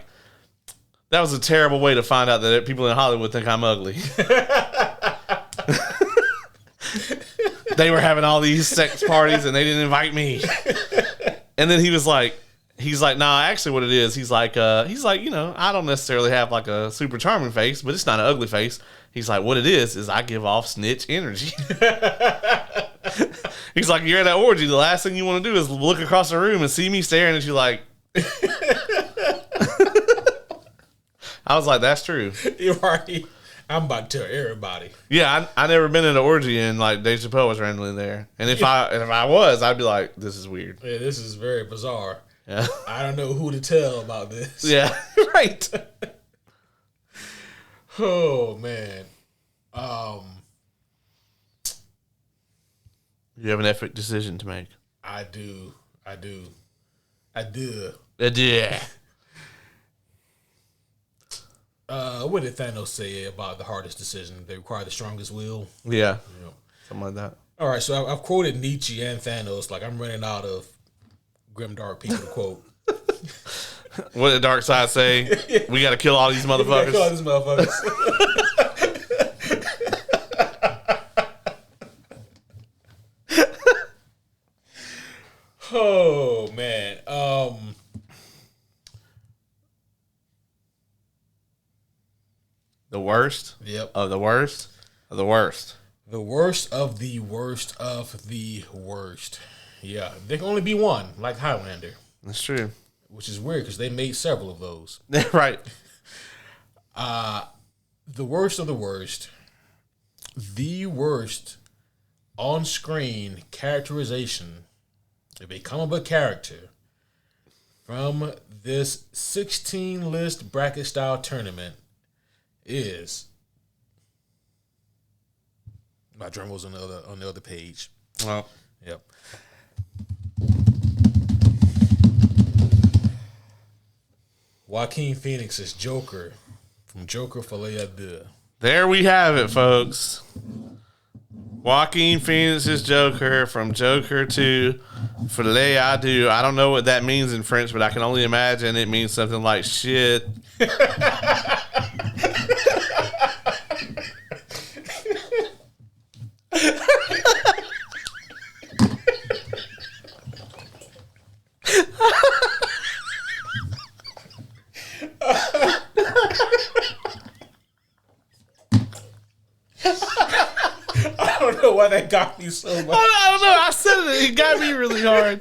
that was a terrible way to find out that people in Hollywood think I'm ugly. They were having all these sex parties and they didn't invite me. And then he's like, nah, actually what it is, he's like, you know, I don't necessarily have like a super charming face, but it's not an ugly face. He's like, what it is I give off snitch energy. He's like, you're at that orgy. The last thing you want to do is look across the room and see me staring at you like. I was like, that's true. You're right. I'm about to tell everybody. Yeah, I never been in an orgy and like Dave Chappelle was randomly there. And if I was, I'd be like, this is weird. Yeah, this is very bizarre. Yeah. I don't know who to tell about this. Yeah, right. Oh man. You have an epic decision to make. I do. Yeah. What did Thanos say about the hardest decision? They require the strongest will. Yeah. Something like that. All right, so I've quoted Nietzsche and Thanos. Like, I'm running out of grimdark people to quote. What did Dark Side say? We got to kill all these motherfuckers. Kill all these motherfuckers. Oh man. The worst? Yep. Of the worst? Of the worst. The worst of the worst of the worst. Yeah, there can only be one, like Highlander. That's true. Which is weird because they made several of those. Right. The worst of the worst. The worst on-screen characterization of a comic book character from this 16-list bracket-style tournament is... My drum was on the other page. Well, yep. Joaquin Phoenix's Joker from Joker Filet Deux. there we have it, folks. Joaquin Phoenix's Joker from Joker to Filet I Do. I don't know what that means in French, but I can only imagine it means something like shit. I don't know why that got me so much. I don't know. I said it. It got me really hard.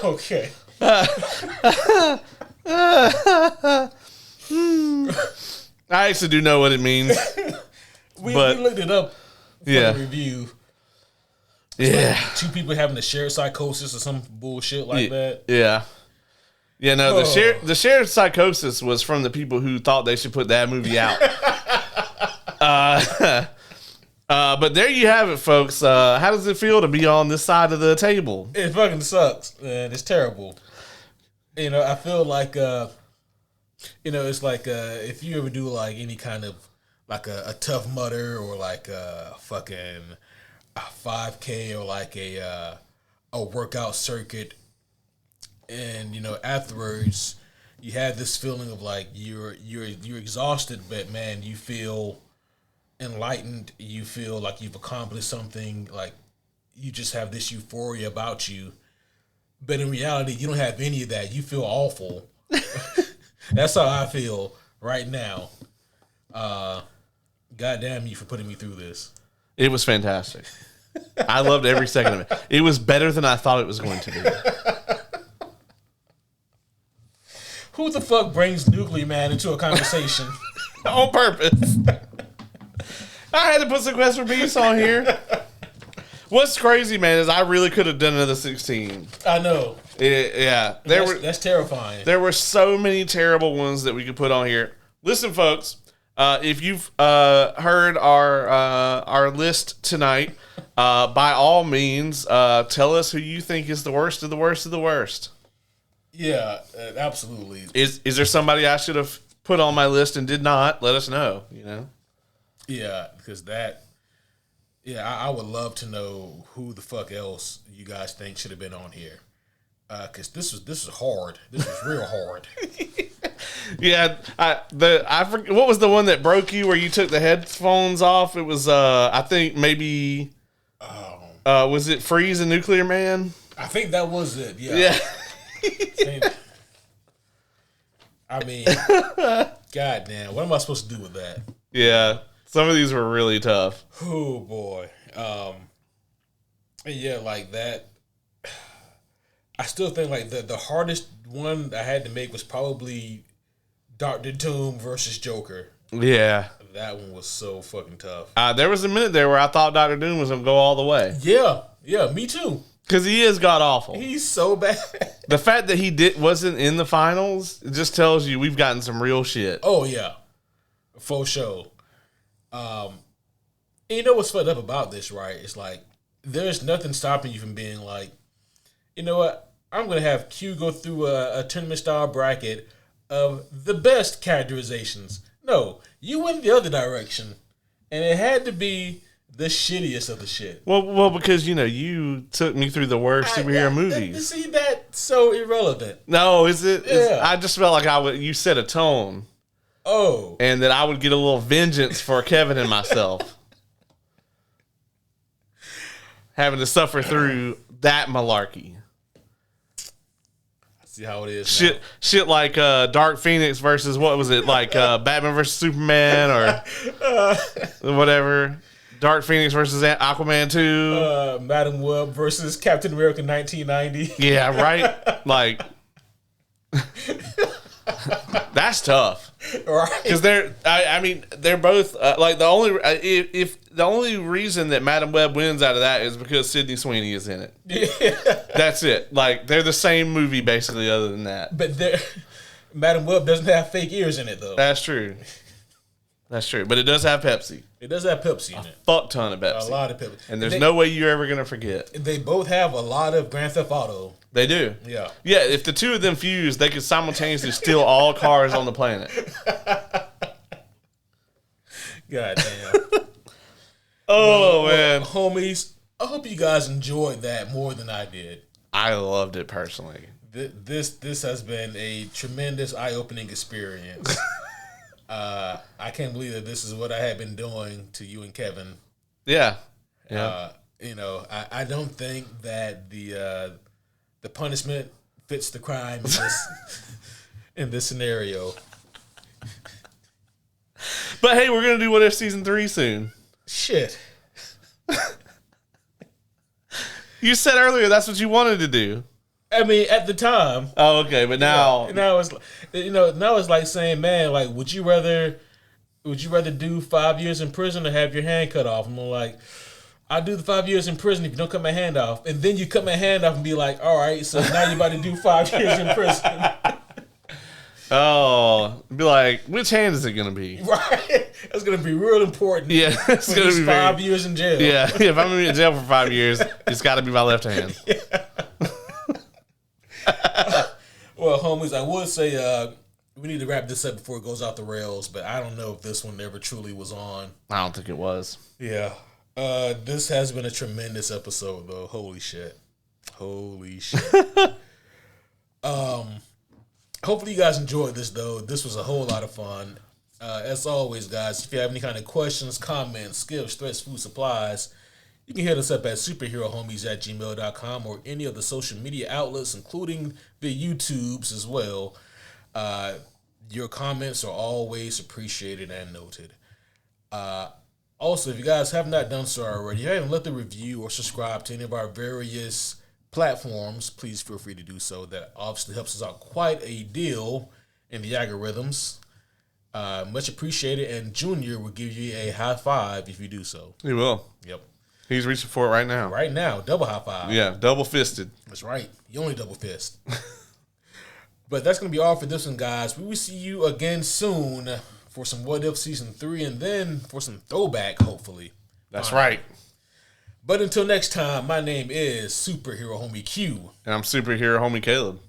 Okay. I actually do know what it means. We looked it up for Yeah. the review. Yeah. Like 2 people having a shared psychosis or some bullshit like that. Yeah. Yeah, no, the shared psychosis was from the people who thought they should put that movie out. But there you have it, folks. How does it feel to be on this side of the table? It fucking sucks, man. It's terrible. You know, I feel like, it's like if you ever do like any kind of like a Tough Mudder or like a fucking a 5K or like a workout circuit, and afterwards you have this feeling of like you're exhausted, but man, you feel enlightened. You feel like you've accomplished something. Like you just have this euphoria about you. But in reality, you don't have any of that. You feel awful. That's how I feel right now. God damn you for putting me through this. It was fantastic. I loved every second of it. It was better than I thought it was going to be. Who the fuck brings Nuclear Man into a conversation? On purpose. I had to put some Quest for Peace on here. What's crazy, man, is I really could have done another 16. I know. Yeah. That's terrifying. There were so many terrible ones that we could put on here. Listen, folks, if you've heard our list tonight, by all means, tell us who you think is the worst of the worst of the worst. Yeah, absolutely. Is there somebody I should have put on my list and did not? Let us know, Yeah, because I would love to know who the fuck else you guys think should have been on here. Because this is hard. This is real hard. Yeah, I forget, what was the one that broke you where you took the headphones off? It was I think maybe was it Freeze and Nuclear Man? I think that was it. Yeah. I mean, goddamn, what am I supposed to do with that? Yeah, some of these were really tough. Oh boy, yeah, like that. I still think like the hardest one I had to make was probably Doctor Doom versus Joker. Yeah. That one was so fucking tough. There was a minute there where I thought Doctor Doom was going to go all the way. Yeah, me too. Because he is god-awful. He's so bad. The fact that he wasn't in the finals, it just tells you we've gotten some real shit. Oh, yeah. For sure. You know what's fucked up about this, right? It's like, there's nothing stopping you from being like, you know what? I'm going to have Q go through a tournament-style bracket of the best characterizations. No, you went the other direction. And it had to be the shittiest of the shit. Well, because, you took me through the worst superhero movies. See, that's so irrelevant. No, is it? Yeah. I just felt like you set a tone. Oh. And that I would get a little vengeance for Kevin and myself. Having to suffer through that malarkey. See how it is. Shit like Dark Phoenix versus what was it, like Batman versus Superman or whatever. Dark Phoenix versus Aquaman 2. Madam Web versus Captain America 1990. Yeah, right. Like that's tough, right? Because they're both like the only if the only reason that Madam Web wins out of that is because Sydney Sweeney is in it. Yeah. That's it. Like they're the same movie basically, other than that. But Madam Web doesn't have fake ears in it though. That's true. That's true. But it does have Pepsi. It does have Pepsi in it. Fuck ton of Pepsi. A lot of Pepsi. And there's no way you're ever gonna forget. They both have a lot of Grand Theft Auto. They do. Yeah. Yeah, if the two of them fuse, they could simultaneously steal all cars on the planet. God damn. Man. Homies, I hope you guys enjoyed that more than I did. I loved it personally. This has been a tremendous eye-opening experience. I can't believe that this is what I had been doing to you and Kevin. Yeah. I don't think that the punishment fits the crime in this scenario. But hey, we're gonna do What If Season 3 soon. Shit. You said earlier that's what you wanted to do. I mean, at the time. Oh, okay, but now now it's like saying, man, like, would you rather do 5 years in prison or have your hand cut off? I'm like, I'll do the 5 years in prison if you don't cut my hand off. And then you cut my hand off and be like, all right, so now you're about to do 5 years in prison. Oh, be like, which hand is it going to be? Right. That's going to be real important. Yeah, it's going to be 5 years in jail. Yeah, if I'm going to be in jail for 5 years, it's got to be my left hand. Yeah. Well, homies, I would say we need to wrap this up before it goes off the rails, but I don't know if this one ever truly was on. I don't think it was. Yeah. This has been a tremendous episode, though. Holy shit. Hopefully you guys enjoyed this, though. This was a whole lot of fun. As always, guys, if you have any kind of questions, comments, skills, threats, food, supplies, you can hit us up at superherohomies@gmail.com or any of the social media outlets, including the YouTubes as well. Your comments are always appreciated and noted. Also, if you guys have not done so already, if you haven't left a review or subscribe to any of our various platforms, please feel free to do so. That obviously helps us out quite a deal in the algorithms. Much appreciated, and Junior will give you a high five if you do so. He will. Yep. He's reaching for it right now. Right now, double high five. Yeah, double fisted. That's right. You only double fist. But that's going to be all for this one, guys. We will see you again soon for some What If Season 3 and then for some throwback, hopefully. That's right. But until next time, my name is Superhero Homie Q. And I'm Superhero Homie Caleb.